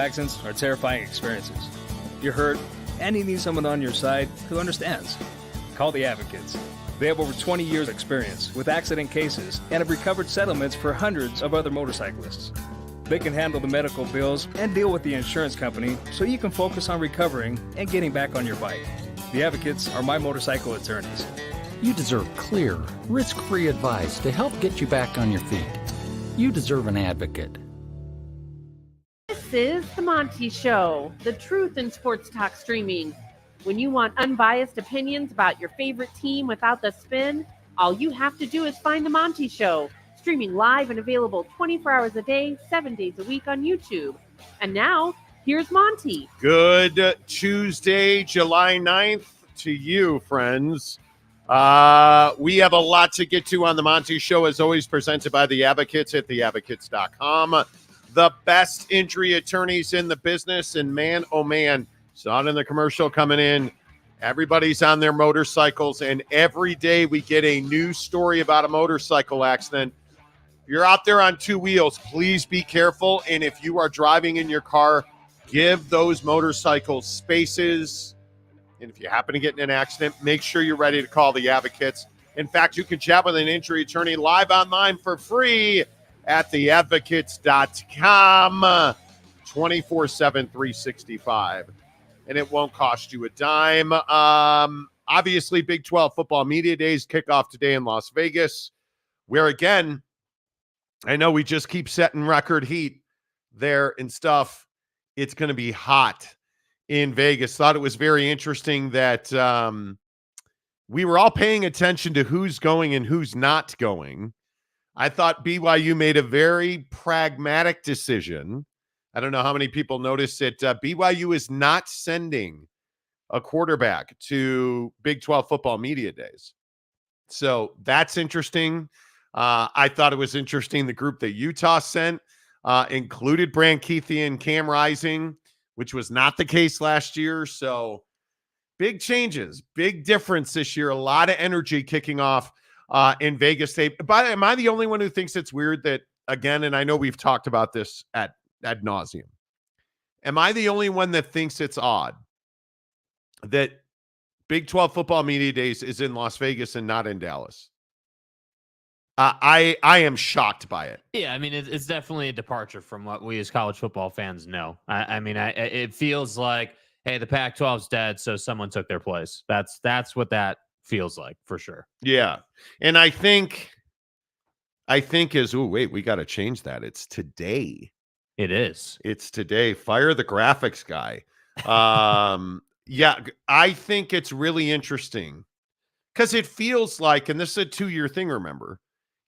accidents are terrifying experiences. You're hurt, and you need someone on your side who understands. Call the Advocates. They have over 20 years' experience with accident cases and have recovered settlements for hundreds of other motorcyclists. They can handle the medical bills and deal with the insurance company so you can focus on recovering and getting back on your bike. The Advocates are my motorcycle attorneys. You deserve clear, risk-free advice to help get you back on your feet. You deserve an advocate. This is the Monty Show, the truth in sports talk streaming. When you want unbiased opinions about your favorite team without the spin, all you have to do is find the Monty Show, streaming live and available 24 hours a day, 7 days a week on YouTube. And now, here's Monty. Good Tuesday, July 9th to you, friends. We have a lot to get to on the Monty Show, as always, presented by The Advocates at theadvocates.com. The best injury attorneys in the business, and man, oh man, saw it in the commercial coming in. Everybody's on their motorcycles, and every day we get a new story about a motorcycle accident. If you're out there on two wheels, please be careful, and if you are driving in your car, give those motorcycles spaces. And if you happen to get in an accident, make sure you're ready to call the Advocates. In fact, you can chat with an injury attorney live online for free at theadvocates.com, 24/7, 365. And it won't cost you a dime. Obviously, Big 12 Football Media Days kick off today in Las Vegas, where, again, I know we just keep setting record heat there and stuff. It's going to be hot in Vegas. Thought it was very interesting that we were all paying attention to who's going and who's not going. I thought BYU made a very pragmatic decision. I don't know how many people noticed it. BYU is not sending a quarterback to Big 12 Football Media Days. So that's interesting. I thought it was interesting the group that Utah sent included Brant Kuithe and Cam Rising, which was not the case last year. So big changes, big difference this year. A lot of energy kicking off in Vegas State. Am I the only one who thinks it's weird that, again, and I know we've talked about this ad nauseum, am I the only one that thinks it's odd that Big 12 Football Media Days is in Las Vegas and not in Dallas? I am shocked by it. Yeah, I mean, it's definitely a departure from what we as college football fans know. It feels like, hey, the Pac-12's dead, so someone took their place. That's what that feels like for sure. Yeah, and I think is, we got to change that. It's today. It is. It's today. Fire the graphics guy. Yeah, I think it's really interesting because it feels like, and this is a 2-year thing, remember,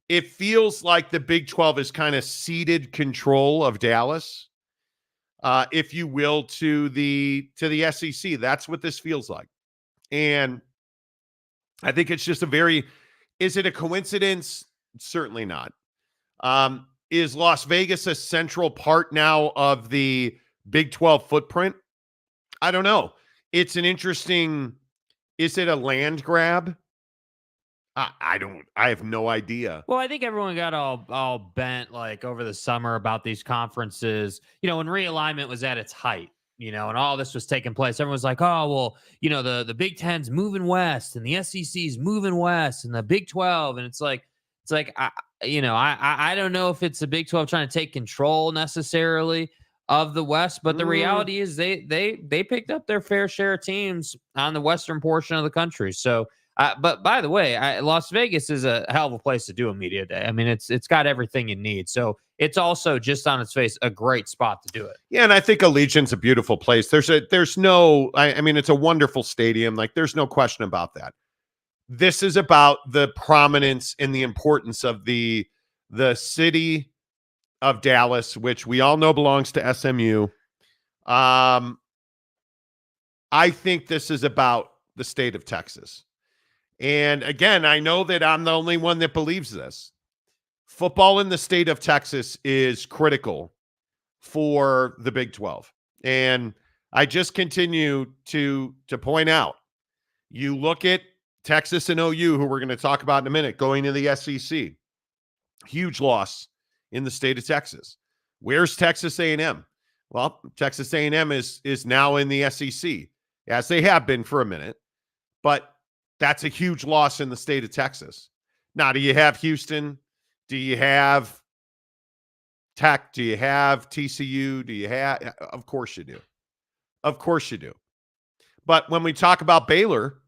it feels like the Big 12 is kind of ceded control of Dallas, if you will, to the SEC. That's what this feels like. And I think it's just is it a coincidence? Certainly not. Is Las Vegas a central part now of the Big 12 footprint? I don't know. It's an interesting, is it a land grab? I have no idea. Well, I think everyone got all bent like over the summer about these conferences. When realignment was at its height, and all this was taking place, everyone was like, oh, well, the Big Ten's moving west and the SEC's moving west and the Big 12. And it's like, I don't know if it's the Big 12 trying to take control necessarily of the West, but the reality is they picked up their fair share of teams on the western portion of the country. So, but by the way, Las Vegas is a hell of a place to do a media day. I mean, it's got everything you need. So it's also just on its face a great spot to do it. Yeah, and I think Allegiant's a beautiful place. It's a wonderful stadium. Like, there's no question about that. This is about the prominence and the importance of the city of Dallas, which we all know belongs to SMU. I think this is about the state of Texas. And again, I know that I'm the only one that believes this. Football in the state of Texas is critical for the Big 12. And I just continue to point out, you look at Texas and OU, who we're going to talk about in a minute, going to the SEC. Huge loss in the state of Texas. Where's Texas A&M? Well, Texas A&M is now in the SEC, as they have been for a minute, but that's a huge loss in the state of Texas. Now, do you have Houston? Do you have Tech? Do you have TCU? Do you have? Of course you do. Of course you do. But when we talk about Baylor,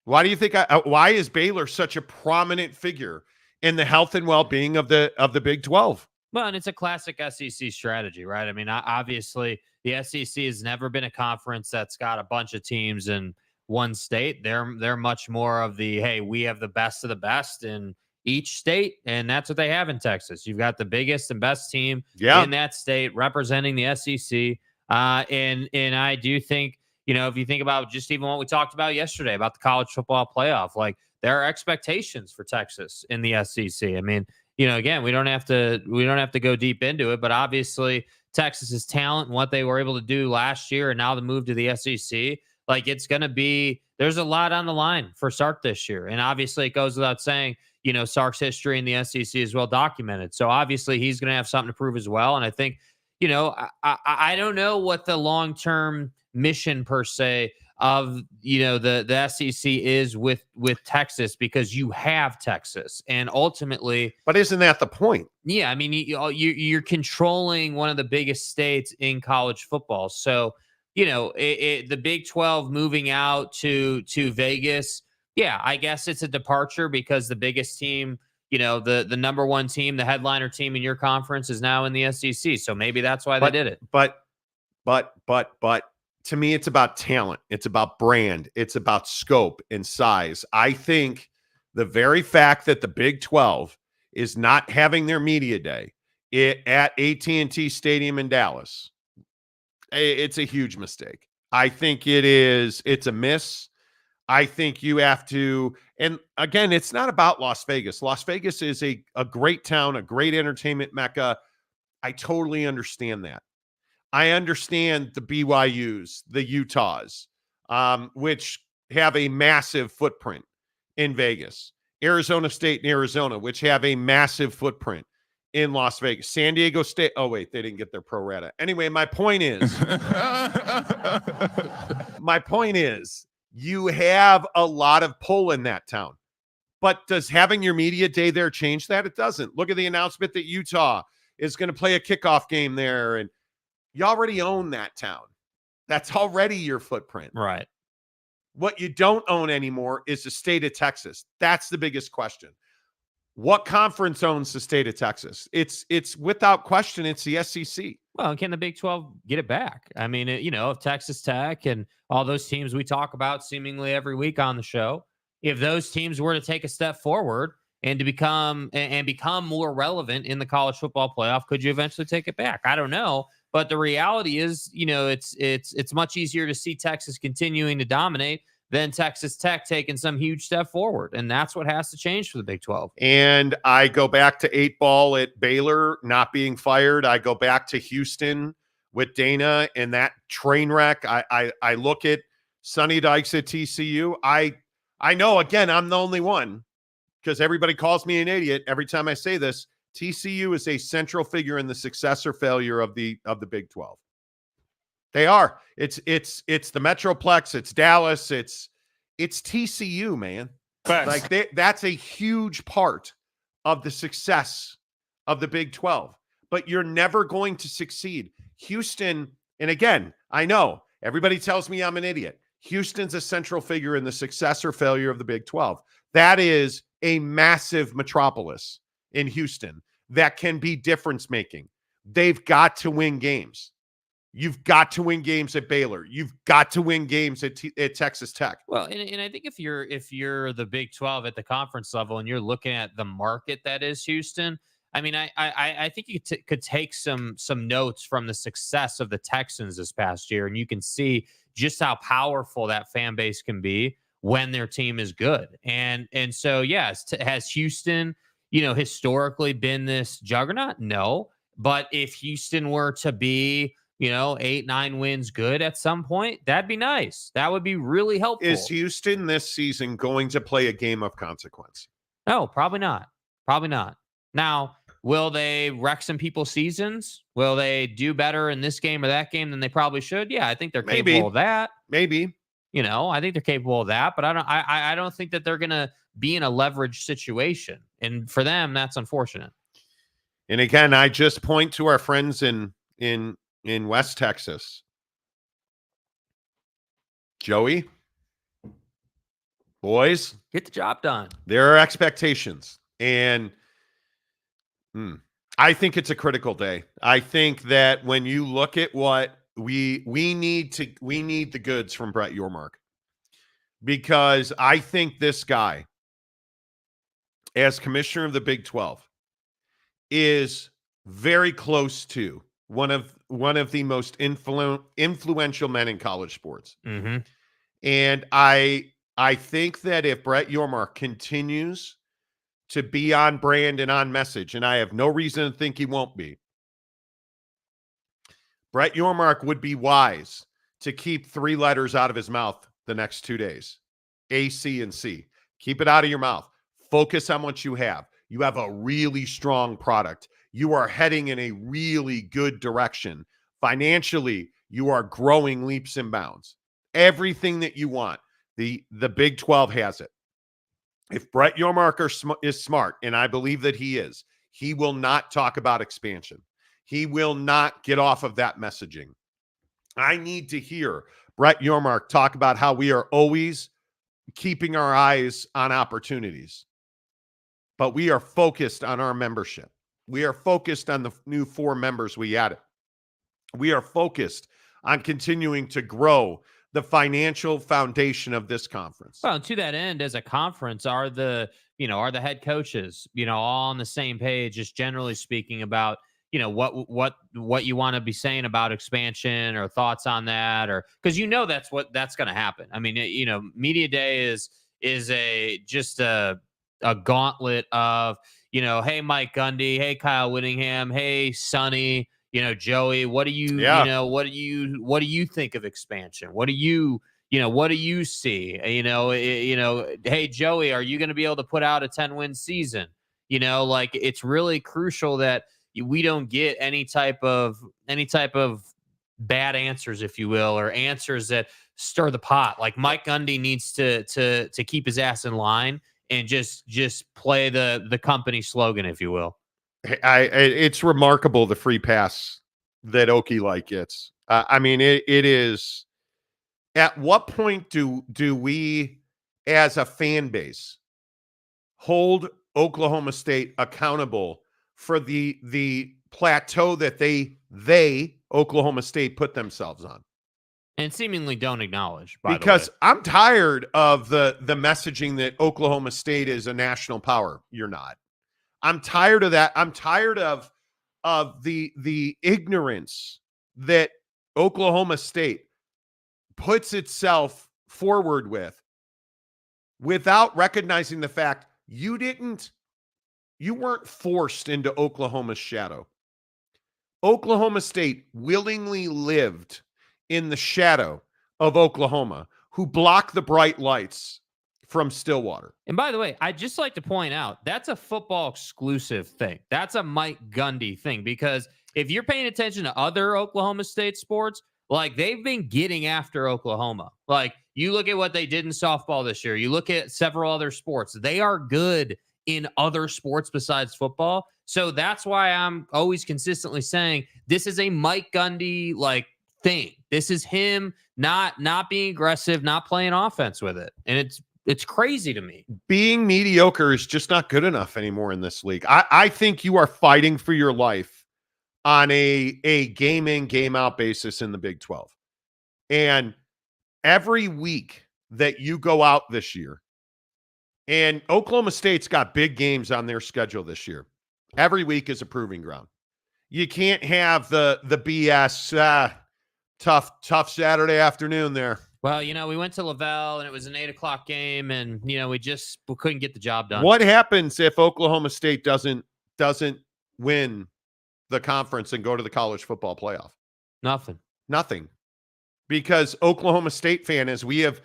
why do you think? Why is Baylor such a prominent figure in the health and well-being of the Big 12? Well, and it's a classic SEC strategy, right? I mean, obviously, the SEC has never been a conference that's got a bunch of teams in one state. They're much more of the, hey, we have the best of the best in each state, and that's what they have in Texas. You've got the biggest and best team in that state representing the SEC. And I do think, if you think about just even what we talked about yesterday about the college football playoff, like there are expectations for Texas in the SEC. I mean, again, we don't have to go deep into it, but obviously Texas's talent and what they were able to do last year and now the move to the SEC, like it's going to be, there's a lot on the line for Sark this year. And obviously it goes without saying, Sark's history in the SEC is well documented. So obviously he's going to have something to prove as well. And I think, I don't know what the long-term mission per se of the SEC is with Texas, because you have Texas and ultimately, but isn't that the point? Yeah, I mean you're controlling one of the biggest states in college football. So the Big 12 moving out to Vegas, yeah, I guess it's a departure because the biggest team, the number one team, the headliner team in your conference is now in the SEC. So maybe that's why they did it. But to me, it's about talent. It's about brand. It's about scope and size. I think the very fact that the Big 12 is not having their media day at AT&T Stadium in Dallas, it's a huge mistake. I think it's a miss. I think you have to, and again, it's not about Las Vegas. Las Vegas is a great town, a great entertainment mecca. I totally understand that. I understand the BYUs, the Utahs, which have a massive footprint in Vegas. Arizona State and Arizona, which have a massive footprint in Las Vegas. San Diego State. Oh, wait, they didn't get their pro rata. Anyway, my point is, you have a lot of pull in that town. But does having your media day there change that? It doesn't. Look at the announcement that Utah is going to play a kickoff game there, and you already own that town. That's already your footprint. Right. What you don't own anymore is the state of Texas. That's the biggest question. What conference owns the state of Texas? It's without question, it's the SEC. Well, can the Big 12 get it back? I mean, if Texas Tech and all those teams we talk about seemingly every week on the show, if those teams were to take a step forward and to become more relevant in the college football playoff, could you eventually take it back? I don't know. But the reality is, it's much easier to see Texas continuing to dominate than Texas Tech taking some huge step forward. And that's what has to change for the Big 12. And I go back to 8-ball at Baylor not being fired. I go back to Houston with Dana and that train wreck. I look at Sonny Dykes at TCU. I know, again, I'm the only one because everybody calls me an idiot every time I say this. TCU is a central figure in the success or failure of the Big 12. They are. It's the Metroplex. It's Dallas. It's TCU, man. Facts. Like that's a huge part of the success of the Big 12. But you're never going to succeed. Houston, and again, I know everybody tells me I'm an idiot. Houston's a central figure in the success or failure of the Big 12. That is a massive metropolis in Houston that can be difference making. They've got to win games. You've got to win games at Baylor. You've got to win games at Texas Tech. Well, and I think if you're the Big 12 at the conference level and you're looking at the market that is Houston, I mean, I think you could take some notes from the success of the Texans this past year, and you can see just how powerful that fan base can be when their team is good. And so, yes, has Houston, historically been this juggernaut? No. But if Houston were to be, 8-9 wins good at some point, that'd be nice. That would be really helpful. Is Houston this season going to play a game of consequence? No, probably not. Probably not. Now, Will they wreck some people's seasons? Will they do better in this game or that game than they probably should? Yeah, I think they're capable of that. Maybe. I think they're capable of that, but I don't think that they're gonna be in a leveraged situation. And for them, that's unfortunate. And again, I just point to our friends in West Texas. Joey, boys, Get the job done. there are expectations, and I think it's a critical day. I think that when you look at what we need the goods from Brett Yormark, because I think this guy, as commissioner of the Big 12, is very close to one of the most influential men in college sports. Mm-hmm. And I think that if Brett Yormark continues to be on brand and on message, and I have no reason to think he won't be, Brett Yormark would be wise to keep 3 letters out of his mouth the next 2 days. A, C, and C. Keep it out of your mouth. Focus on what you have. You have a really strong product. You are heading in a really good direction. Financially, you are growing leaps and bounds. Everything that you want, the Big 12 has it. If Brett Yormark is smart, and I believe that he is, he will not talk about expansion. He will not get off of that messaging. I need to hear Brett Yormark talk about how we are always keeping our eyes on opportunities, but we are focused on our membership. We are focused on the new 4 members we added. We are focused on continuing to grow the financial foundation of this conference. Well, and to that end, as a conference, are the head coaches, all on the same page, just generally speaking about, what you want to be saying about expansion or thoughts on that, or because that's going to happen. I mean, media day is a gauntlet of, hey, Mike Gundy, hey, Kyle Whittingham, hey, Sonny, Joey, what do you think of expansion? What do you see? Hey, Joey, are you going to be able to put out a 10-win season? It's really crucial that we don't get any type of bad answers, if you will, or answers that stir the pot. Like Mike Gundy needs to keep his ass in line and just play the company slogan, if you will. It's remarkable the free pass that Okie gets. I mean, it is. At what point do we, as a fan base, hold Oklahoma State accountable for the plateau that they Oklahoma State put themselves on? And seemingly don't acknowledge, because I'm tired of the messaging that Oklahoma State is a national power. You're not. I'm tired of that. I'm tired of the ignorance that Oklahoma State puts itself forward with without recognizing the fact you weren't forced into Oklahoma's shadow. Oklahoma State willingly lived in the shadow of Oklahoma, who blocked the bright lights from Stillwater. And by the way, I'd just like to point out, that's a football exclusive thing. That's a Mike Gundy thing, because if you're paying attention to other Oklahoma State sports, like they've been getting after Oklahoma. Like you look at what they did in softball this year. You look at several other sports. They are good in other sports besides football. So that's why I'm always consistently saying this is a Mike Gundy thing. This is him not being aggressive, not playing offense with it. And it's crazy to me. Being mediocre is just not good enough anymore in this league. I think you are fighting for your life on a game in, game out basis in the Big 12. And every week that you go out this year, and Oklahoma State's got big games on their schedule this year. Every week is a proving ground. You can't have the BS tough Saturday afternoon there. Well, we went to Lavelle and it was an 8:00 game, and we couldn't get the job done. What happens if Oklahoma State doesn't win the conference and go to the college football playoff? Nothing. Because Oklahoma State fan, as we have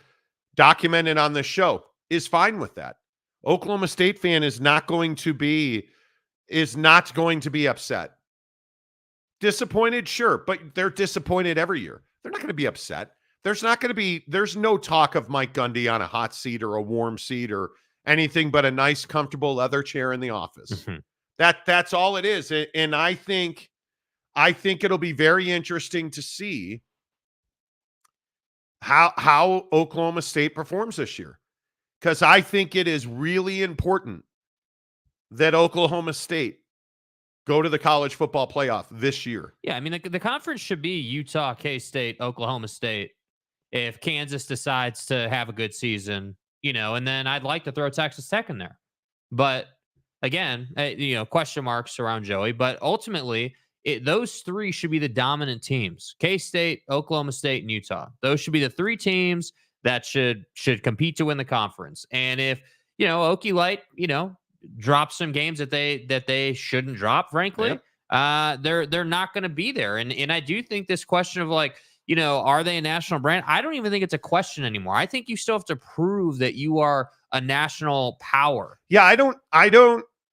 documented on this show, is fine with that. Oklahoma State fan is not going to be is not going to be upset. Disappointed, sure, but they're disappointed every year. They're not going to be upset. There's no talk of Mike Gundy on a hot seat or a warm seat or anything but a nice, comfortable leather chair in the office. That's all it is. And I think it'll be very interesting to see how Oklahoma State performs this year. Because I think it is really important that Oklahoma State go to the college football playoff this year. Yeah, I mean, the conference should be Utah, K-State, Oklahoma State. If Kansas decides to have a good season, and then I'd like to throw Texas Tech in there. But again, question marks around Joey. But ultimately, those three should be the dominant teams: K-State, Oklahoma State, and Utah. Those should be the three teams that should compete to win the conference. And if Okie Light, drop some games that they shouldn't drop, frankly, they're not going to be there. And I do think this question of are they a national brand? I don't even think it's a question anymore. I think you still have to prove that you are a national power. Yeah,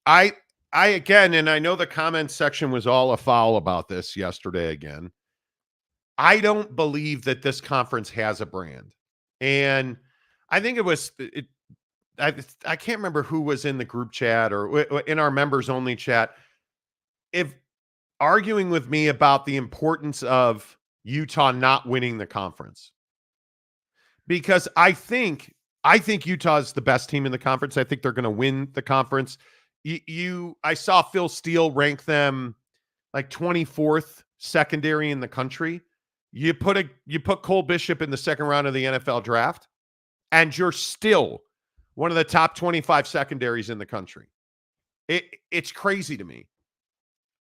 I again, and I know the comment section was all afoul about this yesterday again. I don't believe that this conference has a brand. And I think I can't remember who was in the group chat or in our members only chat, if arguing with me about the importance of Utah not winning the conference, because I think Utah is the best team in the conference. I think they're going to win the conference. I saw Phil Steele rank them like 24th secondary in the country. You put Cole Bishop in the second round of the NFL draft, and you're still one of the top 25 secondaries in the country. It's crazy to me.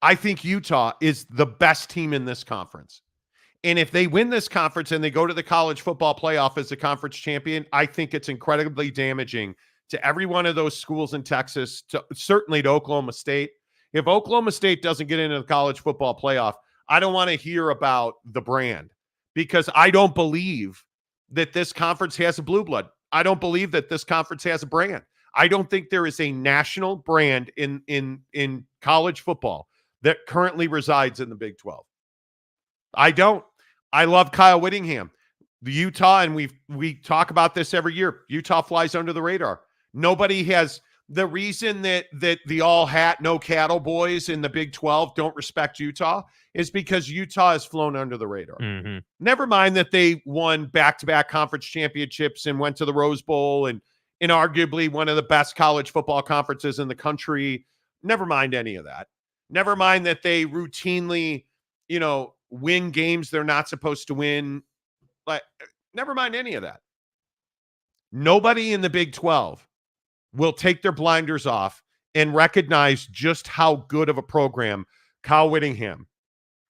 I think Utah is the best team in this conference. And if they win this conference and they go to the college football playoff as a conference champion, I think it's incredibly damaging to every one of those schools in Texas, certainly to Oklahoma State. If Oklahoma State doesn't get into the college football playoff, I don't want to hear about the brand, because I don't believe that this conference has a blue blood. I don't believe that this conference has a brand. I don't think there is a national brand in college football that currently resides in the Big 12. I don't. I love Kyle Whittingham. The Utah, and we talk about this every year. Utah flies under the radar. Nobody has the reason that the all hat, no cattle boys in the Big 12 don't respect Utah is because Utah has flown under the radar. Mm-hmm. Never mind that they won back-to-back conference championships and went to the Rose Bowl and arguably one of the best college football conferences in the country. Never mind any of that. Never mind that they routinely, win games they're not supposed to win. But never mind any of that. Nobody in the Big 12 will take their blinders off and recognize just how good of a program Kyle Whittingham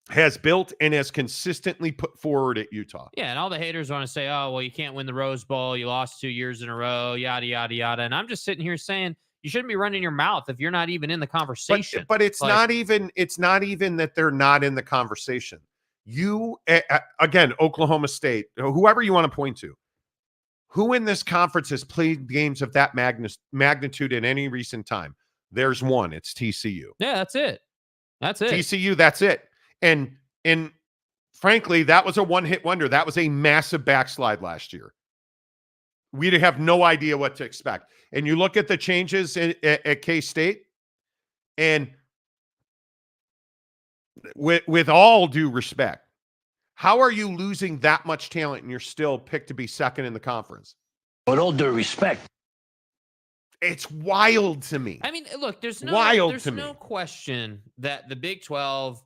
has built and has consistently put forward at Utah. Yeah, and all the haters want to say, oh, well, you can't win the Rose Bowl. You lost 2 years in a row, yada, yada, yada. And I'm just sitting here saying you shouldn't be running your mouth if you're not even in the conversation. But it's not even that they're not in the conversation. You, again, Oklahoma State, whoever you want to point to, who in this conference has played games of that magnitude in any recent time? There's one. It's TCU. Yeah, that's it. TCU, that's it. And frankly, that was a one-hit wonder. That was a massive backslide last year. We'd have no idea what to expect. And you look at the changes at K-State, and with all due respect, how are you losing that much talent and you're still picked to be second in the conference? With all due respect. It's wild to me. I mean, look, there's no question that the Big 12,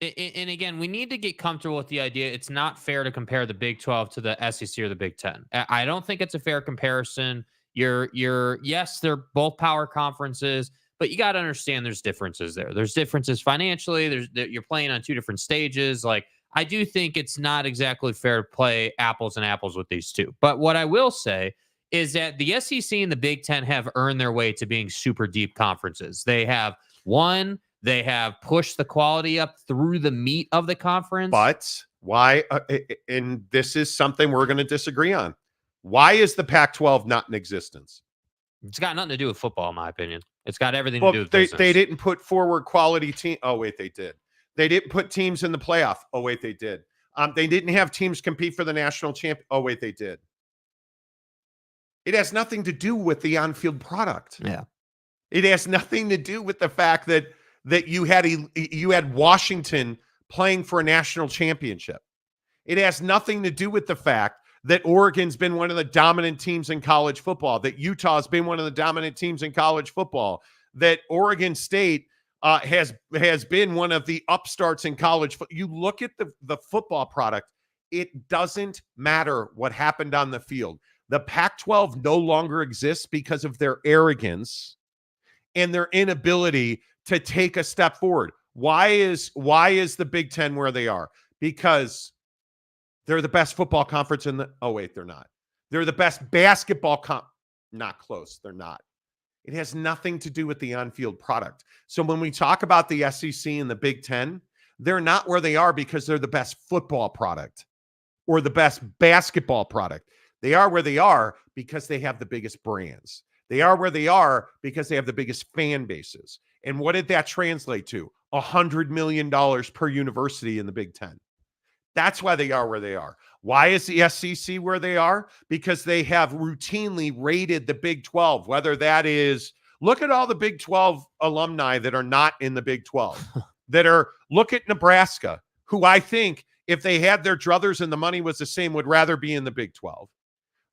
and again, we need to get comfortable with the idea it's not fair to compare the Big 12 to the SEC or the Big 10. I don't think it's a fair comparison. Yes, they're both power conferences, but you got to understand there's differences there. There's differences financially. You're playing on two different stages. Like, I do think it's not exactly fair to play apples and apples with these two. But what I will say is that the SEC and the Big 10 have earned their way to being super deep conferences. They have pushed the quality up through the meat of the conference. But why, and this is something we're going to disagree on, why is the Pac-12 not in existence? It's got nothing to do with football, in my opinion. It's got everything Well, to do with they business. didn't put forward quality team. Oh, wait, they did. They didn't put teams in the playoff. Oh, wait, they did. They didn't have teams compete for the national champ. Oh, wait, they did. It has nothing to do with the on-field product. Yeah. It has nothing to do with the fact that you had Washington playing for a national championship. It has nothing to do with the fact that Oregon's been one of the dominant teams in college football, that Utah's been one of the dominant teams in college football, that Oregon State has been one of the upstarts in college. You look at the football product, it doesn't matter what happened on the field. The Pac-12 no longer exists because of their arrogance and their inability to take a step forward. Why is the Big Ten where they are? Because they're the best football conference in the... Oh, wait, they're not. They're the best basketball... Not close. They're not. It has nothing to do with the on-field product. So when we talk about the SEC and the Big Ten, they're not where they are because they're the best football product or the best basketball product. They are where they are because they have the biggest brands. They are where they are because they have the biggest fan bases. And what did that translate to? $100 million per university in the Big Ten. That's why they are where they are. Why is the SEC where they are? Because they have routinely rated the Big 12, whether that is, look at all the Big 12 alumni that are not in the Big 12, look at Nebraska, who I think if they had their druthers and the money was the same, would rather be in the Big 12,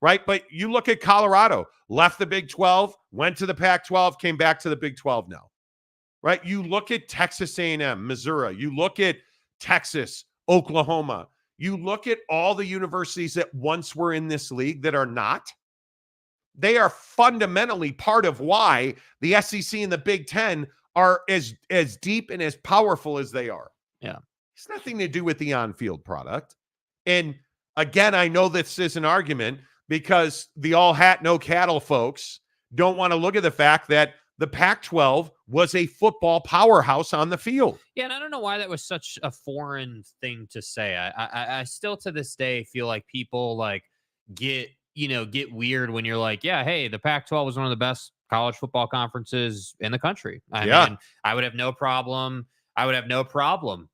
right? But you look at Colorado, left the Big 12, went to the Pac-12, came back to the Big 12 now, right? You look at Texas A&M, Missouri, you look at Texas, Oklahoma. You look at all the universities that once were in this league that are not. They are fundamentally part of why the SEC and the Big Ten are as deep and as powerful as they are. Yeah. It's nothing to do with the on-field product. And again, I know this is an argument because the all hat, no cattle folks don't want to look at the fact that the Pac-12 was a football powerhouse on the field. Yeah, and I don't know why that was such a foreign thing to say. I still to this day feel like people like get weird when you're like, yeah, hey, the Pac-12 was one of the best college football conferences in the country. I mean, I would have no problem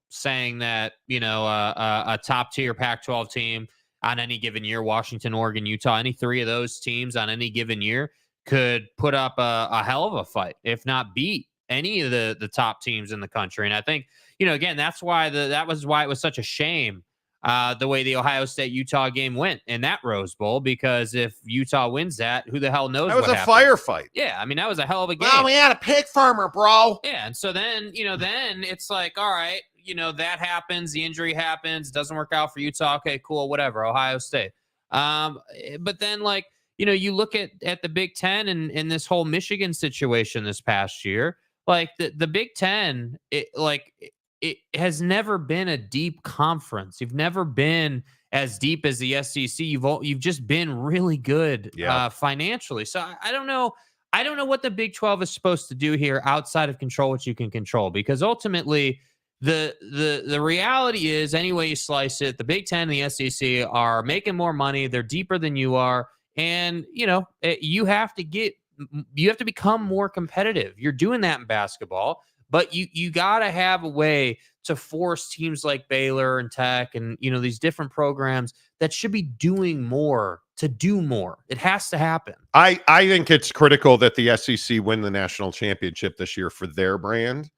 saying that, a top tier Pac-12 team on any given year, Washington, Oregon, Utah, any three of those teams on any given year could put up a hell of a fight, if not beat any of the top teams in the country. And I think, again, that's why that was why it was such a shame the way the Ohio State-Utah game went in that Rose Bowl, because if Utah wins that, who the hell knows what happens. That was a firefight. Yeah, I mean, that was a hell of a game. Well, we had a pig farmer, bro. Yeah, and so then, then it's like, all right, that happens, the injury happens, doesn't work out for Utah. Okay, cool, whatever, Ohio State. But then, like, you look at the Big Ten and this whole Michigan situation this past year, like the Big Ten, it has never been a deep conference. You've never been as deep as the SEC. You've just been really good financially. So I don't know. I don't know what the Big 12 is supposed to do here outside of control what you can control, because ultimately the reality is, any way you slice it, the Big Ten and the SEC are making more money. They're deeper than you are. And, you have to become more competitive. You're doing that in basketball, but you got to have a way to force teams like Baylor and Tech and, these different programs that should be doing more to do more. It has to happen. I think it's critical that the SEC win the national championship this year for their brand.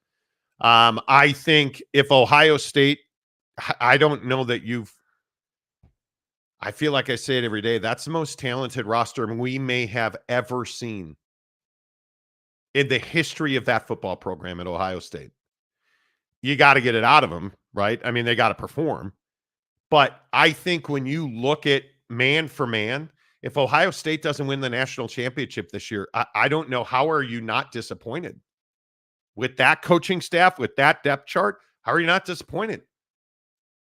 I think if Ohio State, I don't know that I feel like I say it every day, that's the most talented roster we may have ever seen in the history of that football program at Ohio State. You got to get it out of them, right? I mean, they got to perform. But I think when you look at man for man, if Ohio State doesn't win the national championship this year, I don't know, how are you not disappointed? With that coaching staff, with that depth chart, how are you not disappointed?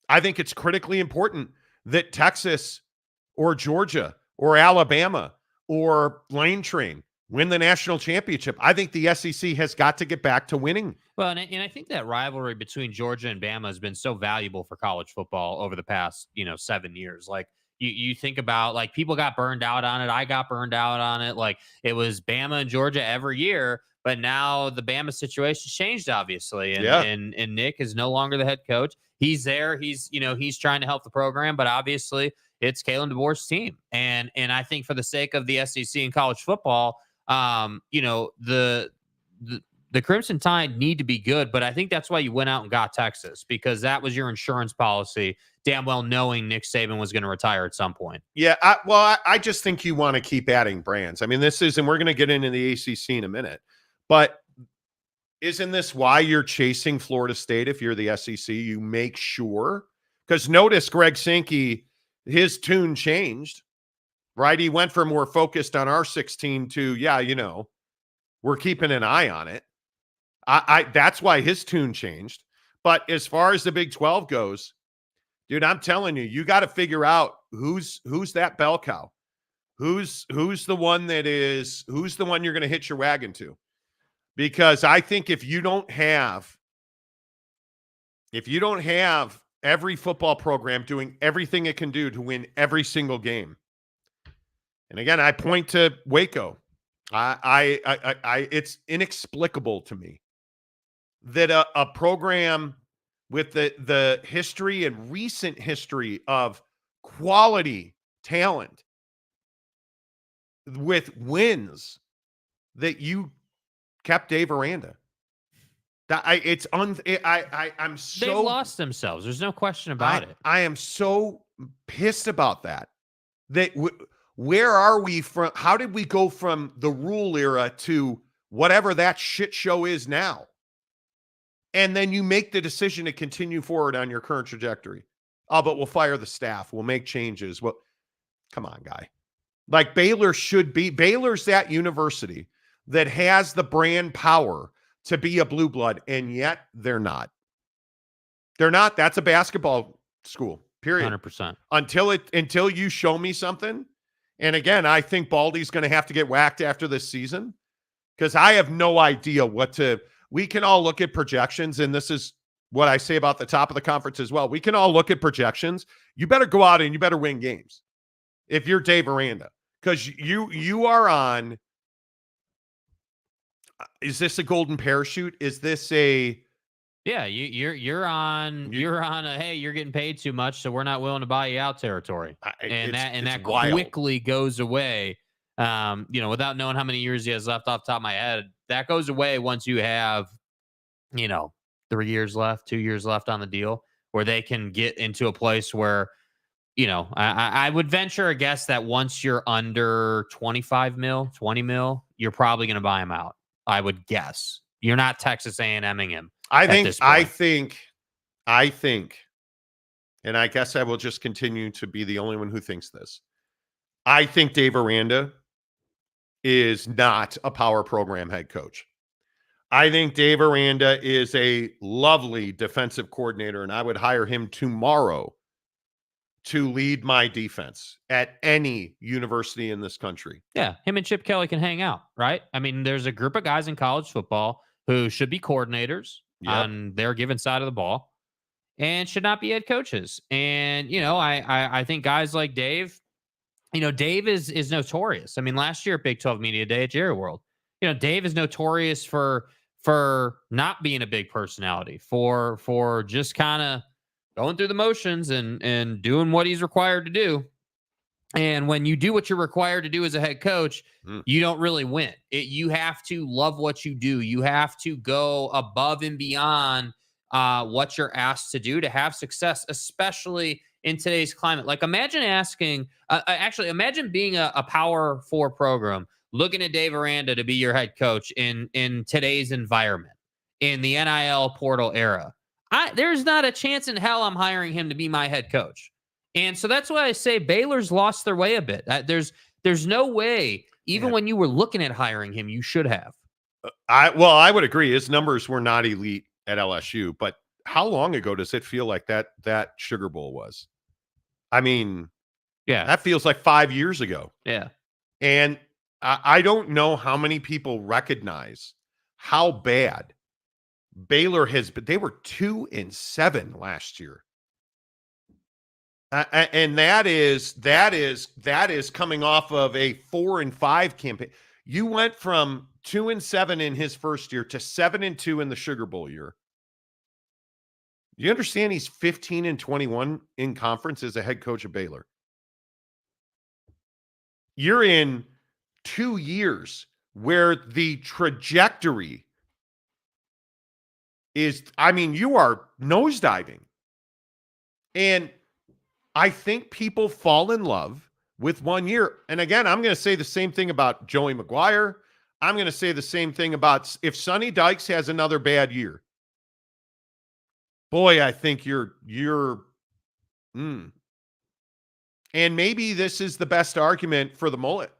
I think it's critically important that Texas or Georgia or Alabama or Lane Train win the national championship. I think the SEC has got to get back to winning. Well, and I think that rivalry between Georgia and Bama has been so valuable for college football over the past, 7 years. Like, You think about, like, people got burned out on it. I got burned out on it. Like, it was Bama and Georgia every year, but now the Bama situation changed, obviously. And Nick is no longer the head coach. He's there. He's trying to help the program, but obviously it's Kalen DeBoer's team. And I think for the sake of the SEC and college football, the Crimson Tide need to be good, but I think that's why you went out and got Texas, because that was your insurance policy, damn well knowing Nick Saban was going to retire at some point. Yeah, I just think you want to keep adding brands. I mean, and we're going to get into the ACC in a minute, but isn't this why you're chasing Florida State if you're the SEC? You make sure, because notice Greg Sankey, his tune changed, right? He went from we're focused on our 16 to, we're keeping an eye on it. That's why his tune changed. But as far as the Big 12 goes, dude, I'm telling you got to figure out who's that bell cow. Who's the one you're going to hitch your wagon to? Because I think if you don't have every football program doing everything it can do to win every single game. And again, I point to Waco. It's inexplicable to me that a program with the history and recent history of quality talent with wins that you kept Dave Aranda. They've lost themselves. There's no question about it. I am so pissed about that. Where are we from? How did we go from the rule era to whatever that shit show is now? And then you make the decision to continue forward on your current trajectory. Oh, but we'll fire the staff. We'll make changes. Well, come on, guy. Like Baylor's that university that has the brand power to be a blue blood, and yet they're not. They're not. That's a basketball school, period. 100%. Until you show me something. And again, I think Baldy's going to have to get whacked after this season, because I have no idea we can all look at projections, and this is what I say about the top of the conference as well. We can all look at projections. You better go out and you better win games if you're Dave Aranda, because you are on. Is this a golden parachute? Is this a? Yeah, you're on a, hey, you're getting paid too much, so we're not willing to buy you out territory, that quickly goes away. Without knowing how many years he has left off the top of my head, that goes away once you have, 3 years left, 2 years left on the deal, where they can get into a place where, I would venture a guess that once you're under 25 mil, 20 mil, you're probably going to buy him out. I would guess. You're not Texas A&Ming him. I think, and I guess I will just continue to be the only one who thinks this. I think Dave Aranda is not a power program head coach. I think Dave Aranda is a lovely defensive coordinator, and I would hire him tomorrow to lead my defense at any university in this country. Yeah, him and Chip Kelly can hang out, right? I mean, there's a group of guys in college football who should be coordinators on their given side of the ball and should not be head coaches. And, I think guys like Dave, Dave is notorious. I mean, last year at Big 12 Media Day at Jerry World, Dave is notorious for not being a big personality, for just kind of going through the motions and doing what he's required to do. And when you do what you're required to do as a head coach, you don't really win. You have to love what you do. You have to go above and beyond what you're asked to do to have success, especially in today's climate. Like, imagine imagine being a Power 4 program, looking at Dave Aranda to be your head coach in today's environment, in the NIL portal era. There's not a chance in hell I'm hiring him to be my head coach. And so that's why I say Baylor's lost their way a bit. There's no way, even when you were looking at hiring him, you should have. I would agree. His numbers were not elite at LSU, but how long ago does it feel like that Sugar Bowl was? I mean, that feels like 5 years ago. Yeah. And I don't know how many people recognize how bad Baylor has been. They were 2-7 last year. And that is coming off of a 4-5 campaign. You went from 2-7 in his first year to 7-2 in the Sugar Bowl year. You understand he's 15-21 in conference as a head coach of Baylor. You're in 2 years where the trajectory is, you are nosediving. And I think people fall in love with 1 year. And again, I'm going to say the same thing about Joey McGuire. I'm going to say the same thing about if Sonny Dykes has another bad year. Boy, I think and maybe this is the best argument for the mullet.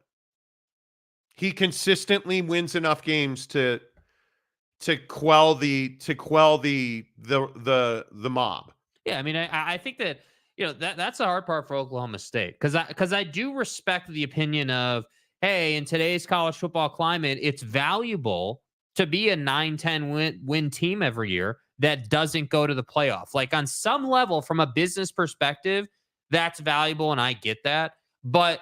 He consistently wins enough games to quell the mob. Yeah, I think that that's the hard part for Oklahoma State because I do respect the opinion of, hey, in today's college football climate, it's valuable to be a 9-10 win team every year that doesn't go to the playoff. Like on some level, from a business perspective, that's valuable, and I get that. But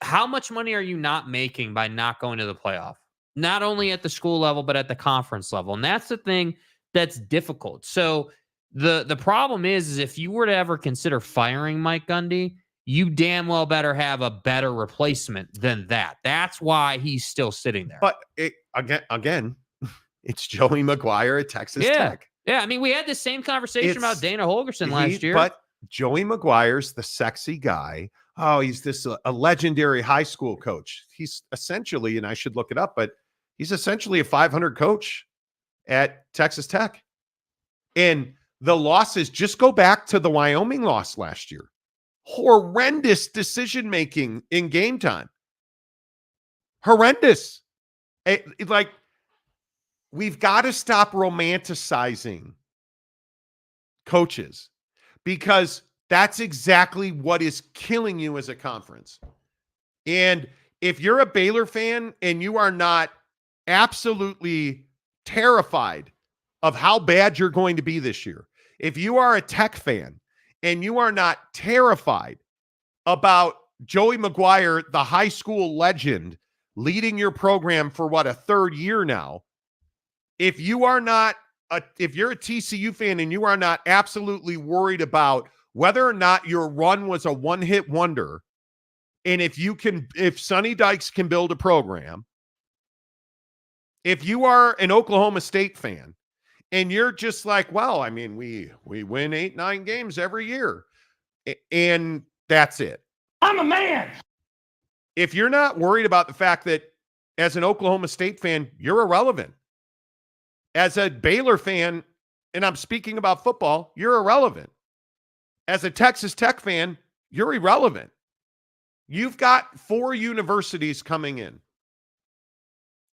how much money are you not making by not going to the playoff? Not only at the school level, but at the conference level. And that's the thing that's difficult. So the problem is if you were to ever consider firing Mike Gundy, you damn well better have a better replacement than that. That's why he's still sitting there. But again, it's Joey McGuire at Texas Tech. Yeah, we had the same conversation about Dana Holgorsen last year. But Joey McGuire's the sexy guy. Oh, he's a legendary high school coach. He's essentially, and I should look it up, but he's essentially a 500 coach at Texas Tech. And the losses, just go back to the Wyoming loss last year. Horrendous decision-making in game time. Horrendous. We've got to stop romanticizing coaches because that's exactly what is killing you as a conference. And if you're a Baylor fan and you are not absolutely terrified of how bad you're going to be this year, if you are a Tech fan and you are not terrified about Joey McGuire, the high school legend, leading your program for a third year now, if you're a TCU fan and you are not absolutely worried about whether or not your run was a one-hit wonder, and if Sonny Dykes can build a program, if you are an Oklahoma State fan and you're just like, well, we win 8-9 games every year and that's it. I'm a man. If you're not worried about the fact that as an Oklahoma State fan, you're irrelevant. As a Baylor fan, and I'm speaking about football, you're irrelevant. As a Texas Tech fan, you're irrelevant. You've got 4 universities coming in.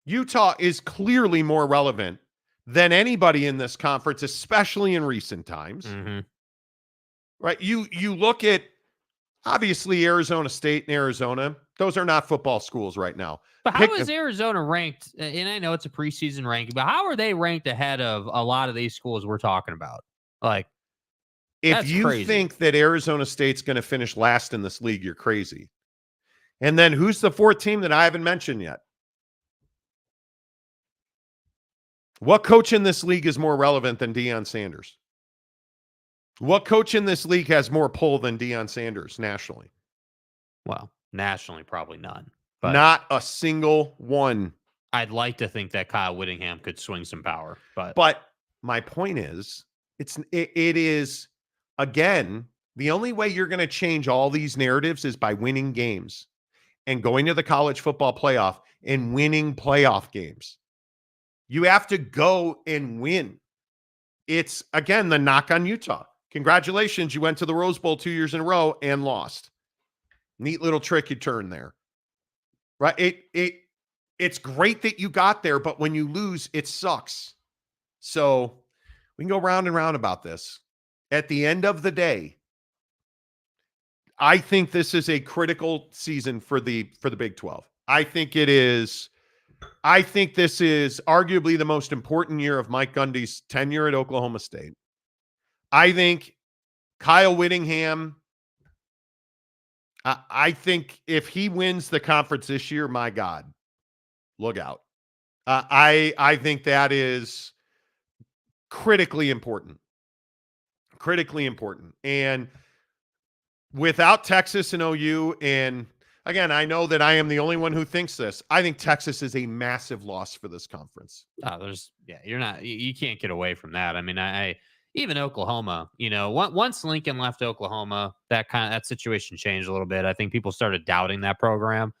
Utah is clearly more relevant than anybody in this conference, especially in recent times. Mm-hmm. Right? You look at, obviously, Arizona State and Arizona. Those are not football schools right now. But how is Arizona ranked? And I know it's a preseason ranking, but how are they ranked ahead of a lot of these schools we're talking about? If you think that Arizona State's going to finish last in this league, you're crazy. And then who's the 4th team that I haven't mentioned yet? What coach in this league is more relevant than Deion Sanders? What coach in this league has more pull than Deion Sanders nationally? Well, nationally, probably none. But not a single one. I'd like to think that Kyle Whittingham could swing some power. But my point is, it is, again, the only way you're going to change all these narratives is by winning games and going to the college football playoff and winning playoff games. You have to go and win. It's, again, the knock on Utah. Congratulations, you went to the Rose Bowl 2 years in a row and lost. Neat little trick you turned there. Right? It's great that you got there, but when you lose, it sucks. So we can go round and round about this. At the end of the day, I think this is a critical season for the Big 12. I think it is. I think this is arguably the most important year of Mike Gundy's tenure at Oklahoma State. I think Kyle Whittingham I think if he wins the conference this year, my God, look out. I think that is critically important. Critically important. And without Texas and OU, and again, I know that I am the only one who thinks this. I think Texas is a massive loss for this conference. Oh, you can't get away from that. I mean, I even Oklahoma, once Lincoln left Oklahoma, that situation changed a little bit. I think people started doubting that program.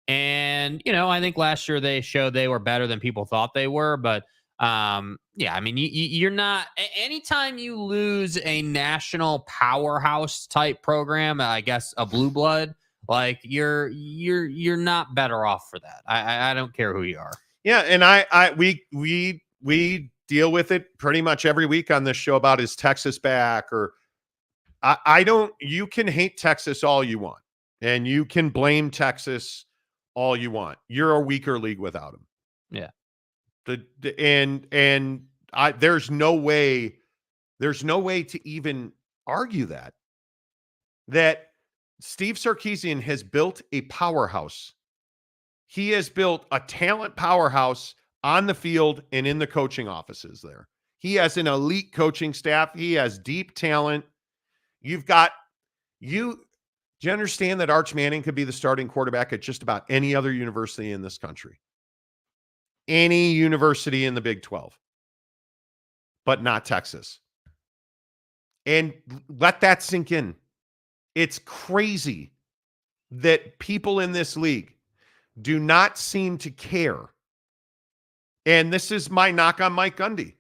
And, I think last year they showed they were better than people thought they were. But yeah, I mean, you're not, anytime you lose a national powerhouse type program, I guess a blue blood, like you're not better off for that. I don't care who you are. Yeah. And we deal with it pretty much every week on this show about is Texas back, or you can hate Texas all you want and you can blame Texas all you want. You're a weaker league without him. Yeah. There's no way to even argue that Steve Sarkisian has built a powerhouse. He has built a talent powerhouse on the field and in the coaching offices there. He has an elite coaching staff. He has deep talent. Do you understand that Arch Manning could be the starting quarterback at just about any other university in this country? Any university in the Big 12, but not Texas. And let that sink in. It's crazy that people in this league do not seem to care. And this is my knock on Mike Gundy.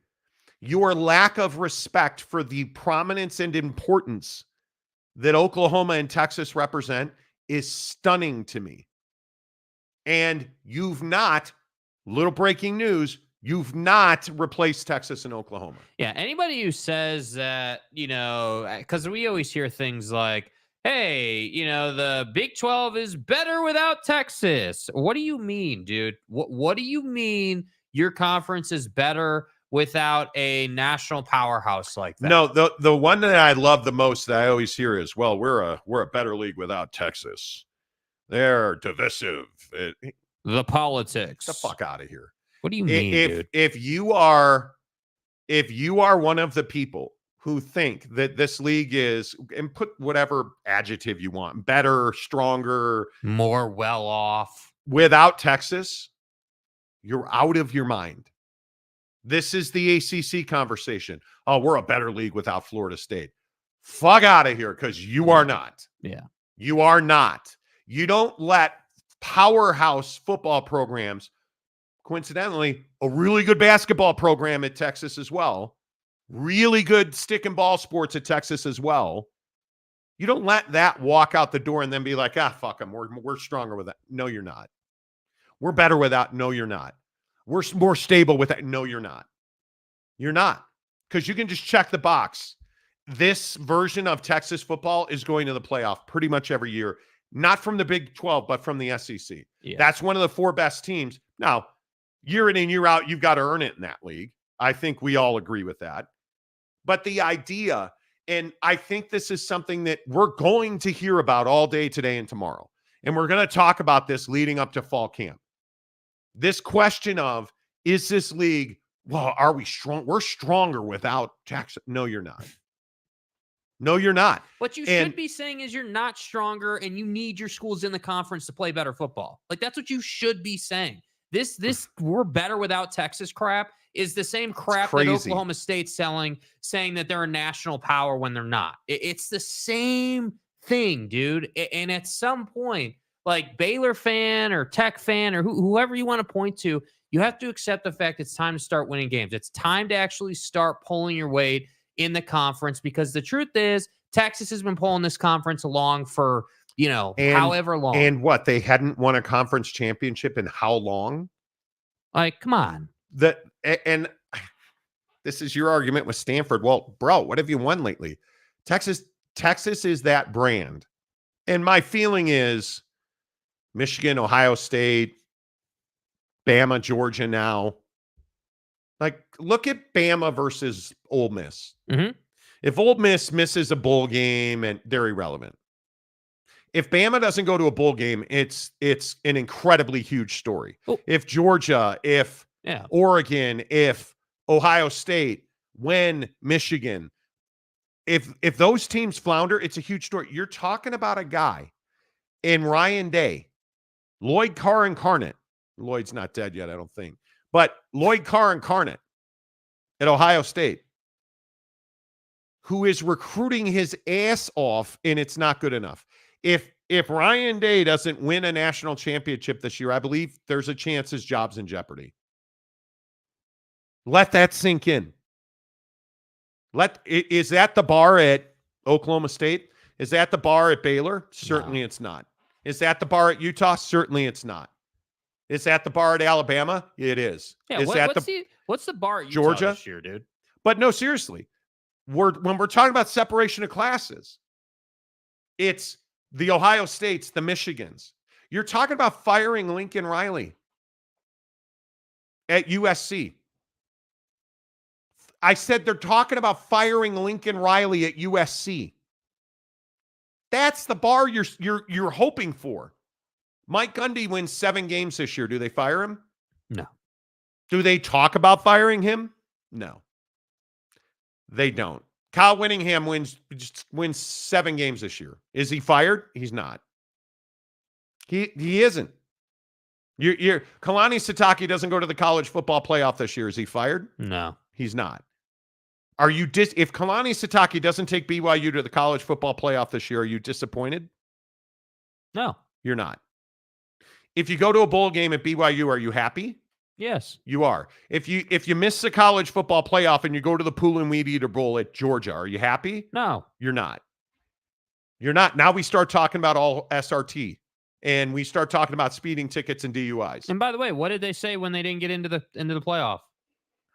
Your lack of respect for the prominence and importance that Oklahoma and Texas represent is stunning to me. And you've not, little breaking news, you've not replaced Texas and Oklahoma. Yeah, anybody who says that, because we always hear things like, hey, the Big 12 is better without Texas. What do you mean, dude? What do you mean your conference is better without a national powerhouse like that? No, the one that I love the most that I always hear is, well, we're a better league without Texas. They're divisive. The politics. Get the fuck out of here. What do you mean, dude? If you are one of the people who think that this league is, and put whatever adjective you want, better, stronger, more well off without Texas, you're out of your mind. This is the ACC conversation. Oh, we're a better league without Florida State. Fuck out of here, because you are not. Yeah. You are not. You don't let powerhouse football programs, coincidentally, a really good basketball program at Texas as well, really good stick and ball sports at Texas as well. You don't let that walk out the door and then be like, fuck them. We're stronger with that. No, you're not. We're better without. No, you're not. We're more stable with that. No, you're not. You're not. Because you can just check the box. This version of Texas football is going to the playoff pretty much every year. Not from the Big 12, but from the SEC. Yeah. That's one of the 4 best teams. Now, year in and year out, you've got to earn it in that league. I think we all agree with that. But the idea, and I think this is something that we're going to hear about all day today and tomorrow. And we're going to talk about this leading up to fall camp. This question of, is this league, well, are we strong? We're stronger without Texas. No, you're not. No, you're not. What you should be saying is you're not stronger and you need your schools in the conference to play better football. Like, that's what you should be saying. This we're better without Texas crap is the same crap that Oklahoma State's saying that they're a national power when they're not. It's the same thing, dude. And at some point, like Baylor fan or Tech fan or whoever you want to point to, you have to accept the fact it's time to start winning games. It's time to actually start pulling your weight in the conference, because the truth is Texas has been pulling this conference along for, however long. And what? They hadn't won a conference championship in how long? Like, come on. And this is your argument with Stanford. Well, bro, what have you won lately? Texas is that brand. And my feeling is Michigan, Ohio State, Bama, Georgia now. Like, look at Bama versus Ole Miss. Mm-hmm. If Ole Miss misses a bowl game, and they're irrelevant. If Bama doesn't go to a bowl game, it's an incredibly huge story. Oh. If Georgia, if Oregon, if Ohio State, when Michigan, if those teams flounder, it's a huge story. You're talking about a guy in Ryan Day, Lloyd Carr incarnate. Lloyd's not dead yet, I don't think. But Lloyd Carr incarnate at Ohio State, who is recruiting his ass off, and it's not good enough. If Ryan Day doesn't win a national championship this year, I believe there's a chance his job's in jeopardy. Let that sink in. Is that the bar at Oklahoma State? Is that the bar at Baylor? Certainly it's not. Is that the bar at Utah? Certainly it's not. Is that the bar at Alabama? It is. Yeah, what's the bar at Utah Georgia this year, dude? But no, seriously. When we're talking about separation of classes, it's the Ohio States, the Michigans. You're talking about firing Lincoln Riley at USC. I said they're talking about firing Lincoln Riley at USC. That's the bar you're hoping for. Mike Gundy wins 7 games this year. Do they fire him? No. Do they talk about firing him? No. They don't. Kyle Whittingham wins 7 games this year. Is he fired? He's not. He isn't. Kalani Sitake doesn't go to the college football playoff this year. Is he fired? No. He's not. If Kalani Sitake doesn't take BYU to the college football playoff this year, are you disappointed? No. You're not. If you go to a bowl game at BYU, are you happy? Yes. You are. If you miss the college football playoff and you go to the Pool and Weed Eater Bowl at Georgia, are you happy? No. You're not. You're not. Now we start talking about all SRT and we start talking about speeding tickets and DUIs. And by the way, what did they say when they didn't get into the playoff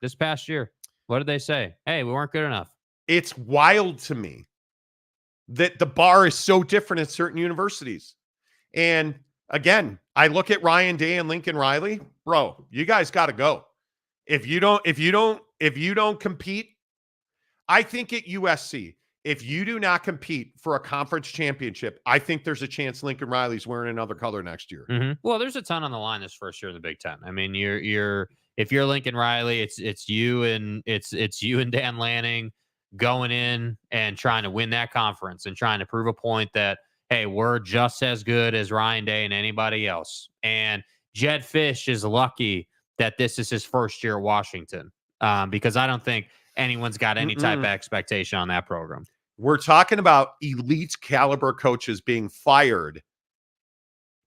this past year? What did they say? Hey, we weren't good enough. It's wild to me that the bar is so different at certain universities. And again, I look at Ryan Day and Lincoln Riley, bro, you guys got to go. If you don't compete, I think at USC, if you do not compete for a conference championship, I think there's a chance Lincoln Riley's wearing another color next year. Mm-hmm. Well, there's a ton on the line this first year in the Big Ten. I mean, if you're Lincoln Riley, it's you and Dan Lanning going in and trying to win that conference and trying to prove a point that, hey, we're just as good as Ryan Day and anybody else. And Jed Fish is lucky that this is his first year at Washington, because I don't think anyone's got any type of expectation on that program. We're talking about elite caliber coaches being fired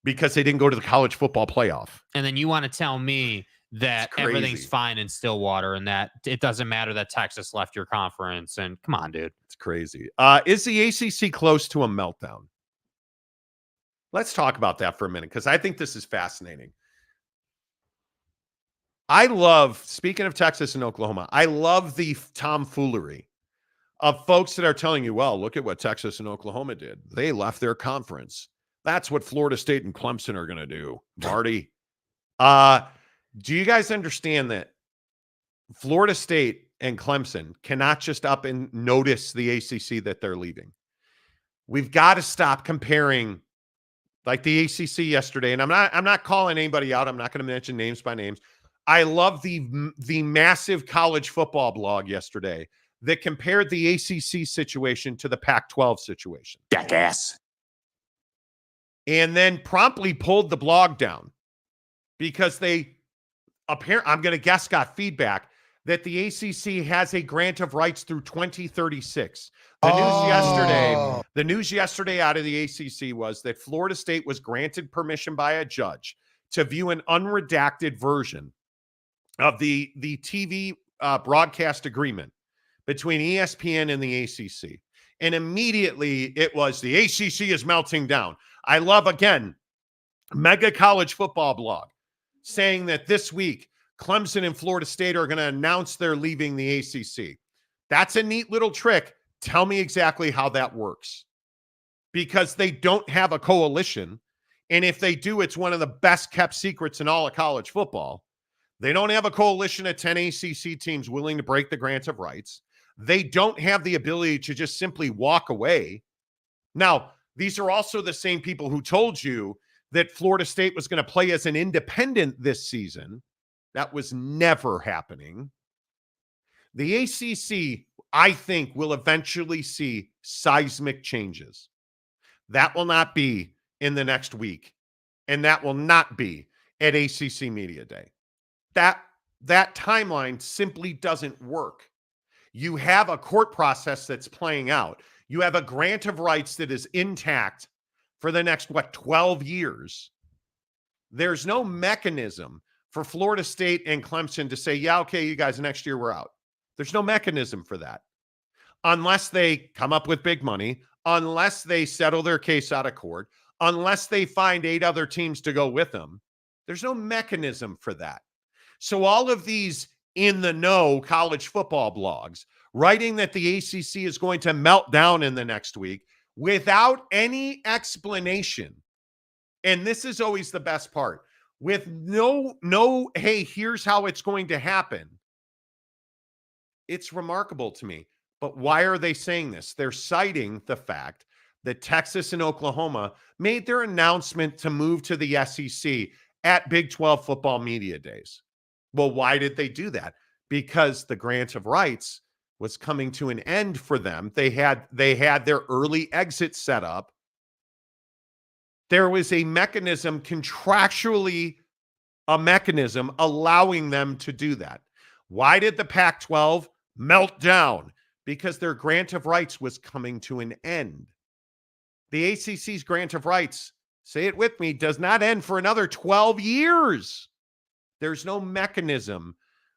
because they didn't go to the college football playoff. And then you want to tell me that everything's fine in Stillwater and that it doesn't matter that Texas left your conference. And come on, dude. It's crazy. Is the ACC close to a meltdown? Let's talk about that for a minute, because I think this is fascinating. Speaking of Texas and Oklahoma, I love the tomfoolery of folks that are telling you, well, look at what Texas and Oklahoma did. They left their conference. That's what Florida State and Clemson are going to do, Marty. Do you guys understand that Florida State and Clemson cannot just up and notice the ACC that they're leaving? We've got to stop comparing like the ACC yesterday. And I'm not calling anybody out. I'm not going to mention names by names. I love the massive college football blog yesterday that compared the ACC situation to the Pac-12 situation. Jackass. And then promptly pulled the blog down because I'm going to guess, got feedback that the ACC has a grant of rights through 2036. The news yesterday out of the ACC was that Florida State was granted permission by a judge to view an unredacted version of the TV broadcast agreement between ESPN and the ACC. And immediately it was the ACC is melting down. I love, again, Mega College Football blog saying that this week Clemson and Florida State are going to announce they're leaving the ACC. That's a neat little trick. Tell me exactly how that works. Because they don't have a coalition. And if they do, it's one of the best kept secrets in all of college football. They don't have a coalition of 10 ACC teams willing to break the grant of rights. They don't have the ability to just simply walk away. Now, These are also the same people who told you that Florida State was going to play as an independent this season. That was never happening. The ACC, I think, will eventually see seismic changes. That will not be in the next week, and that will not be at ACC Media Day. That timeline simply doesn't work. You have a court process that's playing out. You have a grant of rights that is intact for the next, 12 years. There's no mechanism for Florida State and Clemson to say, yeah, okay, you guys, next year we're out. There's no mechanism for that. Unless they come up with big money, unless they settle their case out of court, unless they find 8 other teams to go with them. There's no mechanism for that. So all of these in the know college football blogs writing that the ACC is going to melt down in the next week without any explanation. And this is always the best part. With no, hey, here's how it's going to happen. It's remarkable to me. But why are they saying this? They're citing the fact that Texas and Oklahoma made their announcement to move to the SEC at Big 12 football media days. Well, why did they do that? Because the grant of rights was coming to an end for them. They had their early exit set up. There was a mechanism, contractually a mechanism allowing them to do that. Why did the Pac-12 melt down? Because their grant of rights was coming to an end. The ACC's grant of rights, say it with me, does not end for another 12 years. There's no mechanism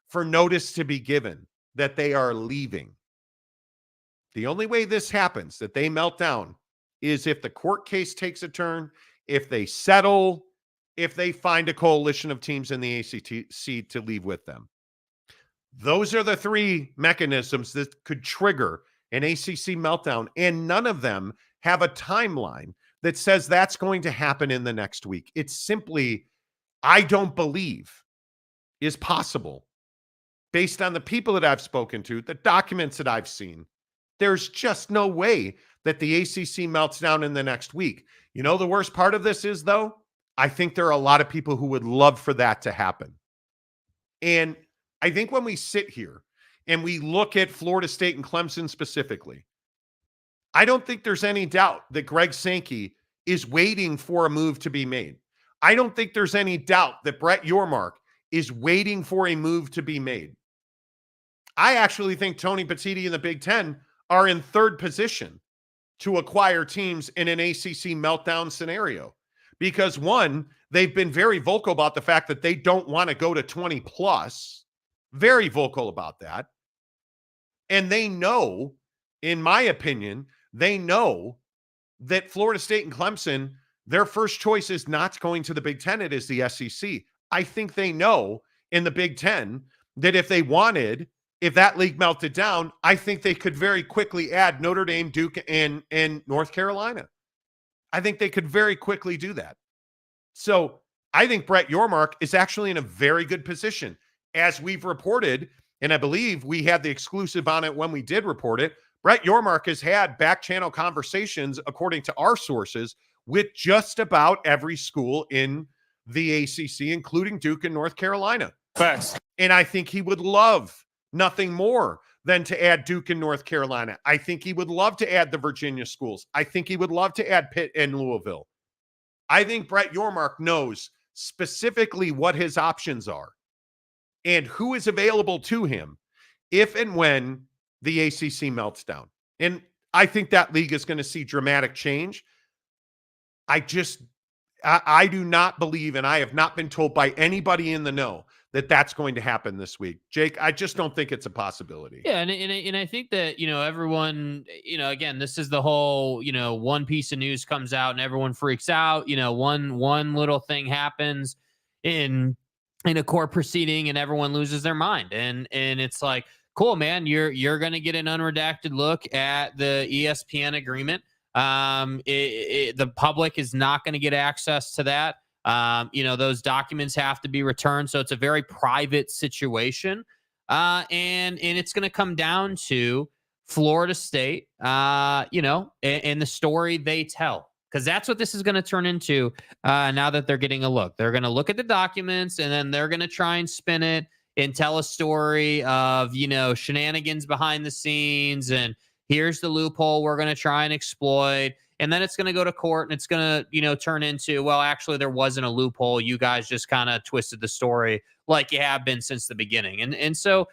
for notice to be given that they are leaving. The only way this happens, that they melt down, is if the court case takes a turn, if they settle, if they find a coalition of teams in the ACC to leave with them. Those are the 3 mechanisms that could trigger an ACC meltdown, and none of them have a timeline that says that's going to happen in the next week. It's simply, I don't believe, is possible. Based on the people that I've spoken to, the documents that I've seen, there's just no way that the ACC melts down in the next week. You know, the worst part of this is, though, I think there are a lot of people who would love for that to happen. And I think when we sit here and we look at Florida State and Clemson specifically, I don't think there's any doubt that Greg Sankey is waiting for a move to be made. I don't think there's any doubt that Brett Yormark is waiting for a move to be made. I actually think Tony Petitti and the Big Ten are in third position to acquire teams in an ACC meltdown scenario. Because one, they've been very vocal about the fact that they don't want to go to 20 plus. Very vocal about that. And they know, in my opinion, they know that Florida State and Clemson, their first choice is not going to the Big Ten. It is the SEC. I think they know in the Big Ten that if they wanted, if that league melted down, I think they could very quickly add Notre Dame, Duke, and North Carolina. I think they could very quickly do that. So I think Brett Yormark is actually in a very good position. As we've reported, and I believe we had the exclusive on it when we did report it, Brett Yormark has had back channel conversations, according to our sources, with just about every school in the ACC, including Duke and North Carolina. Facts. And I think he would love nothing more than to add Duke and North Carolina. I think he would love to add the Virginia schools. I think he would love to add Pitt and Louisville. I think Brett Yormark knows specifically what his options are and who is available to him if and when the ACC melts down. And I think that league is going to see dramatic change. I do not believe, and I have not been told by anybody in the know, that that's going to happen this week. Jake, I just don't think it's a possibility. Yeah, and I think that, everyone, again, this is the whole, one piece of news comes out and everyone freaks out. One little thing happens in a court proceeding and everyone loses their mind. And it's like, cool, man, you're going to get an unredacted look at the ESPN agreement. The public is not going to get access to that. Those documents have to be returned. So it's a very private situation. And it's going to come down to Florida State, and the story they tell. because that's what this is going to turn into now that they're getting a look. They're going to look at the documents, and then they're going to try and spin it and tell a story of, shenanigans behind the scenes, and here's the loophole we're going to try and exploit. And then it's going to go to court, and it's going to, turn into, well, actually, there wasn't a loophole. You guys just kind of twisted the story like you have been since the beginning. And so,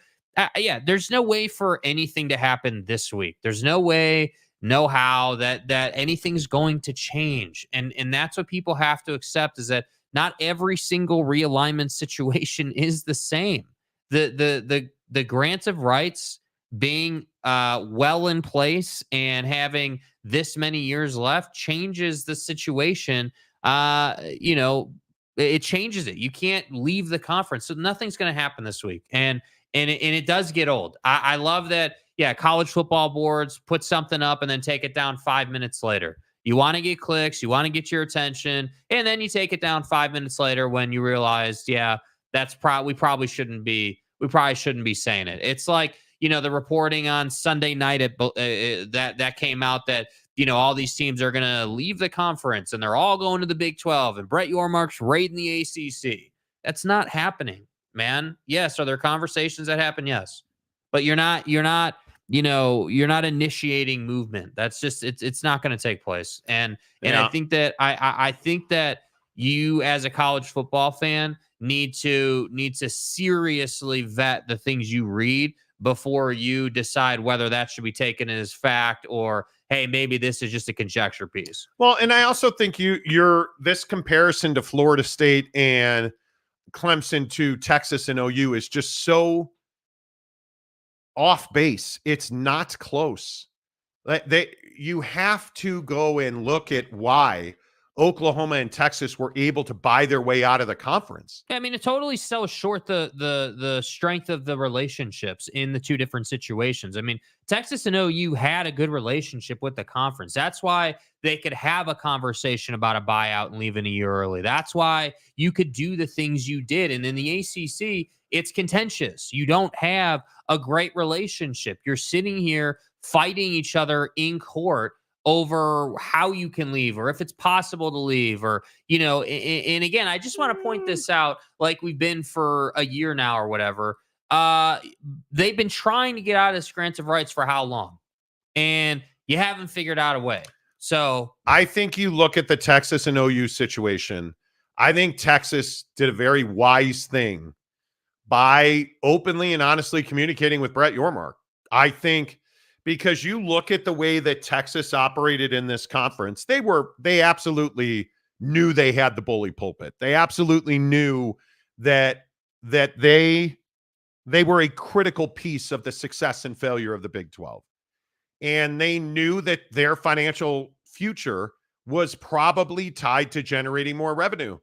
there's no way for anything to happen this week. There's no way, no how that anything's going to change. And that's what people have to accept, is that not every single realignment situation is the same. The grants of rights being well in place and having this many years left changes the situation. It changes it. You can't leave the conference. So nothing's going to happen this week. And it does get old. I love that. Yeah, college football boards put something up and then take it down 5 minutes later. You want to get clicks, you want to get your attention, and then you take it down 5 minutes later when you realize, we probably shouldn't be saying it. It's like, the reporting on Sunday night that came out that, all these teams are going to leave the conference and they're all going to the Big 12, and Brett Yormark's raiding the ACC. That's not happening, man. Yes, are there conversations that happen? Yes, but you're not initiating movement. That's just, it's not going to take place. And I think that I think that you, as a college football fan, need to seriously vet the things you read before you decide whether that should be taken as fact, or, hey, maybe this is just a conjecture piece. Well, and I also think you're this comparison to Florida State and Clemson to Texas and OU is just so off base. It's not close. You have to go and look at why Oklahoma and Texas were able to buy their way out of the conference. I mean, it totally sells short the strength of the relationships in the two different situations. I mean, Texas and OU had a good relationship with the conference. That's why they could have a conversation about a buyout and leaving a year early. That's why you could do the things you did. And in the ACC, it's contentious. You don't have a great relationship. You're sitting here fighting each other in court over how you can leave, or if it's possible to leave, or, and again, I just want to point this out, like we've been for a year now or whatever. They've been trying to get out of this grants of rights for how long? And you haven't figured out a way. So I think you look at the Texas and OU situation. I think Texas did a very wise thing by openly and honestly communicating with Brett Yormark. I think, because you look at the way that Texas operated in this conference, they absolutely knew they had the bully pulpit. They absolutely knew that they were a critical piece of the success and failure of the Big 12. And they knew that their financial future was probably tied to generating more revenue.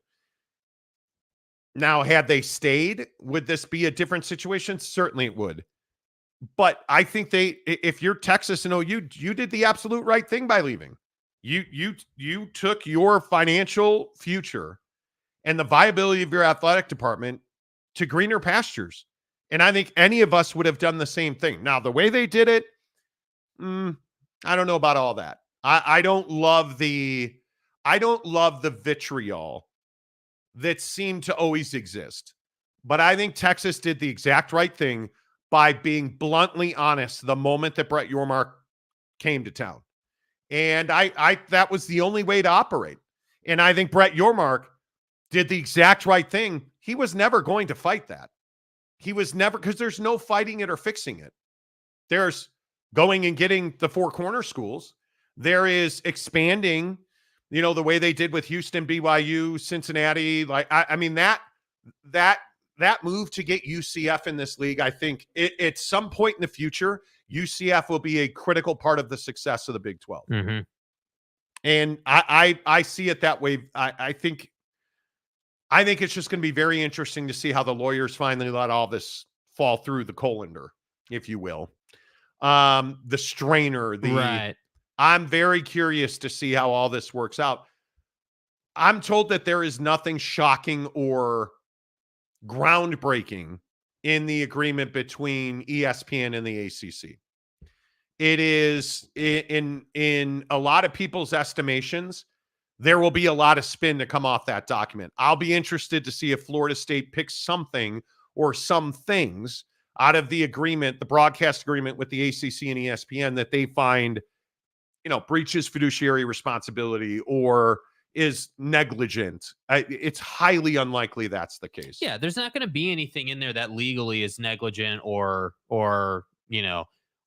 Now, had they stayed, would this be a different situation? Certainly it would. But I think if you're Texas and OU, you did the absolute right thing by leaving. You took your financial future and the viability of your athletic department to greener pastures. And I think any of us would have done the same thing. Now, the way they did it, I don't know about all that. I don't love the vitriol that seemed to always exist. But I think Texas did the exact right thing by being bluntly honest the moment that Brett Yormark came to town. And I that was the only way to operate. And I think Brett Yormark did the exact right thing. He was never going to fight that. He was never, because there's no fighting it or fixing it. There's going and getting the four corner schools. There is expanding, the way they did with Houston, BYU, Cincinnati. Like, I mean, that move to get UCF in this league, I think at some point in the future, UCF will be a critical part of the success of the Big 12. Mm-hmm. And I see it that way. I think it's just going to be very interesting to see how the lawyers finally let all this fall through the colander, if you will. The strainer, right. I'm very curious to see how all this works out. I'm told that there is nothing shocking or groundbreaking in the agreement between ESPN and the ACC. It is, in a lot of people's estimations, there will be a lot of spin to come off that document. I'll be interested to see if Florida State picks something or some things out of the agreement, the broadcast agreement with the ACC and ESPN that they find, breaches fiduciary responsibility or is negligent. It's highly unlikely that's the case. Yeah, there's not going to be anything in there that legally is negligent or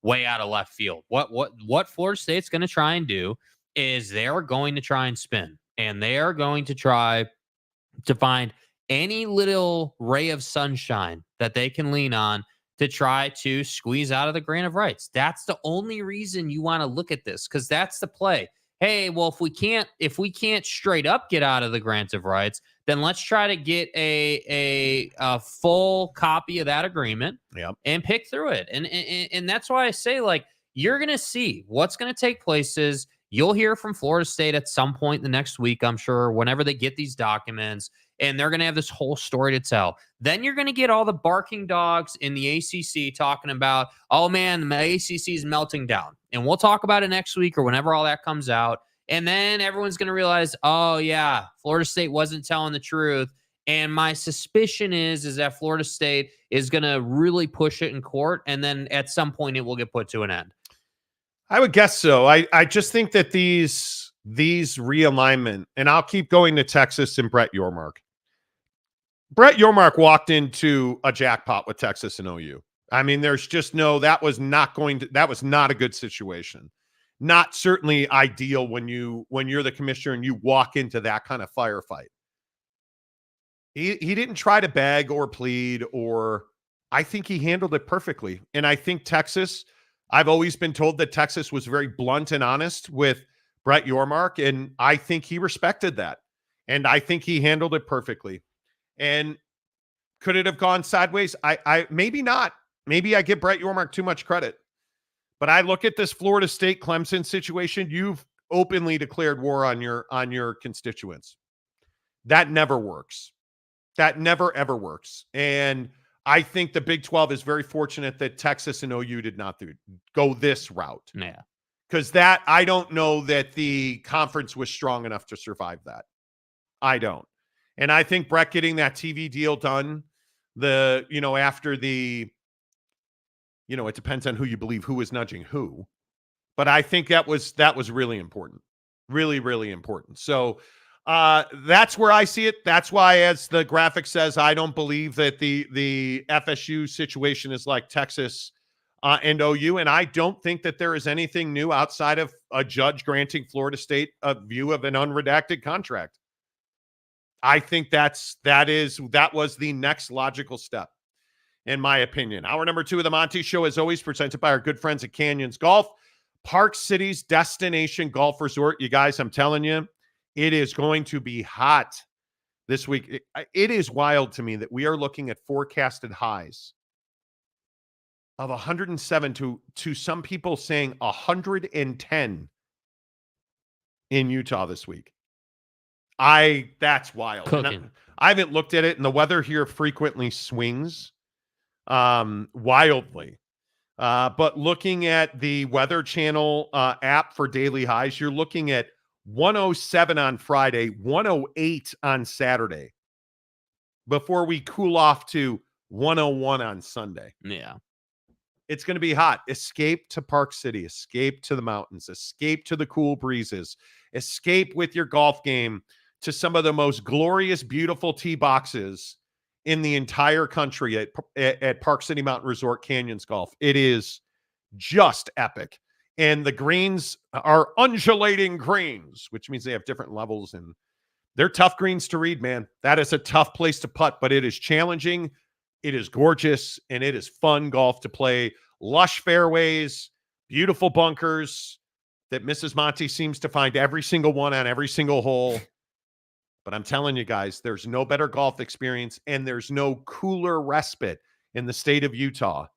way out of left field. What Florida State's going to try and do is they're going to try and spin, and they are going to try to find any little ray of sunshine that they can lean on to try to squeeze out of the grant of rights. That's the only reason you want to look at this, because that's the play. Hey, well, if we can't straight up get out of the grant of rights, then let's try to get a full copy of that agreement and pick through it. And that's why I say, like, you're going to see what's going to take place is you'll hear from Florida State at some point the next week, I'm sure, whenever they get these documents, and they're going to have this whole story to tell. Then you're going to get all the barking dogs in the ACC talking about, oh man, the ACC is melting down. And we'll talk about it next week or whenever all that comes out. And then everyone's going to realize, oh yeah, Florida State wasn't telling the truth. And my suspicion is that Florida State is going to really push it in court. And then at some point it will get put to an end. I would guess so. I just think that these realignment, and I'll keep going to Texas and Brett Yormark. Brett Yormark walked into a jackpot with Texas and OU. I mean, there's just that was not a good situation. Not certainly ideal when you're the commissioner and you walk into that kind of firefight. He didn't try to beg or plead, or I think he handled it perfectly. And I think Texas, I've always been told that Texas was very blunt and honest with Brett Yormark, and I think he respected that. And I think he handled it perfectly. And could it have gone sideways? I maybe not. Maybe I give Brett Yormark too much credit. But I look at this Florida State Clemson situation. You've openly declared war on your constituents. That never works. That never, ever works. And I think the Big 12 is very fortunate that Texas and OU did not go this route. Yeah. Because I don't know that the conference was strong enough to survive that. I don't. And I think Brett getting that TV deal done, after the, it depends on who you believe, who was nudging who. But I think that was really important. Really, really important. So that's where I see it. That's why, as the graphic says, I don't believe that the FSU situation is like Texas and OU. And I don't think that there is anything new outside of a judge granting Florida State a view of an unredacted contract. I think that was the next logical step, in my opinion. Hour number 2 of the Monty Show, as always, presented by our good friends at Canyons Golf, Park City's destination golf resort. You guys, I'm telling you, it is going to be hot this week. It is wild to me that we are looking at forecasted highs of 107 to some people saying 110 in Utah this week. That's wild. I haven't looked at it, and the weather here frequently swings wildly. But looking at the Weather Channel app for daily highs, you're looking at 107 on Friday, 108 on Saturday, before we cool off to 101 on Sunday. Yeah. It's going to be hot. Escape to Park City. Escape to the mountains. Escape to the cool breezes. Escape with your golf game to some of the most glorious, beautiful tee boxes in the entire country at Park City Mountain Resort Canyons Golf. It is just epic. And the greens are undulating greens, which means they have different levels, and they're tough greens to read, man. That is a tough place to putt, but it is challenging. It is gorgeous, and it is fun golf to play. Lush fairways, beautiful bunkers that Mrs. Monty seems to find every single one on every single hole. But I'm telling you guys, there's no better golf experience, and there's no cooler respite in the state of Utah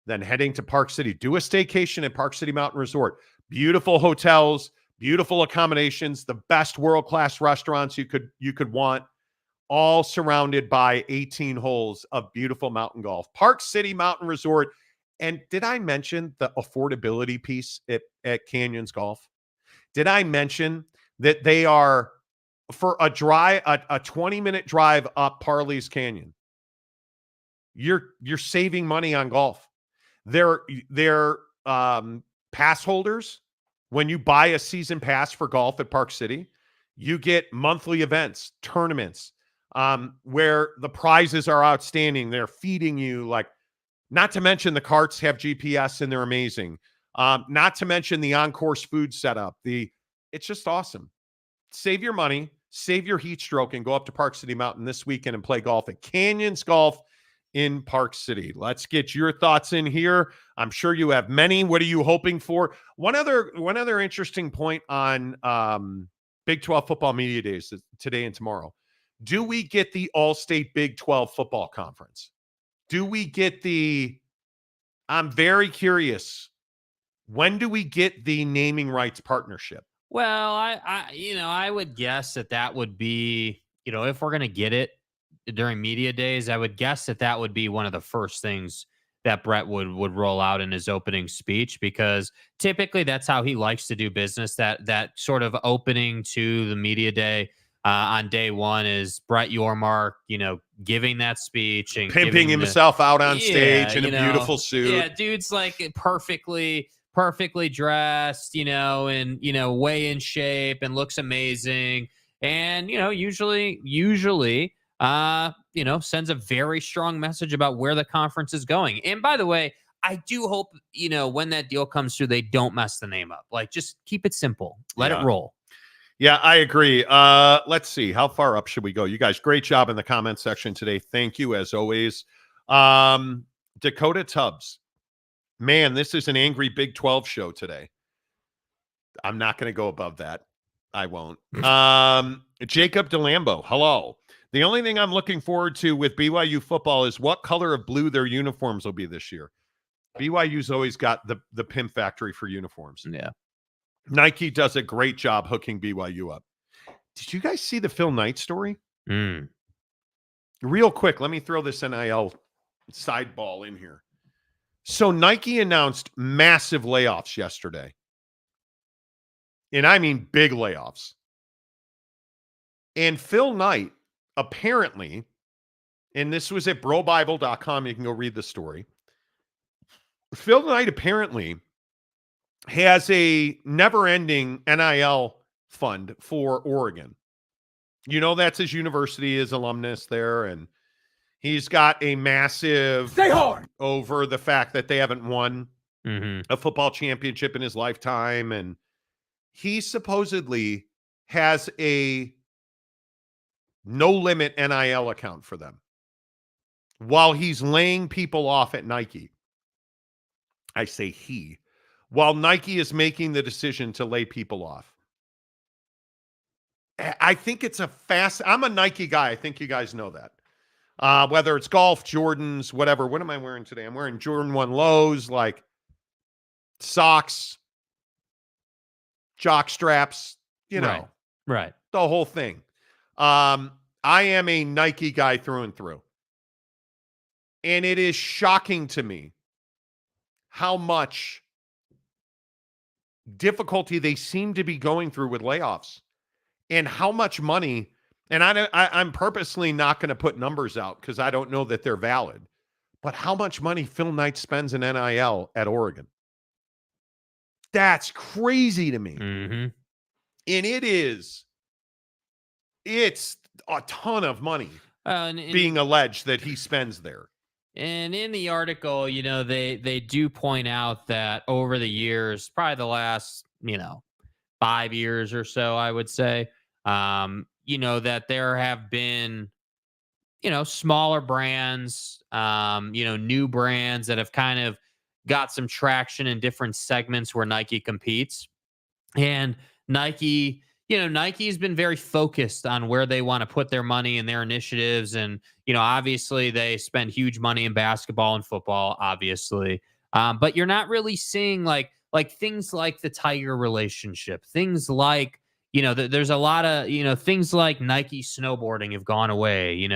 than heading to Park City. Do a staycation at Park City Mountain Resort. Beautiful hotels, beautiful accommodations, the best world-class restaurants you could want, all surrounded by 18 holes of beautiful mountain golf. Park City Mountain Resort. And did I mention the affordability piece at Canyons Golf? Did I mention that they are for a 20-minute drive up Parley's Canyon. You're saving money on golf. They're pass holders. When you buy a season pass for golf at Park City, you get monthly events, tournaments, where the prizes are outstanding. They're feeding you, like, not to mention the carts have GPS and they're amazing. Not to mention the on-course food setup. It's just awesome. Save your money, save your heat stroke, and go up to Park City Mountain this weekend and play golf at Canyons Golf in Park City. Let's get your thoughts in here. I'm sure you have many. What are you hoping for? One other interesting point on Big 12 football media days today and tomorrow. Do we get the All-State Big 12 football conference? Do we get I'm very curious. When do we get the naming rights partnership? Well, I would guess that would be, if we're going to get it during media days, I would guess that would be one of the first things that Brett would roll out in his opening speech, because typically that's how he likes to do business. That sort of opening to the media day on day one is Brett Yormark, giving that speech and pimping himself out on stage in a beautiful suit. Yeah, dude's like perfectly dressed, and way in shape and looks amazing, and usually sends a very strong message about where the conference is going. And by the way, I do hope, when that deal comes through, they don't mess the name up. Like, just keep it simple. Let it roll. Yeah, I agree. Let's see. How far up should we go? You guys, great job in the comment section today. Thank you, as always. Dakota Tubbs. Man, this is an angry Big 12 show today. I'm not going to go above that. I won't. Jacob DeLambo. Hello. The only thing I'm looking forward to with BYU football is what color of blue their uniforms will be this year. BYU's always got the pimp factory for uniforms. Yeah. Nike does a great job hooking BYU up. Did you guys see the Phil Knight story? Real quick, let me throw this NIL sideball in here. So Nike announced massive layoffs yesterday. And I mean big layoffs. And Phil Knight, apparently, and this was at brobible.com, you can go read the story. Phil Knight apparently has a never-ending NIL fund for Oregon. That's his university, his alumnus there, and he's got a massive stay hard over the fact that they haven't won a football championship in his lifetime, and he supposedly has a no-limit NIL account for them while he's laying people off at Nike. I say he. While Nike is making the decision to lay people off. I think it's I'm a Nike guy. I think you guys know that. Whether it's golf, Jordans, whatever. What am I wearing today? I'm wearing Jordan 1 lows, like socks, jock straps, Right. The whole thing. I am a Nike guy through and through. And it is shocking to me how much difficulty they seem to be going through with layoffs and how much money. And I'm purposely not going to put numbers out because I don't know that they're valid, but how much money Phil Knight spends in NIL at Oregon. That's crazy to me. Mm-hmm. And it's a ton of money being alleged that he spends there. And in the article, they do point out that over the years, probably the last, 5 years or so, I would say, that there have been, smaller brands, new brands that have kind of got some traction in different segments where Nike competes. And Nike's been very focused on where they want to put their money and their initiatives. And, obviously they spend huge money in basketball and football, obviously. But you're not really seeing like things like the Tiger relationship, things like, there's a lot of, things like Nike snowboarding have gone away.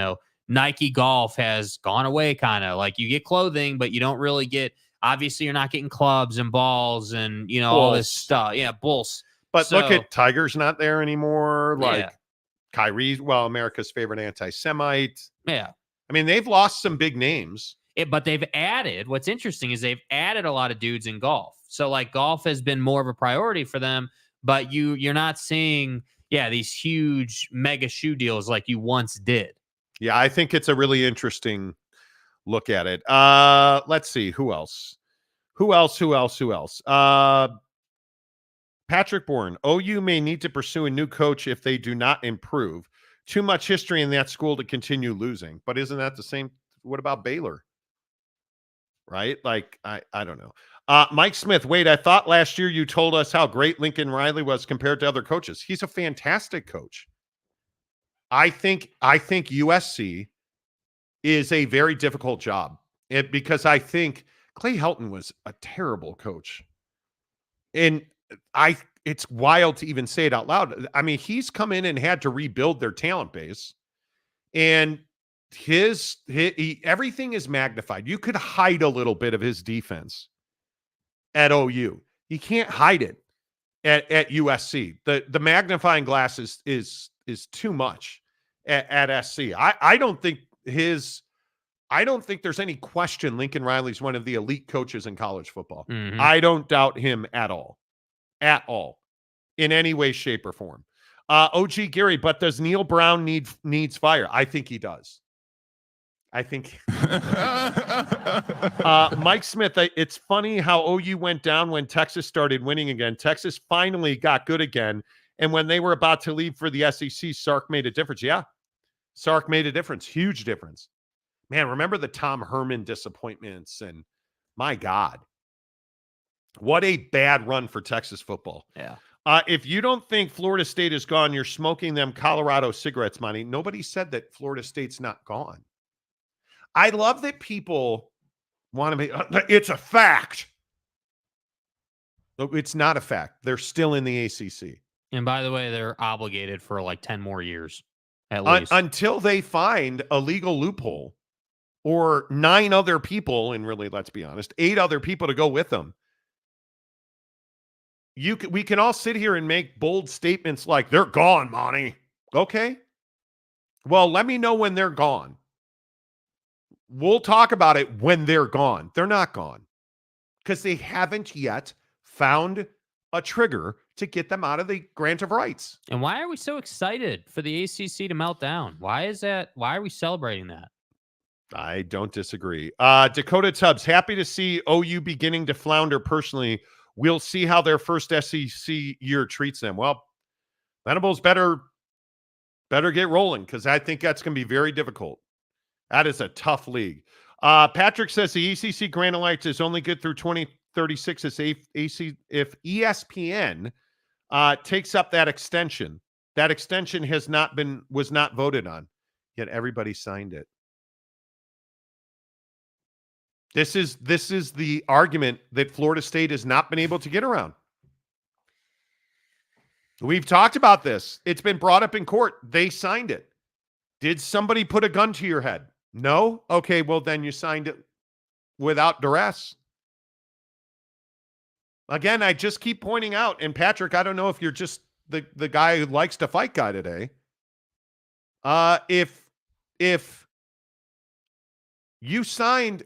Nike golf has gone away, kind of like you get clothing, but you don't really get, obviously you're not getting clubs and balls and, all this stuff. Yeah. Bulls. But look at Tiger's not there anymore. Kyrie, well, America's favorite anti-Semite. Yeah. I mean, they've lost some big names. But they've added, what's interesting is they've added a lot of dudes in golf. So like golf has been more of a priority for them, but you're not seeing, these huge mega shoe deals like you once did. Yeah, I think it's a really interesting look at it. Let's see. Who else? Patrick Bourne. OU may need to pursue a new coach if they do not improve. Too much history in that school to continue losing. But isn't that the same? What about Baylor? Right? Like, I don't know. Mike Smith, wait, I thought last year you told us how great Lincoln Riley was compared to other coaches. He's a fantastic coach. I think USC is a very difficult job because I think Clay Helton was a terrible coach. And it's wild to even say it out loud. I mean, he's come in and had to rebuild their talent base, and everything is magnified. You could hide a little bit of his defense at OU. You can't hide it at USC. The magnifying glass is too much at SC. I don't think there's any question Lincoln Riley's one of the elite coaches in college football. Mm-hmm. I don't doubt him at all, in any way, shape, or form. OG Gary, but does Neil Brown needs fire? I think he does. I think Mike Smith, it's funny how OU went down when Texas started winning again. Texas finally got good again. And when they were about to leave for the SEC, Sark made a difference. Yeah, Sark made a difference. Huge difference. Man, remember the Tom Herman disappointments, and my God, what a bad run for Texas football. Yeah. If you don't think Florida State is gone, you're smoking them Colorado cigarettes, Monty. Nobody said that Florida State's not gone. I love that people want to make it's a fact. It's not a fact. They're still in the ACC. And by the way, they're obligated for like 10 more years at least. Until they find a legal loophole or 9 other people, and really, let's be honest, 8 other people to go with them. We can all sit here and make bold statements like, they're gone, Monty. Okay. Well, let me know when they're gone. We'll talk about it when they're gone. They're not gone because they haven't yet found a trigger to get them out of the grant of rights. And why are we so excited for the ACC to melt down? Why is that? Why are we celebrating that? I don't disagree. Dakota Tubbs, happy to see OU beginning to flounder personally. We'll see how their first SEC year treats them. Well, Venables better get rolling because I think that's going to be very difficult. That is a tough league. Patrick says the ACC grant of rights is only good through 2036 if ESPN takes up that extension. That extension was not voted on, yet everybody signed it. This is the argument that Florida State has not been able to get around. We've talked about this. It's been brought up in court. They signed it. Did somebody put a gun to your head? No? Okay, well, then you signed it without duress. Again, I just keep pointing out, and Patrick, I don't know if you're just the guy who likes to fight guy today. If you signed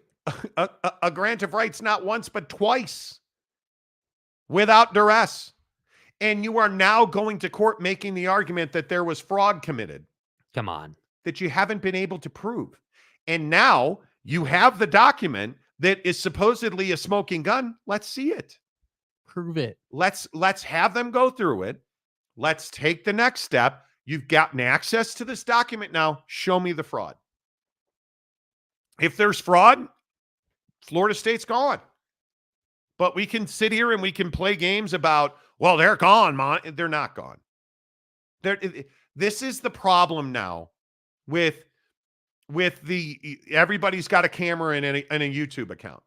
a grant of rights not once but twice without duress, and you are now going to court making the argument that there was fraud committed. Come on. That you haven't been able to prove. And now you have the document that is supposedly a smoking gun. Let's see it. Prove it. Let's have them go through it. Let's take the next step. You've gotten access to this document now. Show me the fraud. If there's fraud, Florida State's gone. But we can sit here and we can play games about, well, they're gone, Mon. They're not gone. This is the problem now with everybody's got a camera and a YouTube account.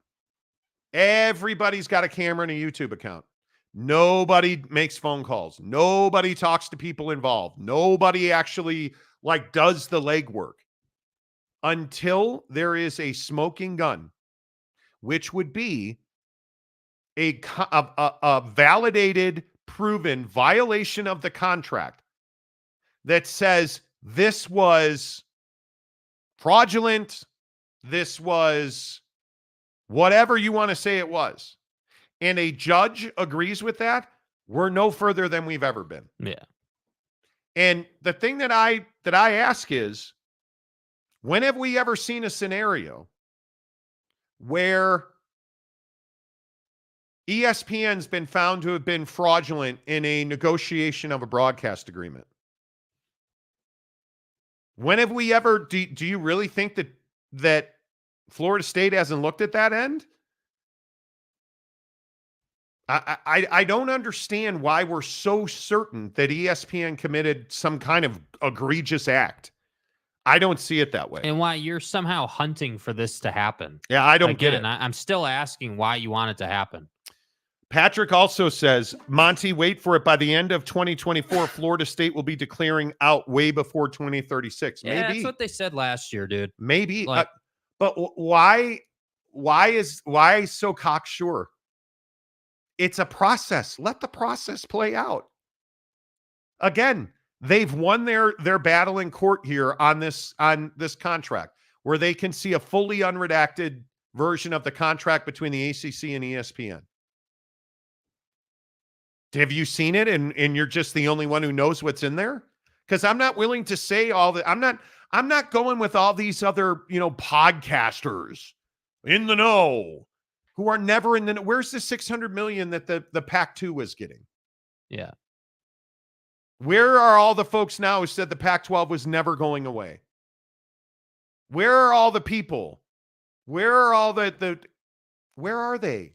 Everybody's got a camera and a YouTube account. Nobody makes phone calls. Nobody talks to people involved. Nobody actually does the legwork until there is a smoking gun, which would be a validated, proven violation of the contract that says this was fraudulent, this was whatever you want to say it was, and a judge agrees with that, we're no further than we've ever been. Yeah. And the thing that I ask is, when have we ever seen a scenario where ESPN's been found to have been fraudulent in a negotiation of a broadcast agreement? When have we ever, do you really think that Florida State hasn't looked at that end? I don't understand why we're so certain that ESPN committed some kind of egregious act. I don't see it that way. And why you're somehow hunting for this to happen. Yeah, I don't get it. I'm still asking why you want it to happen. Patrick also says, Monty, wait for it. By the end of 2024, Florida State will be declaring out way before 2036. Yeah, Maybe. that's what they said last year, dude. Maybe. Like, but why so cocksure? It's a process. Let the process play out. Again, they've won their battle in court here on this contract, where they can see a fully unredacted version of the contract between the ACC and ESPN. Have you seen it and you're just the only one who knows what's in there? Because I'm not willing to say all that. I'm not going with all these other, podcasters in the know who are never in the know. Where's the $600 million that the Pac-2 was getting? Yeah. Where are all the folks now who said the Pac-12 was never going away? Where are all the people? Where are all where are they?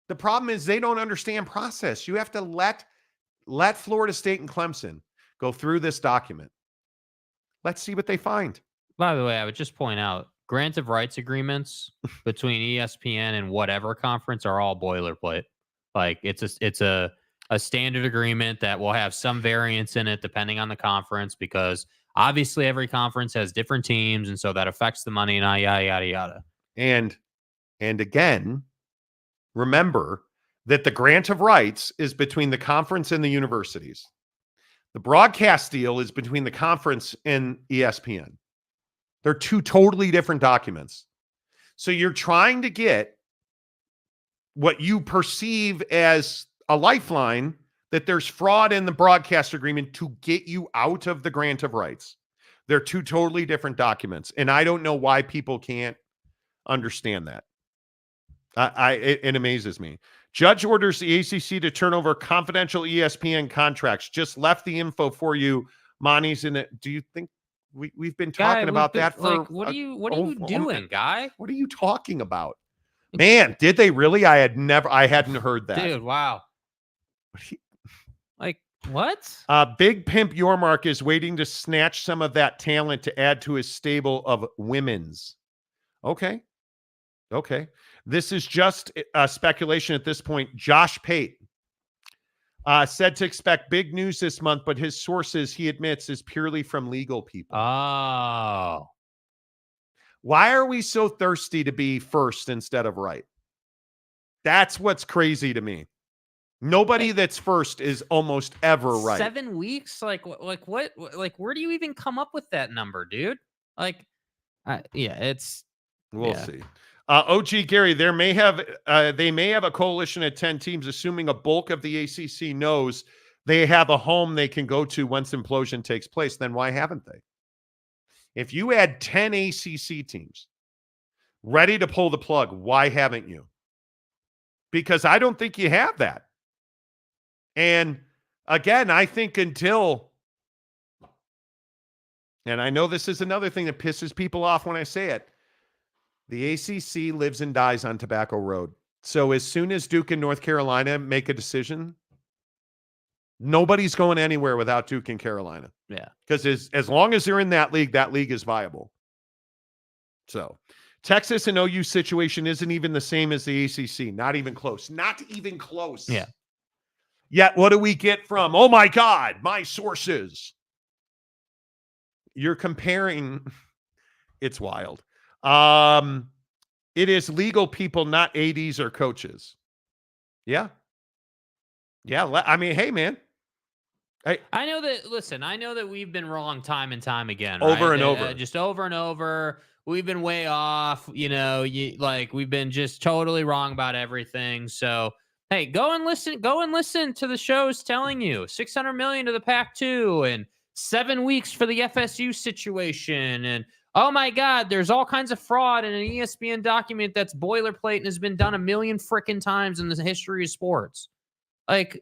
The problem is they don't understand process. You have to let Florida State and Clemson go through this document. Let's see what they find. By the way, I would just point out, grant of rights agreements between ESPN and whatever conference are all boilerplate. Like it's a standard agreement that will have some variance in it depending on the conference, because obviously every conference has different teams, and so that affects the money and yada yada yada. And again, remember that the grant of rights is between the conference and the universities. The broadcast deal is between the conference and ESPN. They're two totally different documents. So you're trying to get what you perceive as a lifeline, that there's fraud in the broadcast agreement, to get you out of the grant of rights. They're two totally different documents. And I don't know why people can't understand that. It amazes me. Judge orders the ACC to turn over confidential ESPN contracts. Just left the info for you. Monty's in it. Do you think we've been talking about that for like, what are you doing, guy? What are you talking about? Man, did they really? I hadn't heard that. Dude, wow. Like, what? Big Pimp Yormark is waiting to snatch some of that talent to add to his stable of women's. Okay. This is just speculation at this point. Josh Pate said to expect big news this month, but his sources, he admits, is purely from legal people. Oh. Why are we so thirsty to be first instead of right? That's what's crazy to me. Nobody that's first is almost ever right. 7 weeks? Like what? Like, where do you even come up with that number, dude? Like, We'll see. OG Gary, they may have a coalition of 10 teams, assuming a bulk of the ACC knows they have a home they can go to once implosion takes place. Then why haven't they? If you had 10 ACC teams ready to pull the plug, why haven't you? Because I don't think you have that. And again, I think until, and I know this is another thing that pisses people off when I say it, the ACC lives and dies on Tobacco Road. So as soon as Duke and North Carolina make a decision, nobody's going anywhere without Duke and Carolina. Yeah. Because as long as they're in that league is viable. So Texas and OU situation isn't even the same as the ACC. Not even close. Not even close. Yeah. Yet what do we get from, oh my God, my sources? You're comparing. It's wild. It is legal people, not ADs or coaches. Yeah. I mean, hey, man, I know that. Listen, I know that we've been wrong time and time again, Over right? and over. Just over and over. We've been way off. We've been just totally wrong about everything. So hey, go and listen. Go and listen to the shows telling you $600 million to the Pac-2 and 7 weeks for the FSU situation. And oh my God, there's all kinds of fraud in an ESPN document that's boilerplate and has been done a million frickin' times in the history of sports. Like,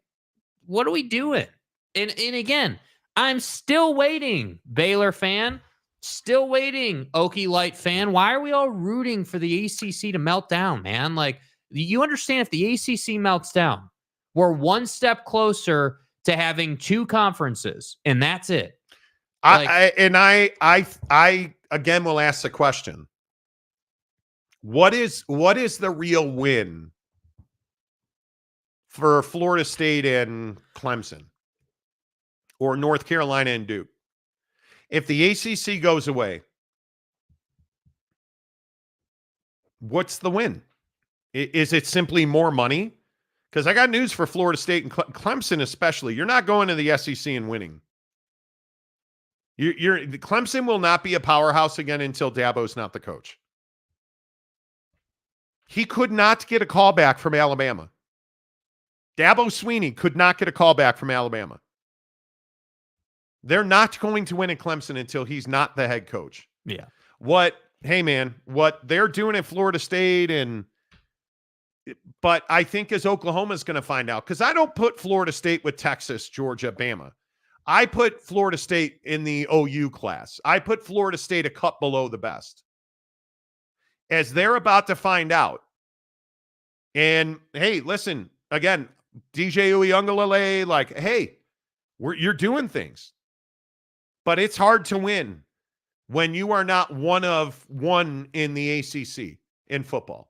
what are we doing? And again, I'm still waiting, Baylor fan. Still waiting, Okie Light fan. Why are we all rooting for the ACC to melt down, man? Like, you understand if the ACC melts down, we're one step closer to having 2 conferences, and that's it. I again will ask the question: what is the real win for Florida State and Clemson, or North Carolina and Duke? If the ACC goes away, what's the win? Is it simply more money? Because I got news for Florida State and Clemson especially. You're not going to the SEC and winning. Clemson will not be a powerhouse again until Dabo's not the coach. He could not get a call back from Alabama. Dabo Swinney could not get a call back from Alabama. They're not going to win at Clemson until he's not the head coach. Yeah. What they're doing at Florida State but I think as Oklahoma's going to find out, because I don't put Florida State with Texas, Georgia, Bama. I put Florida State in the OU class. I put Florida State a cut below the best. As they're about to find out. And hey, listen, again, DJ Uiagalelei, like, hey, you're doing things. But it's hard to win when you are not one of one in the ACC in football.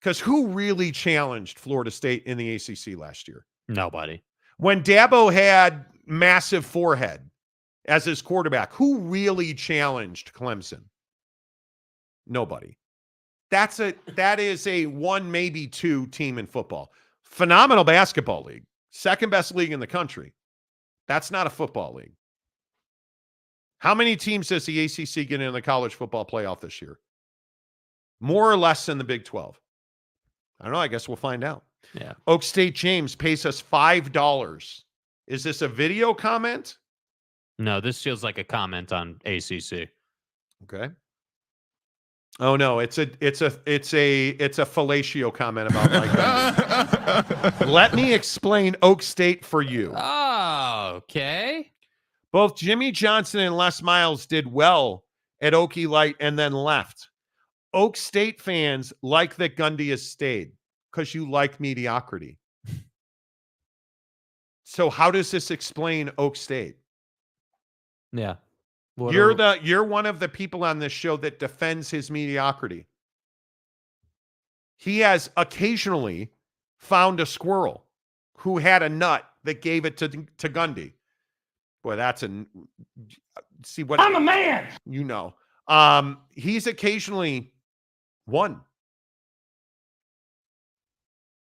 Because who really challenged Florida State in the ACC last year? Nobody. When Dabo had massive forehead as his quarterback, who really challenged Clemson? Nobody. That is a 1, maybe 2 team in football. Phenomenal basketball league. Second best league in the country. That's not a football league. How many teams does the ACC get in the college football playoff this year? More or less than the Big 12? I don't know. I guess we'll find out. Yeah. Oak State James pays us $5. Is this a video comment? No, this feels like a comment on ACC. Okay. Oh no, it's a fellatio comment about Mike. Let me explain Oak State for you. Oh, okay. Both Jimmy Johnson and Les Miles did well at Okie Light and then left. Oak State fans like that Gundy has stayed because you like mediocrity. So how does this explain Oak State? Yeah. You're one of the people on this show that defends his mediocrity. He has occasionally found a squirrel who had a nut that gave it to Gundy. Boy, see what I'm a man. You know. He's occasionally won.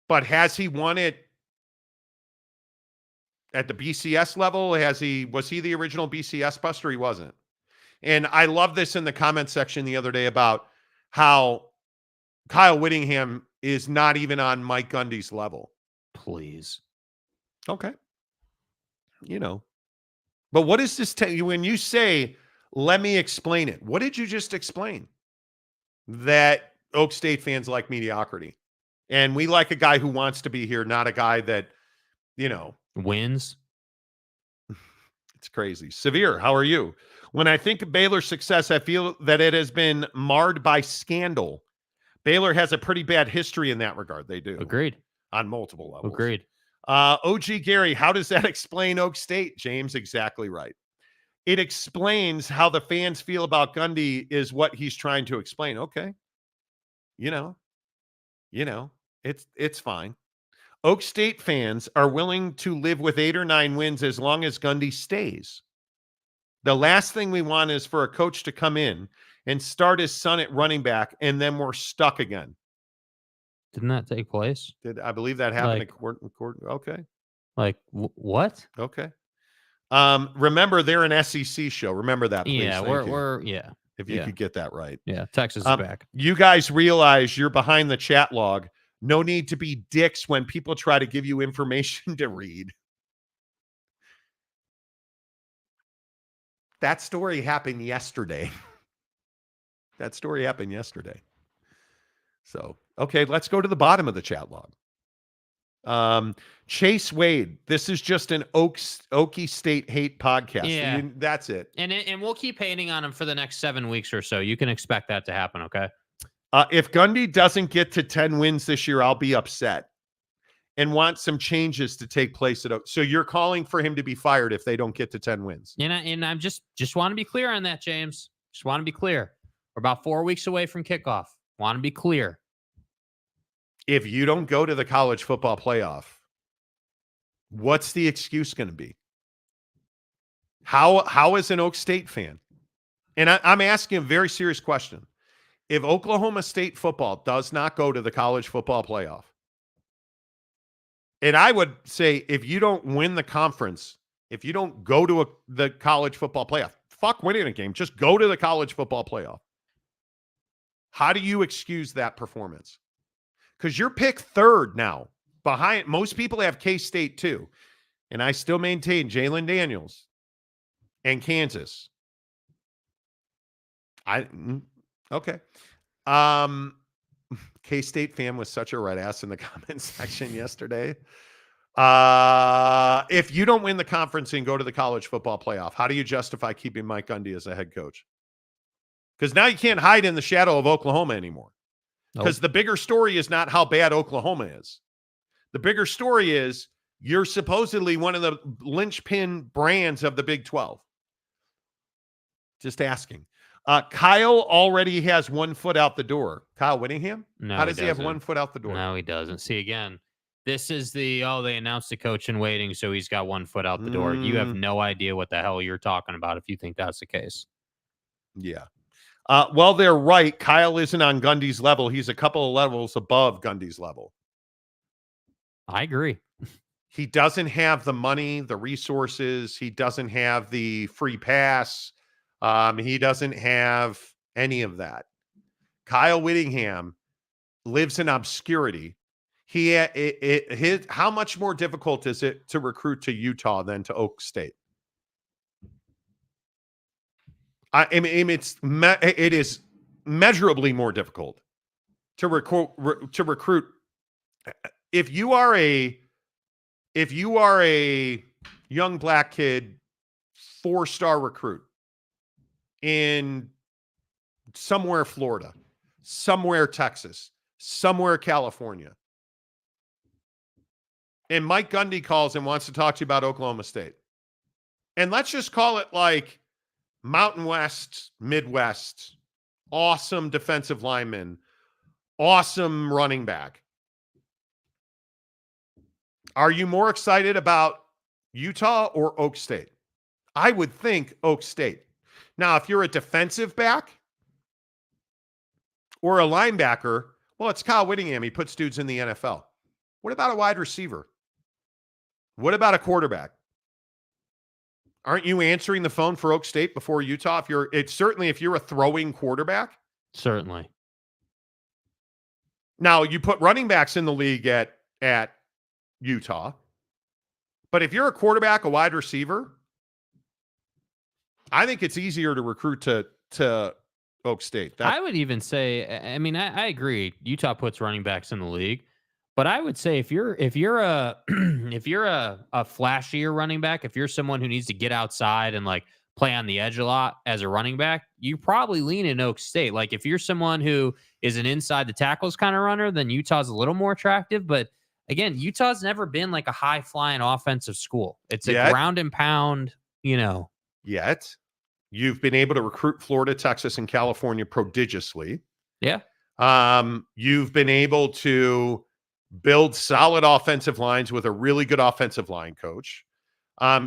But has he won it at the BCS level? Was he the original BCS buster? He wasn't. And I love this in the comment section the other day about how Kyle Whittingham is not even on Mike Gundy's level. Please. Okay. You know. But what does this tell you when you say, let me explain it? What did you just explain? That Oak State fans like mediocrity. And we like a guy who wants to be here, not a guy that, wins. It's crazy. Severe, how are you? When I think of Baylor's success, I feel that it has been marred by scandal. Baylor has a pretty bad history in that regard. They do. Agreed. On multiple levels. Agreed. OG Gary, how does that explain Oak State? James, exactly right. It explains how the fans feel about Gundy is what he's trying to explain. Okay. It's fine. Oak State fans are willing to live with 8 or 9 wins as long as Gundy stays. The last thing we want is for a coach to come in and start his son at running back, and then we're stuck again. Didn't that take place? I believe that happened at court? Okay. Like, what? Okay. Remember, they're an SEC show. Remember that, please. Yeah, Thank you. we're If you could get that right. Yeah, Texas is back. You guys realize you're behind the chat log. No need to be dicks when people try to give you information to read. That story happened yesterday. So, okay, let's go to the bottom of the chat log. Chase Wade, this is just an Okie State hate podcast. Yeah. That's it. And we'll keep hating on him for the next 7 weeks or so. You can expect that to happen, okay? If Gundy doesn't get to 10 wins this year, I'll be upset and want some changes to take place. So you're calling for him to be fired if they don't get to 10 wins. And I'm just want to be clear on that, James. Just want to be clear. We're about 4 weeks away from kickoff. Want to be clear. If you don't go to the college football playoff, what's the excuse going to be? How is an Oak State fan? And I'm asking a very serious question. If Oklahoma State football does not go to the college football playoff, and I would say if you don't win the conference, if you don't go to the college football playoff, fuck winning a game, just go to the college football playoff. How do you excuse that performance? Because you're picked third now. Behind most people have K-State too. And I still maintain Jalen Daniels and Kansas. Okay. K-State fan was such a red ass in the comments section yesterday. If you don't win the conference and go to the college football playoff, how do you justify keeping Mike Gundy as a head coach? Because now you can't hide in the shadow of Oklahoma anymore. Because the bigger story is not how bad Oklahoma is. The bigger story is you're supposedly one of the linchpin brands of the Big 12. Just asking. Kyle already has 1 foot out the door. Kyle Whittingham? No, how does he have 1 foot out the door? No, he doesn't. See, again, this is they announced the coach in waiting, so he's got 1 foot out the door. You have no idea what the hell you're talking about if you think that's the case. Yeah. Well, they're right. Kyle isn't on Gundy's level. He's a couple of levels above Gundy's level. I agree. He doesn't have the money, the resources. He doesn't have the free pass. He doesn't have any of that. Kyle Whittingham lives in obscurity. How much more difficult is it to recruit to Utah than to Oak State? I mean, it is measurably more difficult to recruit. If you are a young black kid, 4-star recruit in somewhere Florida, somewhere Texas, somewhere California, and Mike Gundy calls and wants to talk to you about Oklahoma State, and let's just call it like Mountain West, Midwest, awesome defensive lineman, awesome running back. Are you more excited about Utah or Oak State? I would think Oak State. Now, if you're a defensive back or a linebacker, well, it's Kyle Whittingham. He puts dudes in the NFL. What about a wide receiver? What about a quarterback? Aren't you answering the phone for Oak State before Utah? If you're a throwing quarterback. Certainly. Now, you put running backs in the league at Utah. But if you're a quarterback, a wide receiver, I think it's easier to recruit to Oak State. I would even say, I mean, I agree. Utah puts running backs in the league. But I would say if you're a flashier running back, if you're someone who needs to get outside and like play on the edge a lot as a running back, you probably lean in Oak State. Like if you're someone who is an inside the tackles kind of runner, then Utah's a little more attractive. But again, Utah's never been like a high flying offensive school. It's a ground and pound, Yet you've been able to recruit Florida, Texas, and California prodigiously. Yeah. You've been able to build solid offensive lines with a really good offensive line coach.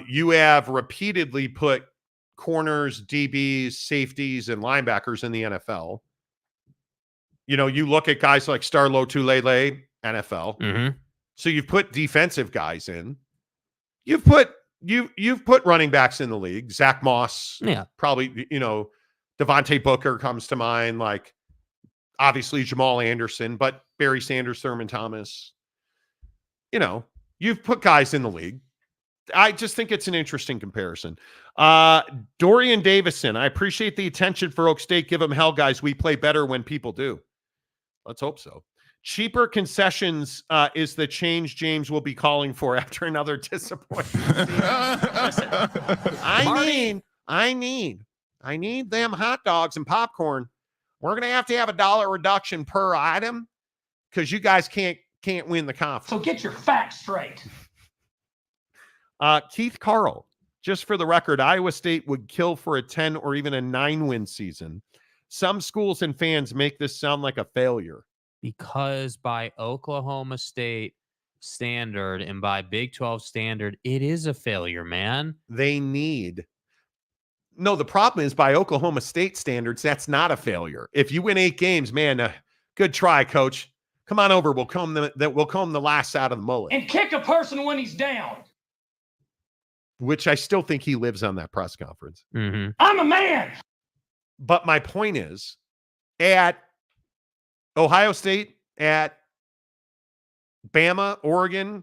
You have repeatedly put corners, DBs, safeties, and linebackers in the NFL. You look at guys like Starlo Tulele, NFL. Mm-hmm. So you've put defensive guys in. You've put you've put running backs in the league. Zach Moss, Yeah. probably, Devontae Booker comes to mind, like obviously Jamal Anderson, but Barry Sanders, Thurman Thomas. You've put guys in the league. I just think it's an interesting comparison. Dorian Davison, I appreciate the attention for Oak State. Give them hell, guys. We play better when people do. Let's hope so. Cheaper concessions is the change James will be calling for after another disappointment. Listen, I need them hot dogs and popcorn. We're going to have a $1 reduction per item because you guys can't win the conference. So get your facts straight. Keith Carl, just for the record, Iowa State would kill for a 10 or even a 9-win season. Some schools and fans make this sound like a failure. Because by Oklahoma State standard and by Big 12 standard, it is a failure, man. The problem is by Oklahoma State standards, that's not a failure. If you win 8 games, man, good try, coach. Come on over. We'll comb the last out of the mullet. And kick a person when he's down. Which I still think he lives on that press conference. Mm-hmm. I'm a man. But my point is, at Ohio State, at Bama, Oregon,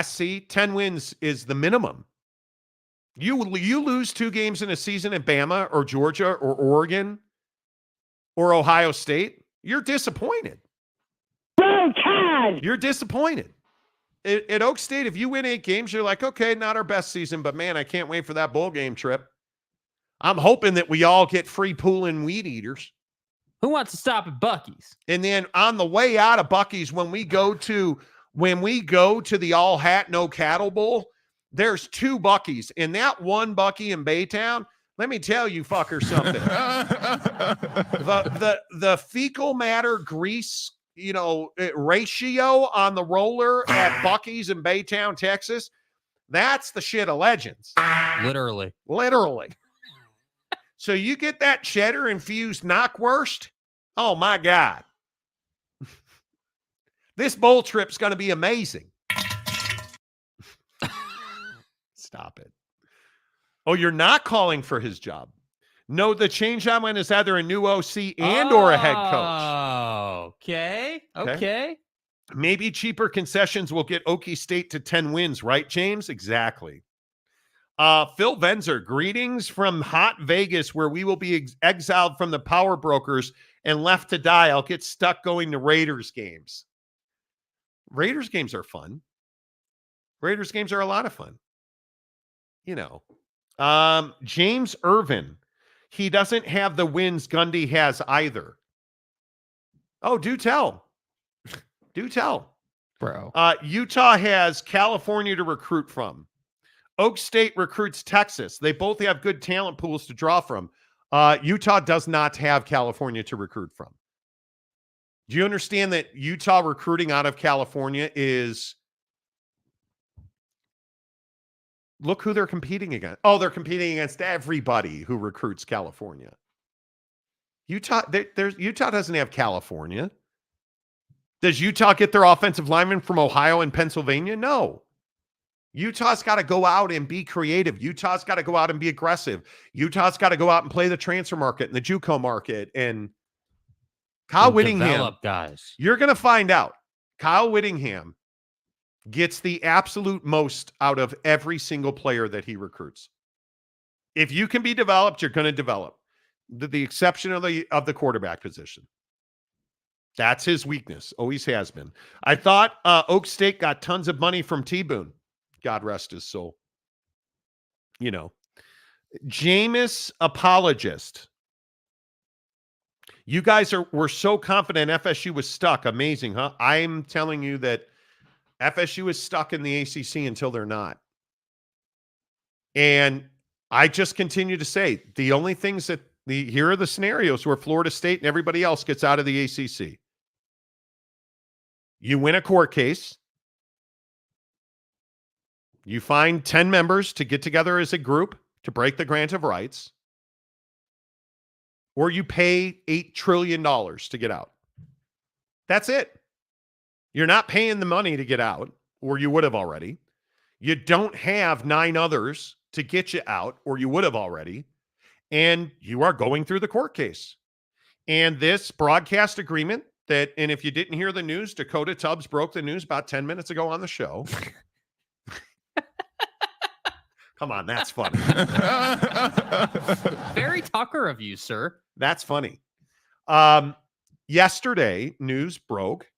SC, 10 wins is the minimum. You lose 2 games in a season at Bama or Georgia or Oregon or Ohio State, you're disappointed. You're disappointed. At Oak State, if you win 8 games, you're like, okay, not our best season, but man, I can't wait for that bowl game trip. I'm hoping that we all get free pool and weed eaters. Who wants to stop at Buc-ee's? And then on the way out of Buc-ee's, when we go to the all hat, no cattle bowl, there's 2 Buc-ee's. And that one Buc-ee in Baytown, let me tell you fucker something. the fecal matter grease, ratio on the roller at Buc-ee's in Baytown, Texas, that's the shit of legends. Literally. So you get that cheddar infused knockwurst. Oh my God. This bowl trip's going to be amazing. Stop it. Oh, you're not calling for his job. No, the change I went is either a new OC and or a head coach. Okay. Maybe cheaper concessions will get Okie State to 10 wins, right, James? Exactly. Phil Venzer, greetings from hot Vegas, where we will be exiled from the power brokers and left to die. I'll get stuck going to Raiders games. Raiders games are fun. Raiders games are a lot of fun. James Irvin, he doesn't have the wins Gundy has either. Oh, do tell. Do tell. Bro. Utah has California to recruit from. Oak State recruits Texas. They both have good talent pools to draw from. Utah does not have California to recruit from. Do you understand that Utah recruiting out of California is... Look who they're competing against. Oh, they're competing against everybody who recruits California. Utah doesn't have California. Does Utah get their offensive linemen from Ohio and Pennsylvania? No. Utah's got to go out and be creative. Utah's got to go out and be aggressive. Utah's got to go out and play the transfer market and the JUCO market. And Kyle Whittingham, develop guys. You're going to find out. Kyle Whittingham gets the absolute most out of every single player that he recruits. If you can be developed, you're going to develop. The exception of the quarterback position. That's his weakness. Always has been. I thought Oak State got tons of money from T-Boone. God rest his soul. Jameis apologist. You guys were so confident FSU was stuck. Amazing, huh? I'm telling you that FSU is stuck in the ACC until they're not. And I just continue to say the only things that here are the scenarios where Florida State and everybody else gets out of the ACC. You win a court case. You find 10 members to get together as a group to break the grant of rights. Or you pay $8 trillion to get out. That's it. You're not paying the money to get out, or you would have already. You don't have 9 others to get you out, or you would have already, and you are going through the court case. And this broadcast agreement that, and if you didn't hear the news, Dakota Tubbs broke the news about 10 minutes ago on the show. Come on, that's funny. Very Tucker of you, sir. That's funny. Yesterday, news broke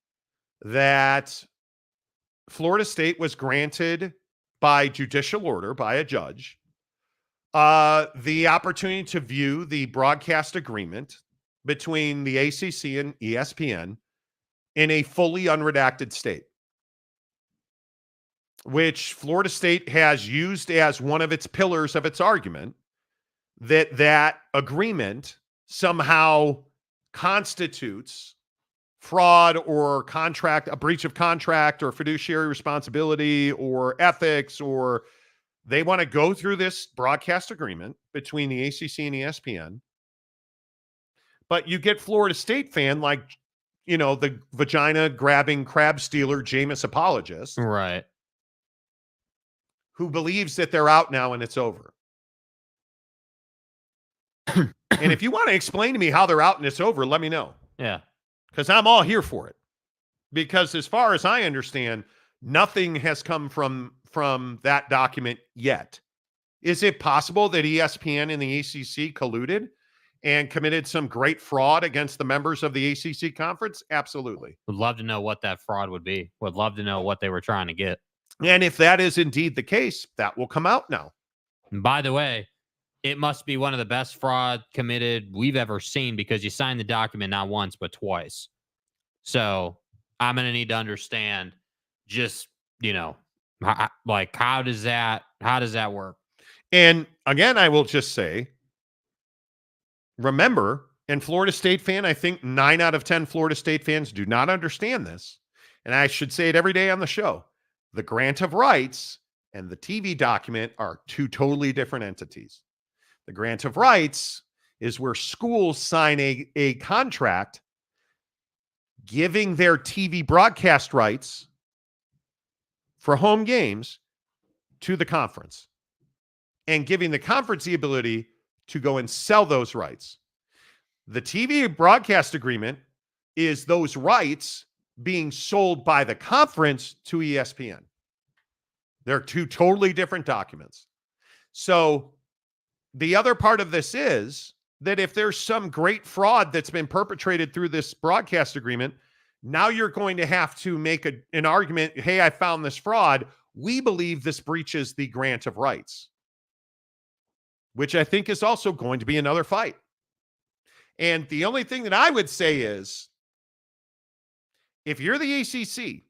that Florida State was granted by judicial order by a judge the opportunity to view the broadcast agreement between the ACC and ESPN in a fully unredacted state, which Florida State has used as one of its pillars of its argument that that agreement somehow constitutes fraud or contract, a breach of contract or fiduciary responsibility or ethics, or they want to go through this broadcast agreement between the ACC and ESPN. But you get Florida State fan like, the vagina grabbing crab stealer, Jameis apologist. Right. Who believes that they're out now and it's over. And if you want to explain to me how they're out and it's over, let me know. Yeah. Because I'm all here for it. Because as far as I understand, nothing has come from that document yet. Is it possible that ESPN and the ACC colluded and committed some great fraud against the members of the ACC conference? Absolutely. Would love to know what that fraud would be. Would love to know what they were trying to get. And if that is indeed the case, that will come out now. And by the way, it must be one of the best fraud committed we've ever seen, because you signed the document not once, but twice. So I'm going to need to understand just, how does that work? And again, I will just say, remember, and Florida State fan, I think 9 out of 10 Florida State fans do not understand this. And I should say it every day on the show. The grant of rights and the TV document are 2 totally different entities. The grant of rights is where schools sign a contract giving their TV broadcast rights for home games to the conference and giving the conference the ability to go and sell those rights. The TV broadcast agreement is those rights being sold by the conference to ESPN. They're 2 totally different documents. So the other part of this is that if there's some great fraud that's been perpetrated through this broadcast agreement, now you're going to have to make an argument. Hey, I found this fraud. We believe this breaches the grant of rights, which I think is also going to be another fight. And the only thing that I would say is, if you're the ACC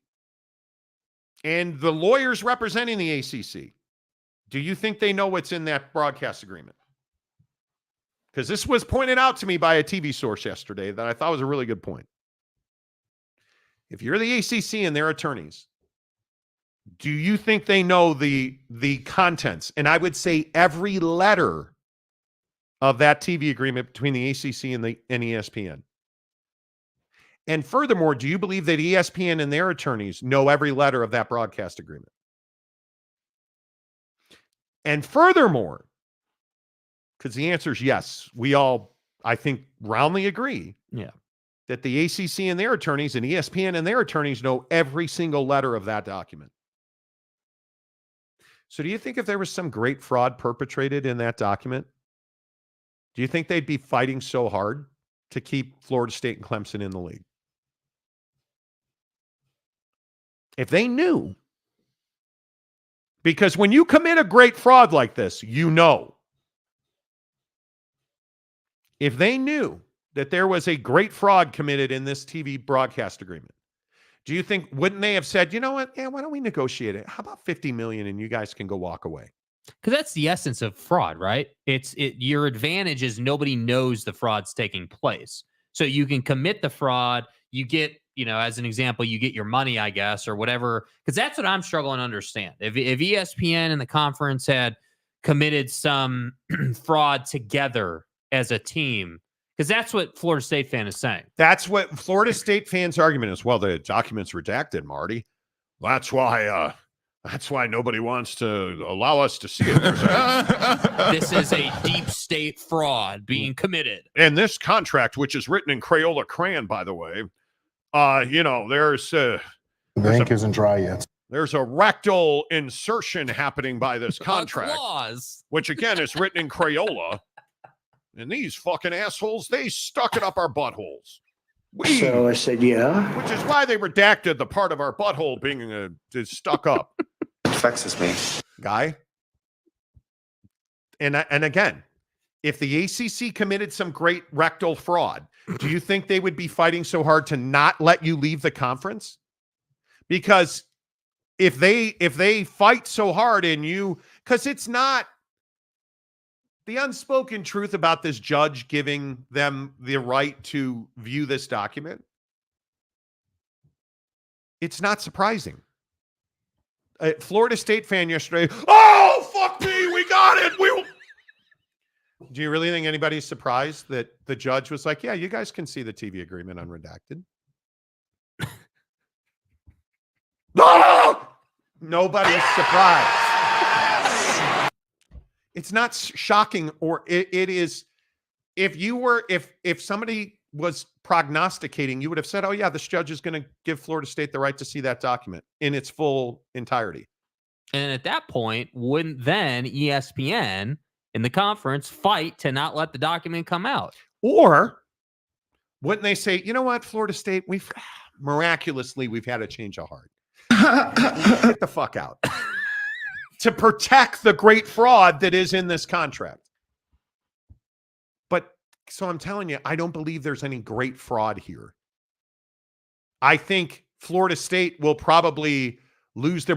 and the lawyers representing the ACC, do you think they know what's in that broadcast agreement? Because this was pointed out to me by a TV source yesterday that I thought was a really good point. If you're the ACC and their attorneys, do you think they know the contents? And I would say every letter of that TV agreement between the ACC and ESPN. And furthermore, do you believe that ESPN and their attorneys know every letter of that broadcast agreement? And furthermore, because the answer is yes, we all, I think, roundly agree. Yeah. That the ACC and their attorneys and ESPN and their attorneys know every single letter of that document. So do you think if there was some great fraud perpetrated in that document, do you think they'd be fighting so hard to keep Florida State and Clemson in the league? If they knew. Because when you commit a great fraud like this, you know. If they knew that there was a great fraud committed in this TV broadcast agreement, do you think, wouldn't they have said, you know what? Yeah, why don't we negotiate it? How about $50 million and you guys can go walk away? Because that's the essence of fraud, right? Your advantage is nobody knows the fraud's taking place. So you can commit the fraud, you get, as an example, you get your money, I guess, or whatever. Because that's what I'm struggling to understand. If ESPN and the conference had committed some fraud together as a team, because that's what Florida State fan is saying. That's what Florida State fans' argument is. Well, the document's redacted, Marty. That's why That's why nobody wants to allow us to see it. This is a deep state fraud being committed. And this contract, which is written in Crayola crayon, by the way, there's the ink isn't dry yet. There's a rectal insertion happening by this contract, Clause. which again is written in Crayola. And these fucking assholes, they stuck it up our buttholes. So I said, yeah. Which is why they redacted the part of our butthole being stuck up. It vexes me. Guy. And again, if the ACC committed some great rectal fraud, do you think they would be fighting so hard to not let you leave the conference? Because if they fight so hard in you, because it's not the unspoken truth about this judge giving them the right to view this document, it's not surprising. A Florida State fan yesterday, oh, fuck me, we got it. Do you really think anybody's surprised that the judge was like, yeah, you guys can see the TV agreement unredacted? Nobody's surprised. It's not shocking, or it is. If somebody was prognosticating, you would have said, oh yeah, this judge is going to give Florida State the right to see that document in its full entirety. And at that point, wouldn't then ESPN in the conference fight to not let the document come out? Or wouldn't they say, you know what, Florida State, we've had a change of heart. Get the fuck out. To protect the great fraud that is in this contract. But so I'm telling you, I don't believe there's any great fraud here. I think Florida State will probably lose their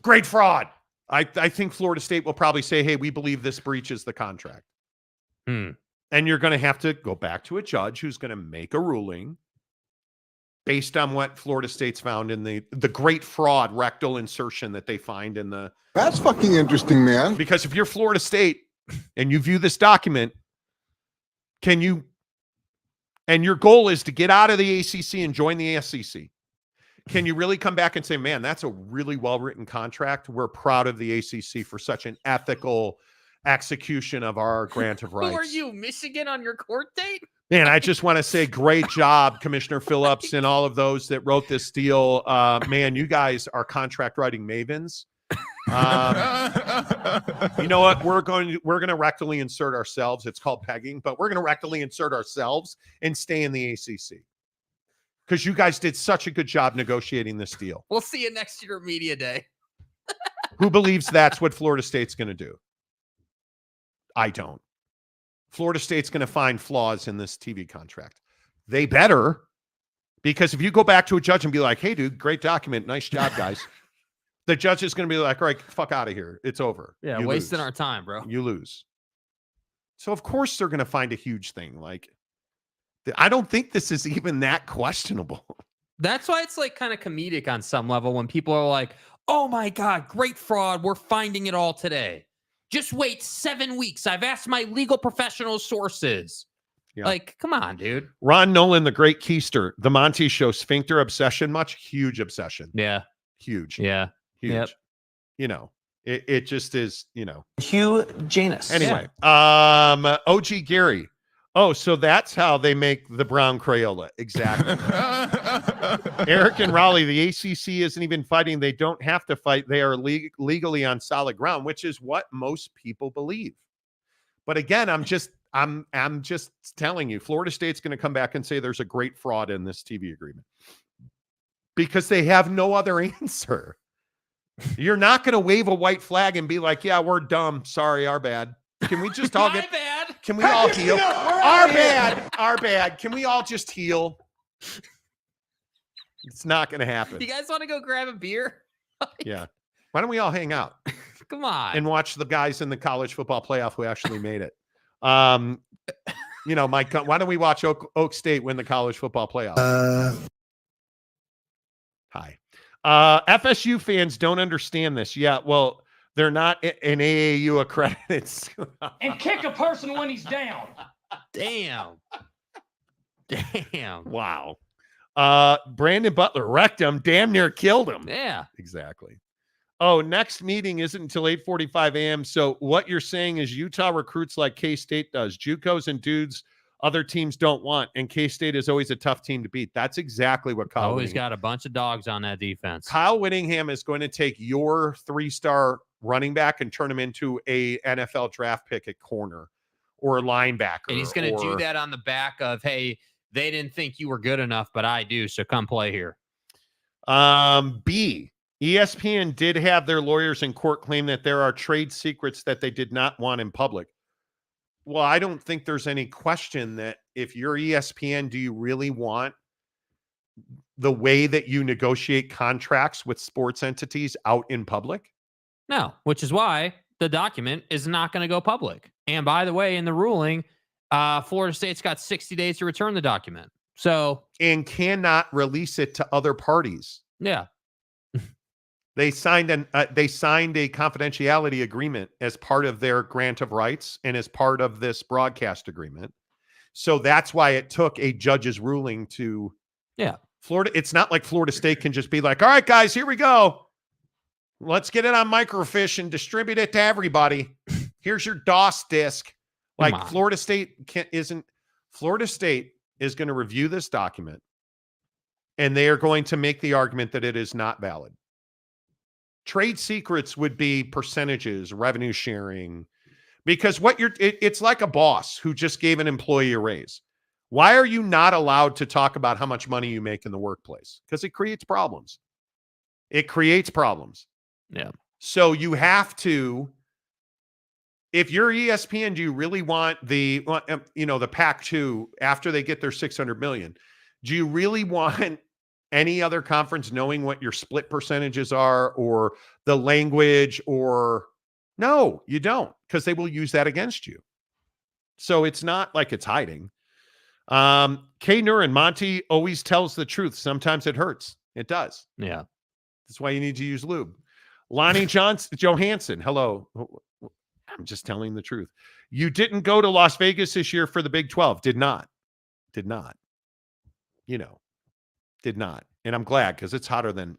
great fraud. I think Florida State will probably say, hey, we believe this breaches the contract. And you're going to have to go back to a judge who's going to make a ruling based on what Florida State's found in the great fraud rectal insertion that they find in the... That's fucking interesting, man. Because if you're Florida State and you view this document, and your goal is to get out of the ACC and join the SEC, can you really come back and say, man, that's a really well-written contract. We're proud of the ACC for such an ethical execution of our grant of rights. Who are you, Michigan on your court date? Man, I just want to say great job, Commissioner Phillips, and all of those that wrote this deal. Man, you guys are contract writing mavens. You know what? We're going to rectally insert ourselves. It's called pegging, but we're going to rectally insert ourselves and stay in the ACC because you guys did such a good job negotiating this deal. We'll see you next year at Media Day. Who believes that's what Florida State's going to do? I don't. Florida State's going to find flaws in this TV contract. They better, because if you go back to a judge and be like, hey, dude, great document. Nice job, guys. The judge is going to be like, all right, fuck out of here. It's over. Yeah, you wasting lose. our time, bro. You lose. So, of course, they're going to find a huge thing. Like, I don't think this is even that questionable. That's why it's like kind of comedic on some level when people are like, oh my God, great fraud. We're finding it all today. Just wait 7 weeks. I've asked my legal professional sources. Yeah. Like, come on, dude. Ron Nolan, the great keister, the Monty Show, sphincter obsession much? Huge obsession. Yeah. Huge. Yeah. Huge. Yep. You know, it just is, you know. Hugh Janus. Anyway, OG Gary. Oh, so that's how they make the brown Crayola. Exactly. Eric and Raleigh, the ACC isn't even fighting. They don't have to fight. They are legally on solid ground, which is what most people believe. But again, I'm just telling you, Florida State's going to come back and say there's a great fraud in this TV agreement because they have no other answer. You're not going to wave a white flag and be like, yeah, we're dumb. Sorry, our bad. Can we just all get... bad. Can we all heal? Our bad. Can we all just heal? It's not going to happen. You guys want to go grab a beer? Yeah. Why don't we all hang out? Come on. And watch the guys in the college football playoff who actually made it. You know, Mike, why don't we watch Oak State win the college football playoff? Hi. FSU fans don't understand this. Yeah, well, they're not an AAU accredited. And kick a person when he's down. Damn. Wow. Brandon Butler wrecked him, damn near killed him. Yeah. Exactly. Oh, next meeting isn't until 8:45 a.m. So what you're saying is Utah recruits like K-State does. JUCOs and dudes other teams don't want, and K-State is always a tough team to beat. That's exactly what Kyle Always Whittingham. got a bunch of dogs on that defense. Kyle Whittingham is going to take your 3-star running back and turn him into a NFL draft pick at corner or linebacker. And he's going to do that on the back of, hey, they didn't think you were good enough, but I do, so come play here. B, ESPN did have their lawyers in court claim that there are trade secrets that they did not want in public. Well, I don't think there's any question that if you're ESPN, do you really want the way that you negotiate contracts with sports entities out in public? No, which is why the document is not going to go public. And by the way, in the ruling, Florida State's got 60 days to return the document. So, and cannot release it to other parties. Yeah. They signed a confidentiality agreement as part of their grant of rights and as part of this broadcast agreement. So that's why it took a judge's ruling to Florida. It's not like Florida State can just be like, all right, guys, here we go. Let's get it on microfiche and distribute it to everybody. Here's your DOS disk. Like Florida State Florida State is going to review this document and they are going to make the argument that it is not valid. Trade secrets would be percentages, revenue sharing, because it's like a boss who just gave an employee a raise. Why are you not allowed to talk about how much money you make in the workplace? Because it creates problems. It creates problems. Yeah. So you have to, if you're ESPN, do you really want the Pac-2 after they get their $600 million? Do you really want any other conference knowing what your split percentages are or the language no, you don't, because they will use that against you. So it's not like it's hiding. K. Nurin, Monty always tells the truth. Sometimes it hurts. It does. Yeah. That's why you need to use lube. Lonnie Johansson. Hello. I'm just telling the truth. You didn't go to Las Vegas this year for the Big 12. Did not. Did not. And I'm glad because it's hotter than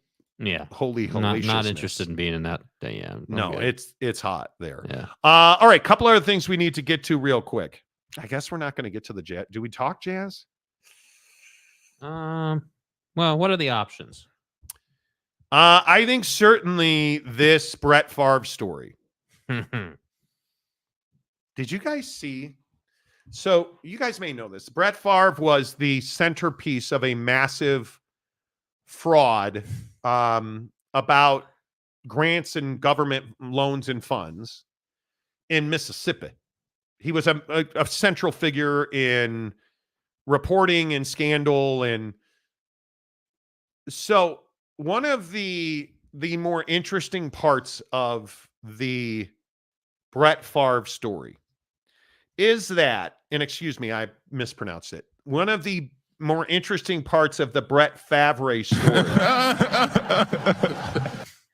holy hellacious. Not interested in being in that. Yeah. No, okay. it's hot there. Yeah. All right. Couple other things we need to get to real quick. I guess we're not going to get to the Jazz. Do we talk Jazz? Well, what are the options? I think certainly this Brett Favre story. Did you guys see? So you guys may know this. Brett Favre was the centerpiece of a massive fraud about grants and government loans and funds in Mississippi. He was a central figure in reporting and scandal. And so one of the more interesting parts of the Brett Favre story is that, and excuse me, I mispronounced it. One of the more interesting parts of the Brett Favre story.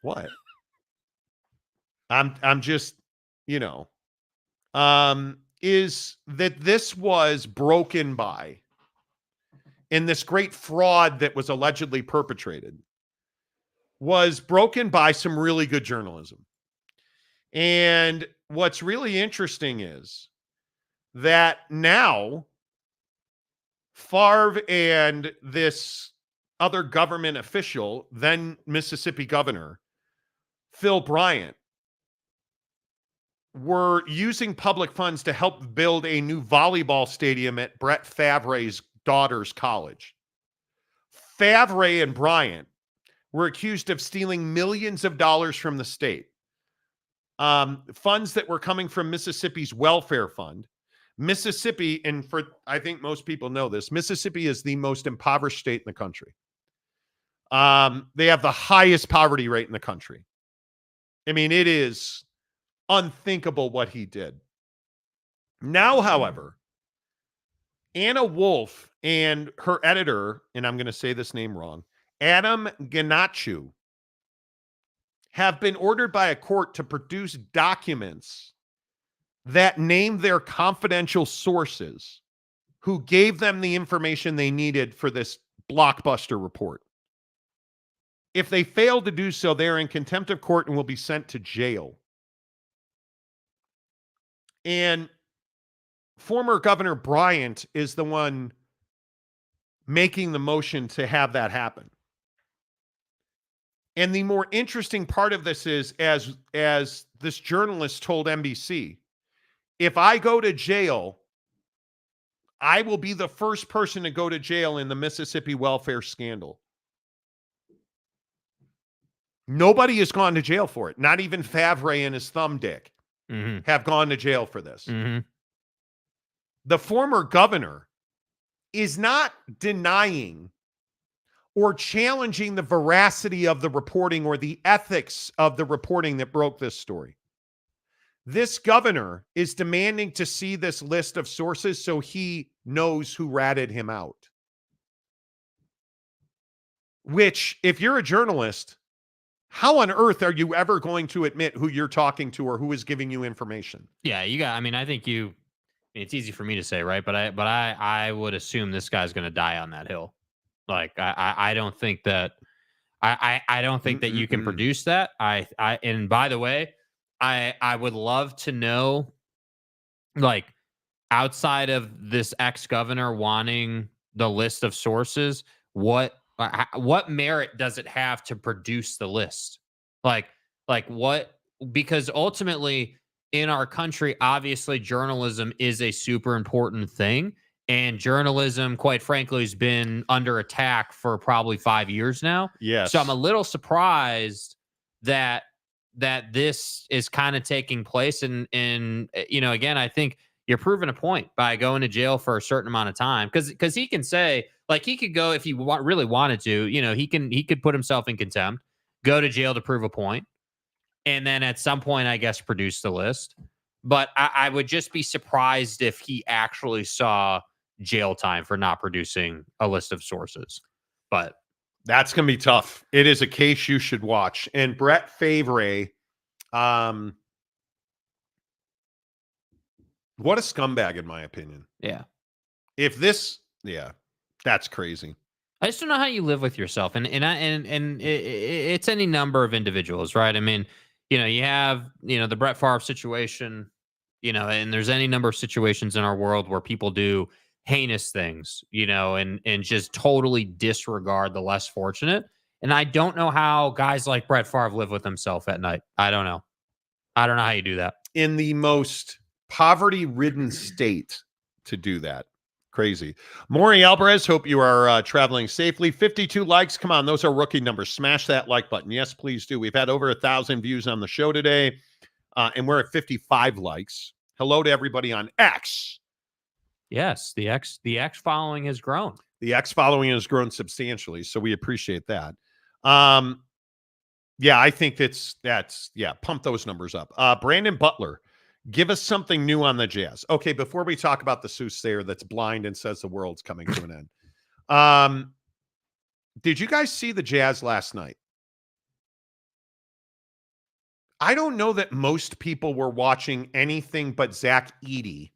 What? I'm just, is that this was broken by, and this great fraud that was allegedly perpetrated was broken by some really good journalism. And what's really interesting is that now Favre and this other government official, then Mississippi governor, Phil Bryant, were using public funds to help build a new volleyball stadium at Brett Favre's daughter's college. Favre and Bryant were accused of stealing millions of dollars from the state. Funds that were coming from Mississippi's welfare fund. Mississippi, and I think most people know this, Mississippi is the most impoverished state in the country. They have the highest poverty rate in the country. I mean, it is unthinkable what he did. Now, however, Anna Wolf and her editor, and I'm going to say this name wrong, Adam Ganachu, have been ordered by a court to produce documents that name their confidential sources who gave them the information they needed for this blockbuster report. If they fail to do so, they're in contempt of court and will be sent to jail. And former Governor Bryant is the one making the motion to have that happen. And the more interesting part of this is, as this journalist told NBC, if I go to jail, I will be the first person to go to jail in the Mississippi welfare scandal. Nobody has gone to jail for it. Not even Favre and his thumb dick have gone to jail for this. The former governor is not denying or challenging the veracity of the reporting or the ethics of the reporting that broke this story. This governor is demanding to see this list of sources so he knows who ratted him out. Which, if you're a journalist, how on earth are you ever going to admit who you're talking to or who is giving you information? Yeah, I think it's easy for me to say, right? But I would assume this guy's going to die on that hill. Like, I don't think that I don't think that you can produce that. And by the way, I would love to know, like, outside of this ex-governor wanting the list of sources, what merit does it have to produce the list? Like what? Because ultimately, in our country, obviously, journalism is a super important thing. And journalism, quite frankly, has been under attack for probably 5 years now. Yes. So I'm a little surprised that this is kind of taking place. And again, I think you're proving a point by going to jail for a certain amount of time. Because he can say, like, he could go, if he really wanted to, he could put himself in contempt, go to jail to prove a point, and then at some point, I guess, produce the list. But I would just be surprised if he actually saw jail time for not producing a list of sources. But that's going to be tough. It is a case you should watch. And Brett Favre, what a scumbag, in my opinion. yeah, that's crazy. I just don't know how you live with yourself, and it's any number of individuals, right? I mean, you have the Brett Favre situation, and there's any number of situations in our world where people do heinous things, and just totally disregard the less fortunate. And I don't know how guys like Brett Favre live with himself at night. I don't know how you do that in the most poverty-ridden state to do that. Crazy. Maury Alvarez, hope you are traveling safely. 52 likes. Come on, those are rookie numbers. Smash that like button. Yes, please do. We've had over 1,000 views on the show today, and we're at 55 likes. Hello to everybody on X. Yes, the X following has grown. The X following has grown substantially, so we appreciate that. Yeah, I think that's pump those numbers up. Brandon Butler, give us something new on the Jazz. Okay, before we talk about the soothsayer that's blind and says the world's coming to an end. Did you guys see the Jazz last night? I don't know that most people were watching anything but Zach Edey,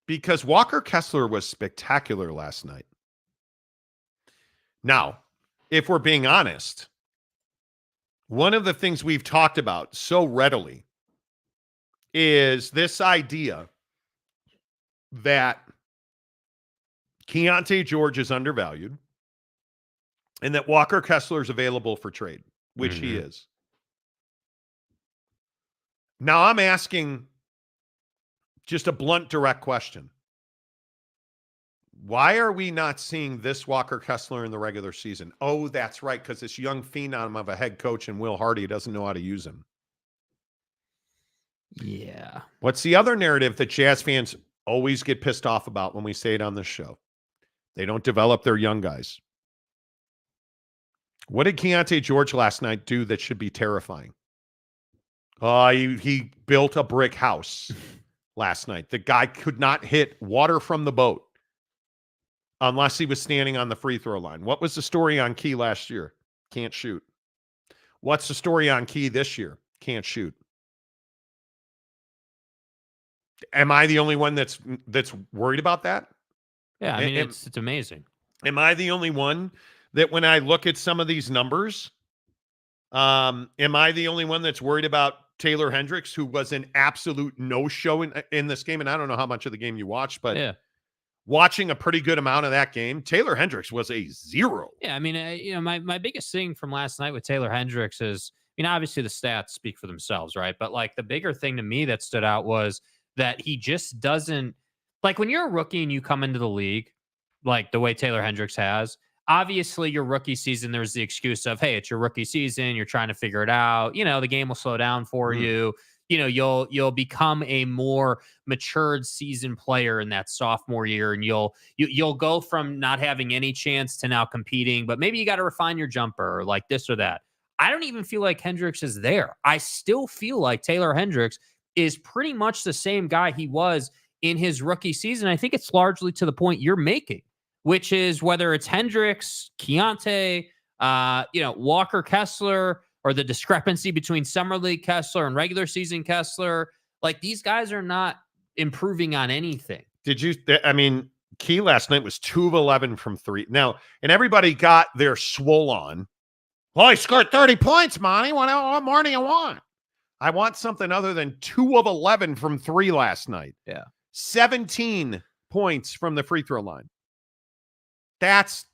because Walker Kessler was spectacular last night. Now, if we're being honest, one of the things we've talked about so readily is this idea that Keontae George is undervalued and that Walker Kessler is available for trade, which he is. Now, I'm asking just a blunt, direct question. Why are we not seeing this Walker Kessler in the regular season? Oh, that's right, because this young phenom of a head coach and Will Hardy doesn't know how to use him. Yeah. What's the other narrative that Jazz fans always get pissed off about when we say it on this show? They don't develop their young guys. What did Keontae George last night do that should be terrifying? He built a brick house last night. The guy could not hit water from the boat unless he was standing on the free throw line. What was the story on Key last year? Can't shoot. What's the story on Key this year? Can't shoot. Am I the only one that's worried about that? Yeah, I mean, it's amazing. Am I the only one that when I look at some of these numbers, am I the only one that's worried about Taylor Hendricks, who was an absolute no-show in this game? And I don't know how much of the game you watched, but Yeah. watching a pretty good amount of that game, Taylor Hendricks was a 0. Yeah, I mean, my biggest thing from last night with Taylor Hendricks is, obviously the stats speak for themselves, right? But like the bigger thing to me that stood out was that he just doesn't, like, when you're a rookie and you come into the league, like the way Taylor Hendricks has, obviously your rookie season, there's the excuse of, hey, it's your rookie season, you're trying to figure it out. The game will slow down for you. You'll become a more matured seasoned player in that sophomore year, and you'll go from not having any chance to now competing, but maybe you got to refine your jumper or like this or that. I don't even feel like Hendricks is there. I still feel like Taylor Hendricks is pretty much the same guy he was in his rookie season. I think it's largely to the point you're making, which is whether it's Hendricks, Keontae, Walker Kessler, or the discrepancy between Summer League Kessler and regular season Kessler. Like, these guys are not improving on anything. Key last night was 2 of 11 from 3. Now, and everybody got their swole on. Well, he scored 30 points, Monty. What more do you want? I want something other than 2 of 11 from 3 last night. Yeah. 17 points from the free throw line. That's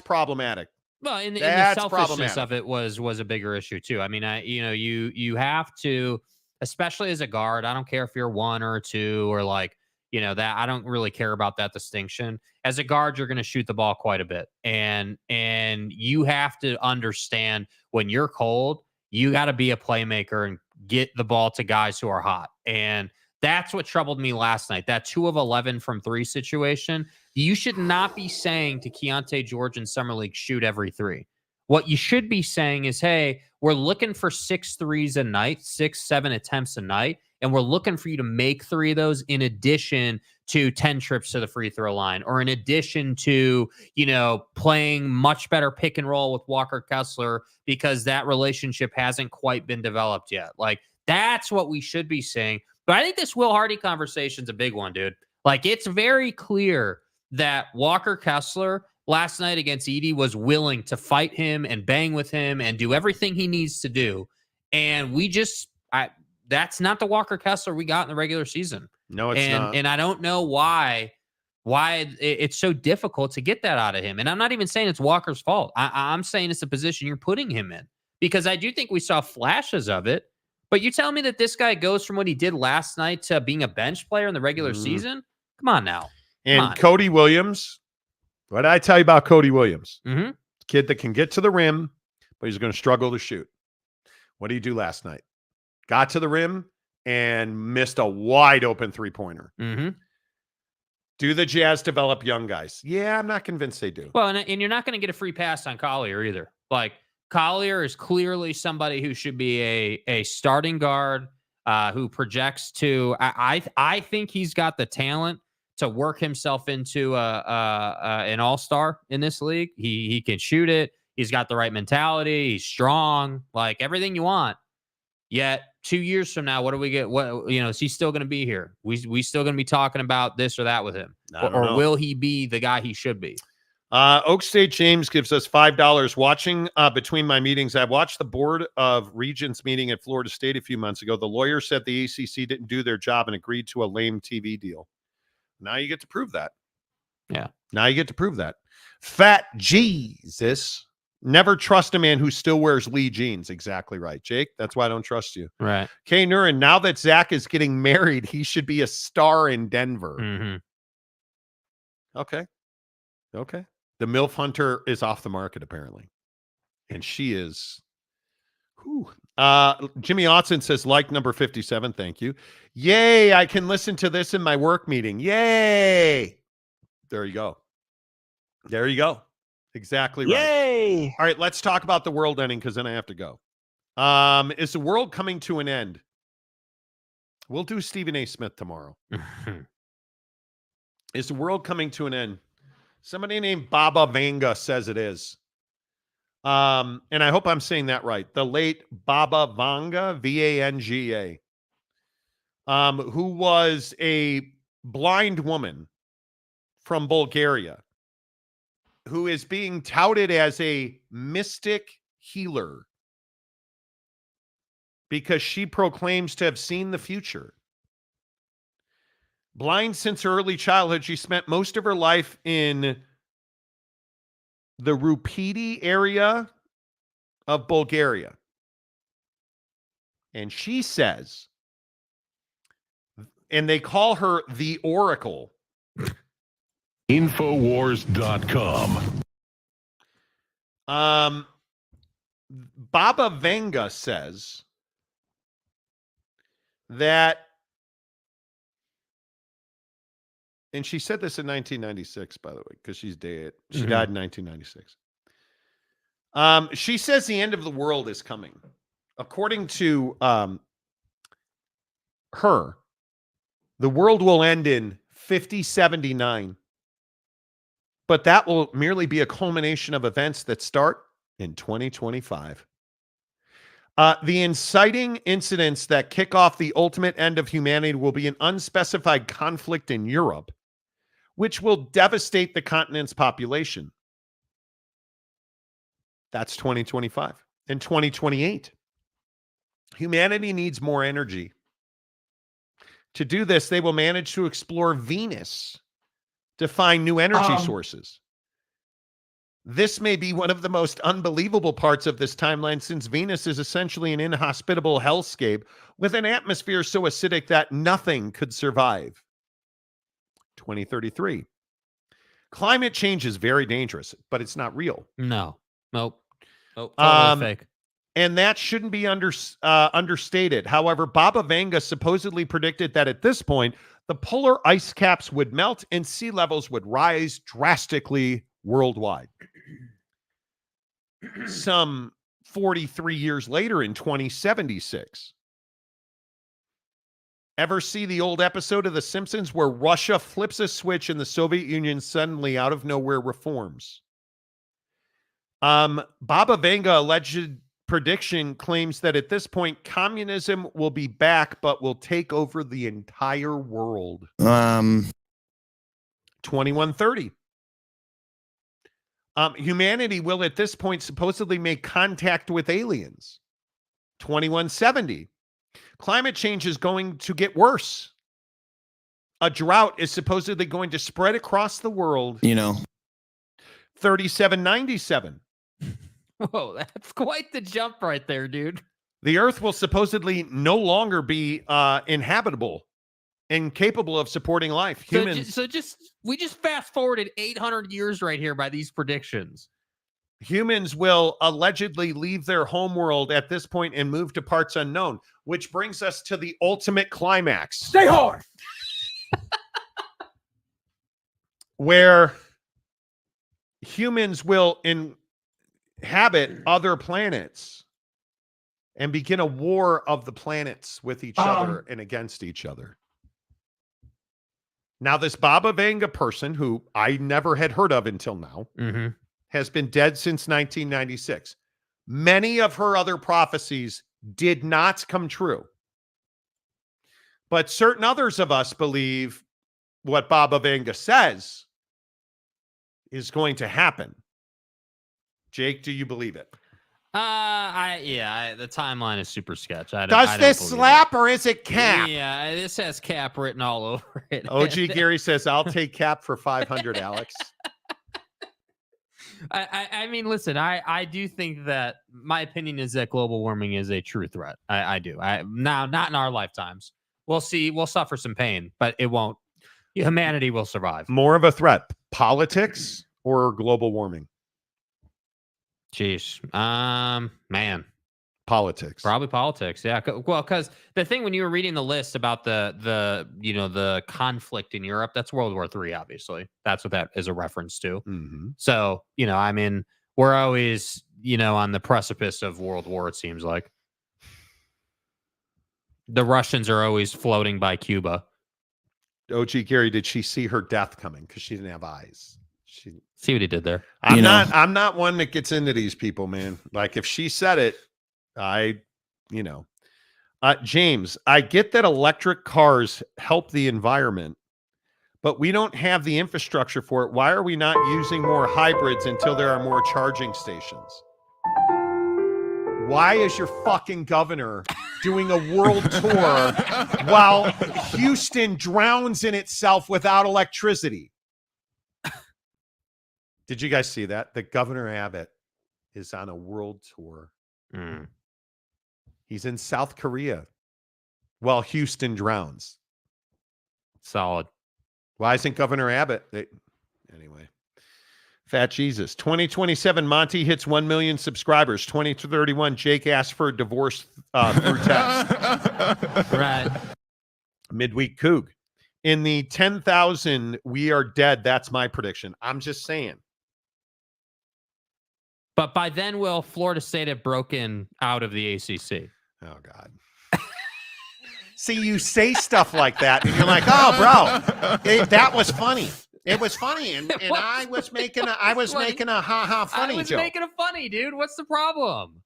problematic. Well, and the selfishness of it was a bigger issue too. I mean, you have to, especially as a guard. I don't care if you're 1 or 2 or like, that. I don't really care about that distinction. As a guard, you're going to shoot the ball quite a bit, and you have to understand when you're cold, you got to be a playmaker and get the ball to guys who are hot. And that's what troubled me last night. That 2 of 11 from 3 situation. You should not be saying to Keontae George in Summer League, shoot every 3. What you should be saying is, hey, we're looking for 6 threes a night, 6-7 attempts a night, and we're looking for you to make 3 of those in addition to 10 trips to the free throw line, or in addition to, playing much better pick and roll with Walker Kessler, because that relationship hasn't quite been developed yet. Like, that's what we should be saying. But I think this Will Hardy conversation is a big one, dude. Like, it's very clear that Walker Kessler last night against Edey was willing to fight him and bang with him and do everything he needs to do. And that's not the Walker Kessler we got in the regular season. No, it's not. And I don't know why it's so difficult to get that out of him. And I'm not even saying it's Walker's fault. I'm saying it's the position you're putting him in, because I do think we saw flashes of it. But you tell me that this guy goes from what he did last night to being a bench player in the regular season? Come on now. And Cody Williams, what did I tell you about Cody Williams? Mm-hmm. Kid that can get to the rim, but he's going to struggle to shoot. What did he do last night? Got to the rim and missed a wide open 3-pointer. Mm-hmm. Do the Jazz develop young guys? Yeah, I'm not convinced they do. Well, and you're not going to get a free pass on Collier either. Like, Collier is clearly somebody who should be a starting guard, who projects to. I think he's got the talent to work himself into an all-star in this league. He can shoot it. He's got the right mentality. He's strong, like everything you want. Yet 2 years from now, what do we get? What, is he still going to be here? We still going to be talking about this or that with him, or will he be the guy he should be? Oak State James gives us $5. Watching between my meetings, I watched the Board of Regents meeting at Florida State a few months ago. The lawyer said the ACC didn't do their job and agreed to a lame TV deal. Now you get to prove that. Yeah. Now you get to prove that. Fat Jesus. Never trust a man who still wears Lee jeans. Exactly right, Jake. That's why I don't trust you. Right. Kay Nurin, now that Zach is getting married, he should be a star in Denver. Mm-hmm. Okay. The MILF Hunter is off the market, apparently. And she is. Whew. Jimmy Otson says, like number 57. Thank you. Yay. I can listen to this in my work meeting. Yay. There you go. Exactly right. Yay! All right, let's talk about the world ending, because then I have to go. Is the world coming to an end? We'll do Stephen A. Smith tomorrow. Is the world coming to an end? Somebody named Baba Vanga says it is. And I hope I'm saying that right. The late Baba Vanga, V-A-N-G-A, who was a blind woman from Bulgaria. who is being touted as a mystic healer because she proclaims to have seen the future. Blind since her early childhood, she spent most of her life in the Rupidi area of Bulgaria. And she says, and they call her the Oracle. Infowars.com. Baba Vanga says that, and she said this in 1996, by the way, because she's dead. She died in 1996. She says the end of the world is coming. According to her, the world will end in 5079. But that will merely be a culmination of events that start in 2025. The inciting incidents that kick off the ultimate end of humanity will be an unspecified conflict in Europe, which will devastate the continent's population. That's 2025. In 2028, humanity needs more energy. To do this, they will manage to explore Venus to find new energy sources. This may be one of the most unbelievable parts of this timeline, since Venus is essentially an inhospitable hellscape with an atmosphere so acidic that nothing could survive. 2033. Climate change is very dangerous, but it's not real. Nope. Totally fake. And that shouldn't be understated. However, Baba Vanga supposedly predicted that at this point, the polar ice caps would melt and sea levels would rise drastically worldwide. Some 43 years later, in 2076. Ever see the old episode of The Simpsons where Russia flips a switch and the Soviet Union suddenly out of nowhere reforms? Baba Vanga alleged prediction claims that at this point, communism will be back, but will take over the entire world. 2130. Humanity will at this point supposedly make contact with aliens. 2170. Climate change is going to get worse. A drought is supposedly going to spread across the world. 3797. Whoa, that's quite the jump right there, dude. The Earth will supposedly no longer be inhabitable and capable of supporting life. Humans. We just fast forwarded 800 years right here by these predictions. Humans will allegedly leave their homeworld at this point and move to parts unknown, which brings us to the ultimate climax. Stay hard. Where humans will inhabit other planets and begin a war of the planets with each other and against each other. Now, this Baba Vanga person, who I never had heard of until now, has been dead since 1996. Many of her other prophecies did not come true. But certain others of us believe what Baba Vanga says is going to happen. Jake, do you believe it? The timeline is super sketch. Does this slap or is it cap? Yeah, this has cap written all over it. OG Gary says, I'll take cap for 500, Alex. I mean, listen, I do think that my opinion is that global warming is a true threat. I do. Now, not in our lifetimes. We'll see. We'll suffer some pain, but it won't. Humanity will survive. More of a threat, politics or global warming? Jeez. Man. Politics. Probably politics. Yeah. Well, because the thing when you were reading the list about the conflict in Europe, that's World War III, obviously. That's what that is a reference to. So, I mean, we're always, on the precipice of World War, it seems like. The Russians are always floating by Cuba. OG Gary, did she see her death coming? Because she didn't have eyes. See what he did there. I'm not one that gets into these people, man. Like if she said it, James, I get that electric cars help the environment, but we don't have the infrastructure for it. Why are we not using more hybrids until there are more charging stations? Why is your fucking governor doing a world tour while Houston drowns in itself without electricity? Did you guys see that? That Governor Abbott is on a world tour. He's in South Korea while Houston drowns. Solid. Why isn't Governor Abbott? Anyway. Fat Jesus. 2027, Monty hits 1 million subscribers. 2031, Jake asks for a divorce through text. Right. Midweek Coug. In the 10,000, we are dead. That's my prediction. I'm just saying. But by then, will Florida State have broken out of the ACC? Oh, God. See, you say stuff like that, and you're like, "Oh, bro, that was funny. It was funny, and I was making a ha ha funny joke. I was making a funny, dude. What's the problem?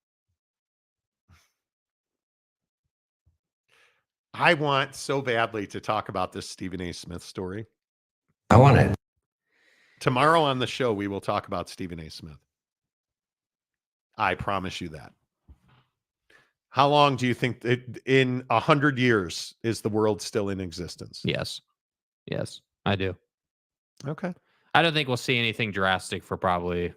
I want so badly to talk about this Stephen A. Smith story. I want it. Tomorrow on the show, we will talk about Stephen A. Smith. I promise you that. How long do you think in 100 years is the world still in existence? Yes, I do. Okay. I don't think we'll see anything drastic for probably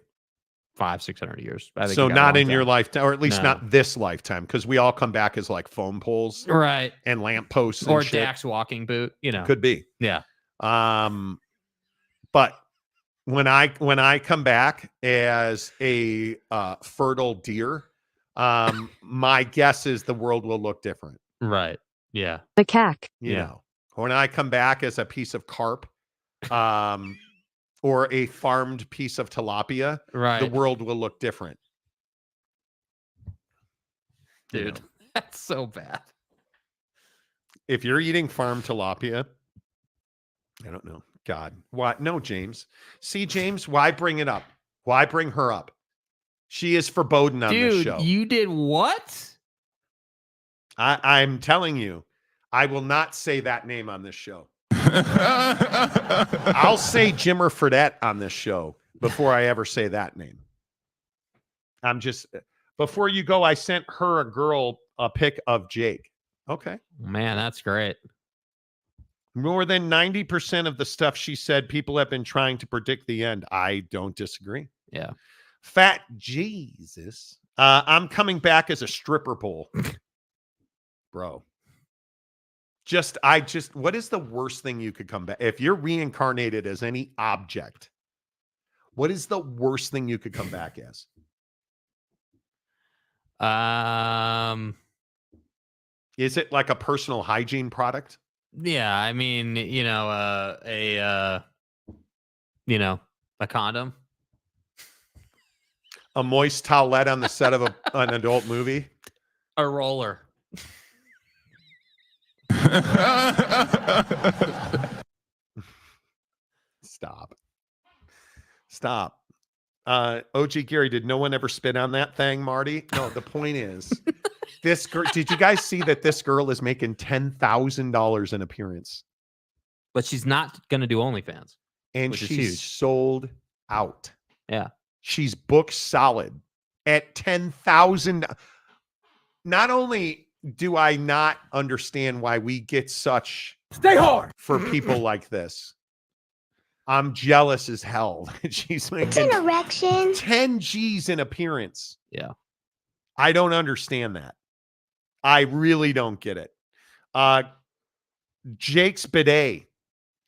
500-600 years. I think so we got not a long in your time. lifetime, or at least not this lifetime, because we all come back as like phone poles, right? And lampposts, or and shit. Dak's walking boot. You know, could be. Yeah. But when I come back as a fertile deer, my guess is the world will look different. Right. Yeah. The cack. You know, when I come back as a piece of carp, or a farmed piece of tilapia, right, the world will look different. Dude, you know? That's so bad. If you're eating farmed tilapia, I don't know. God, why? No, James. See, James, why bring it up? Why bring her up? She is foreboding on this show. You did what? I'm telling you, I will not say that name on this show. I'll say Jimmer Fredette on this show before I ever say that name. I'm just, before you go, I sent her a pic of Jake. Okay. Man, that's great. More than 90% of the stuff she said, people have been trying to predict the end. I don't disagree. Yeah. Fat Jesus. I'm coming back as a stripper pole. Bro. What is the worst thing you could come back? If you're reincarnated as any object, what is the worst thing you could come back as? Is it like a personal hygiene product? Yeah, I mean, a condom. A moist towelette on the set of an adult movie? A roller. Stop. OG Gary, did no one ever spit on that thing, Marty? No, the point is, this girl, did you guys see that this girl is making $10,000 an appearance? But she's not going to do OnlyFans. And she's sold out. Yeah. She's booked solid at $10,000. Not only do I not understand why we get such stay hard for people like this, I'm jealous as hell. She's making 10 G's in appearance. Yeah. I don't understand that. I really don't get it. Jake's bidet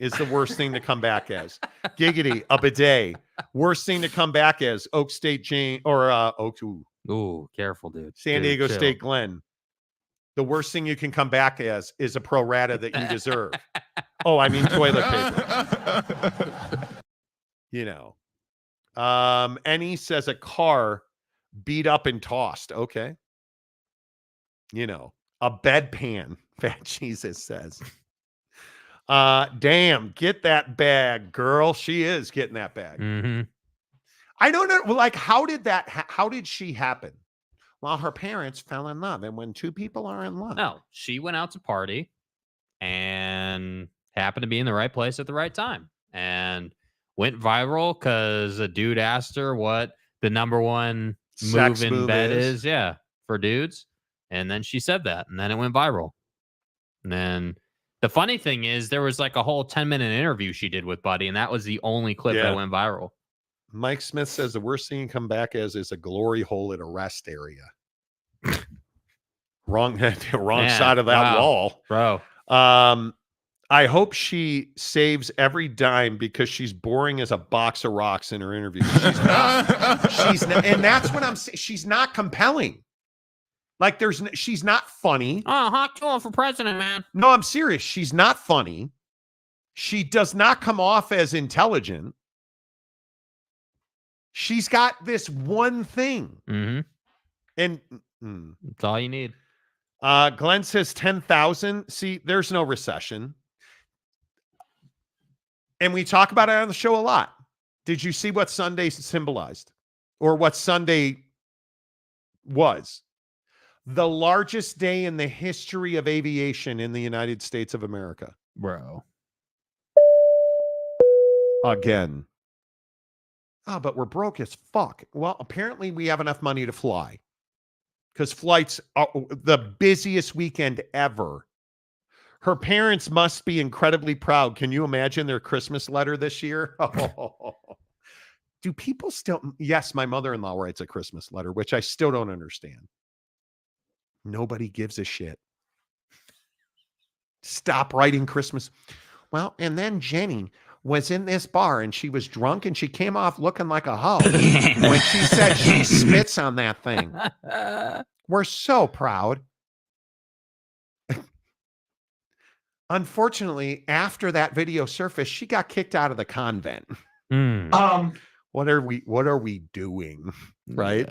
is the worst thing to come back as. Giggity, a bidet. Worst thing to come back as Oak State Jane or Ooh, careful, dude. San Diego chill. State Glenn. The worst thing you can come back as is a pro rata that you deserve. Oh, I mean toilet paper. Annie says a car beat up and tossed. Okay. A bedpan, Fat Jesus says. Damn, get that bag, girl. She is getting that bag. Mm-hmm. I don't know. Like, how did she happen? Well, her parents fell in love. And when two people are in love. No, she went out to party and happened to be in the right place at the right time and went viral because a dude asked her what the number one Sex move in move bed is. is. Yeah, for dudes. And then she said that, and then it went viral. And then the funny thing is there was like a whole 10-minute interview she did with Buddy, and that was the only clip that went viral. Mike Smith says the worst thing you come back as is a glory hole at a rest area. Wrong side of that wall. Bro. I hope she saves every dime because she's boring as a box of rocks in her interview. She's not. And that's what I'm saying. She's not compelling. Like she's not funny. Oh, hot tool for president, man. No, I'm serious. She's not funny. She does not come off as intelligent. She's got this one thing. Mm-hmm. And that's all you need. Glenn says 10,000. See, there's no recession. And we talk about it on the show a lot. Did you see what Sunday symbolized? Or what Sunday was? The largest day in the history of aviation in the United States of America. Bro. Again. Oh, but we're broke as fuck. Well, apparently we have enough money to fly. Because flights are the busiest weekend ever. Her parents must be incredibly proud. Can you imagine their Christmas letter this year? Do people still? Yes, my mother-in-law writes a Christmas letter, which I still don't understand. Nobody gives a shit. Stop writing Christmas. Well, and then Jenny was in this bar and she was drunk and she came off looking like a hoe when she said she spits on that thing. We're so proud. Unfortunately, after that video surfaced, she got kicked out of the convent. What are we doing? Right?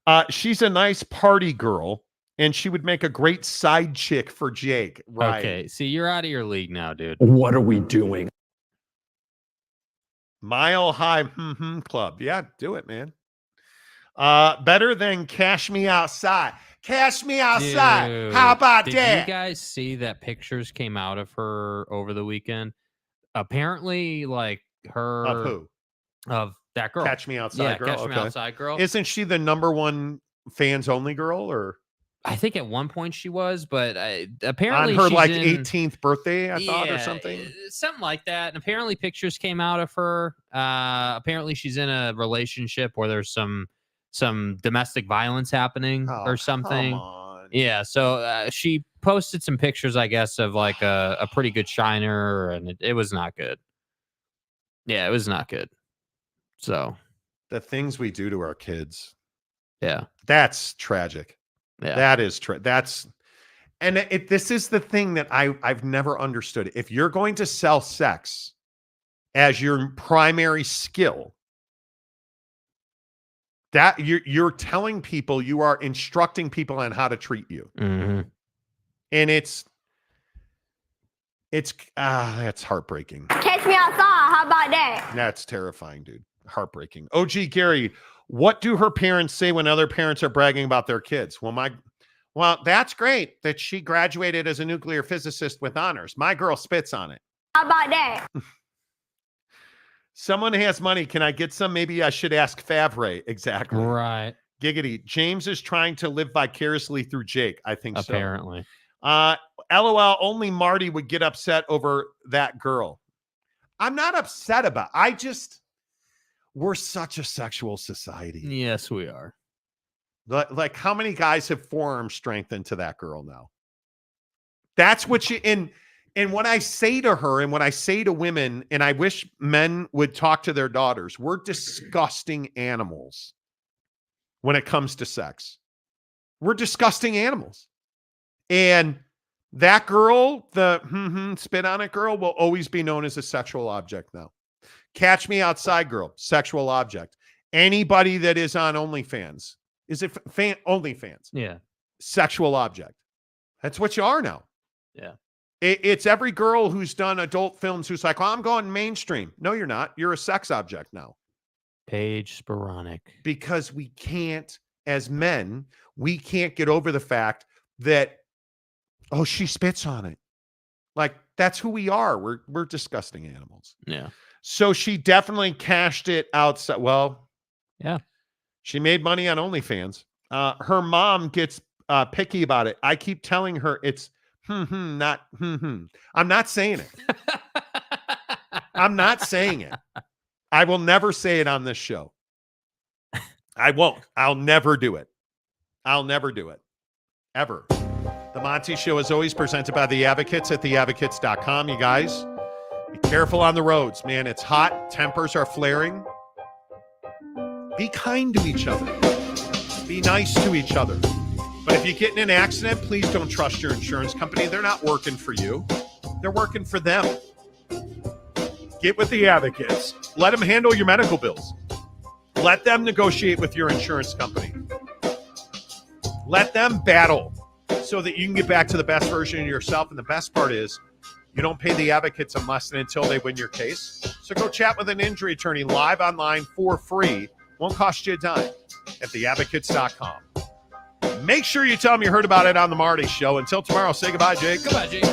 Yeah. She's a nice party girl. And she would make a great side chick for Jake. Right. Okay. See, you're out of your league now, dude. What are we doing? Mile High Club. Yeah, do it, man. Better than Cash Me Outside. Cash Me Outside. Dude, how about that? Did you guys see that pictures came out of her over the weekend? Apparently, like her. Of who? Of that girl. Catch Me Outside girl. Catch Me Outside girl. Isn't she the number one fans only girl or? I think at one point she was, but apparently on her she's like in, 18th birthday, I thought, or something. Something like that. And apparently pictures came out of her. Apparently she's in a relationship where there's some domestic violence happening or something. Come on. Yeah. So she posted some pictures, I guess, of like a pretty good shiner, and it was not good. Yeah, it was not good. So the things we do to our kids. Yeah. That's tragic. Yeah. That is true. This is the thing that I've never understood. If you're going to sell sex as your primary skill, that you're telling people, you are instructing people on how to treat you. Mm-hmm. And it's that's heartbreaking. Catch me outside. How about that? That's terrifying, dude. Heartbreaking. OG Gary, what do her parents say when other parents are bragging about their kids? Well, that's great that she graduated as a nuclear physicist with honors. My girl spits on it. How about that? Someone has money. Can I get some? Maybe I should ask Favre. Exactly. Right. Giggity. James is trying to live vicariously through Jake. I think apparently. So. LOL, only Marty would get upset over that girl. I'm not upset about it. We're such a sexual society. Yes, we are. Like how many guys have forearm strength into that girl now? That's what she and what I say to her and what I say to women, and I wish men would talk to their daughters, we're disgusting animals when it comes to sex. We're disgusting animals. And that girl, the spit on it girl, will always be known as a sexual object now. Catch Me Outside girl, sexual object. Anybody that is on OnlyFans, is it OnlyFans? Yeah. Sexual object. That's what you are now. Yeah. It's every girl who's done adult films who's like, well, I'm going mainstream. No, you're not. You're a sex object now. Paige Sporonic. Because we can't, as men, we can't get over the fact that, oh, she spits on it. Like, that's who we are. We're disgusting animals. Yeah. So she definitely cashed it outside. Well, yeah. She made money on OnlyFans. Her mom gets picky about it. I keep telling her it's not I'm not saying it. I'm not saying it. I will never say it on this show. I won't. I'll never do it. I'll never do it. Ever. The Monty Show is always presented by The Advocates at theadvocates.com. You guys, be careful on the roads, man. It's hot. Tempers are flaring. Be kind to each other. Be nice to each other. But if you get in an accident, please don't trust your insurance company. They're not working for you. They're working for them. Get with The Advocates. Let them handle your medical bills. Let them negotiate with your insurance company. Let them battle so that you can get back to the best version of yourself. And the best part is you don't pay The Advocates unless and until they win your case. So go chat with an injury attorney live online for free. Won't cost you a dime at theadvocates.com. Make sure you tell them you heard about it on The Marty Show. Until tomorrow, say goodbye, Jake. Goodbye, Jake.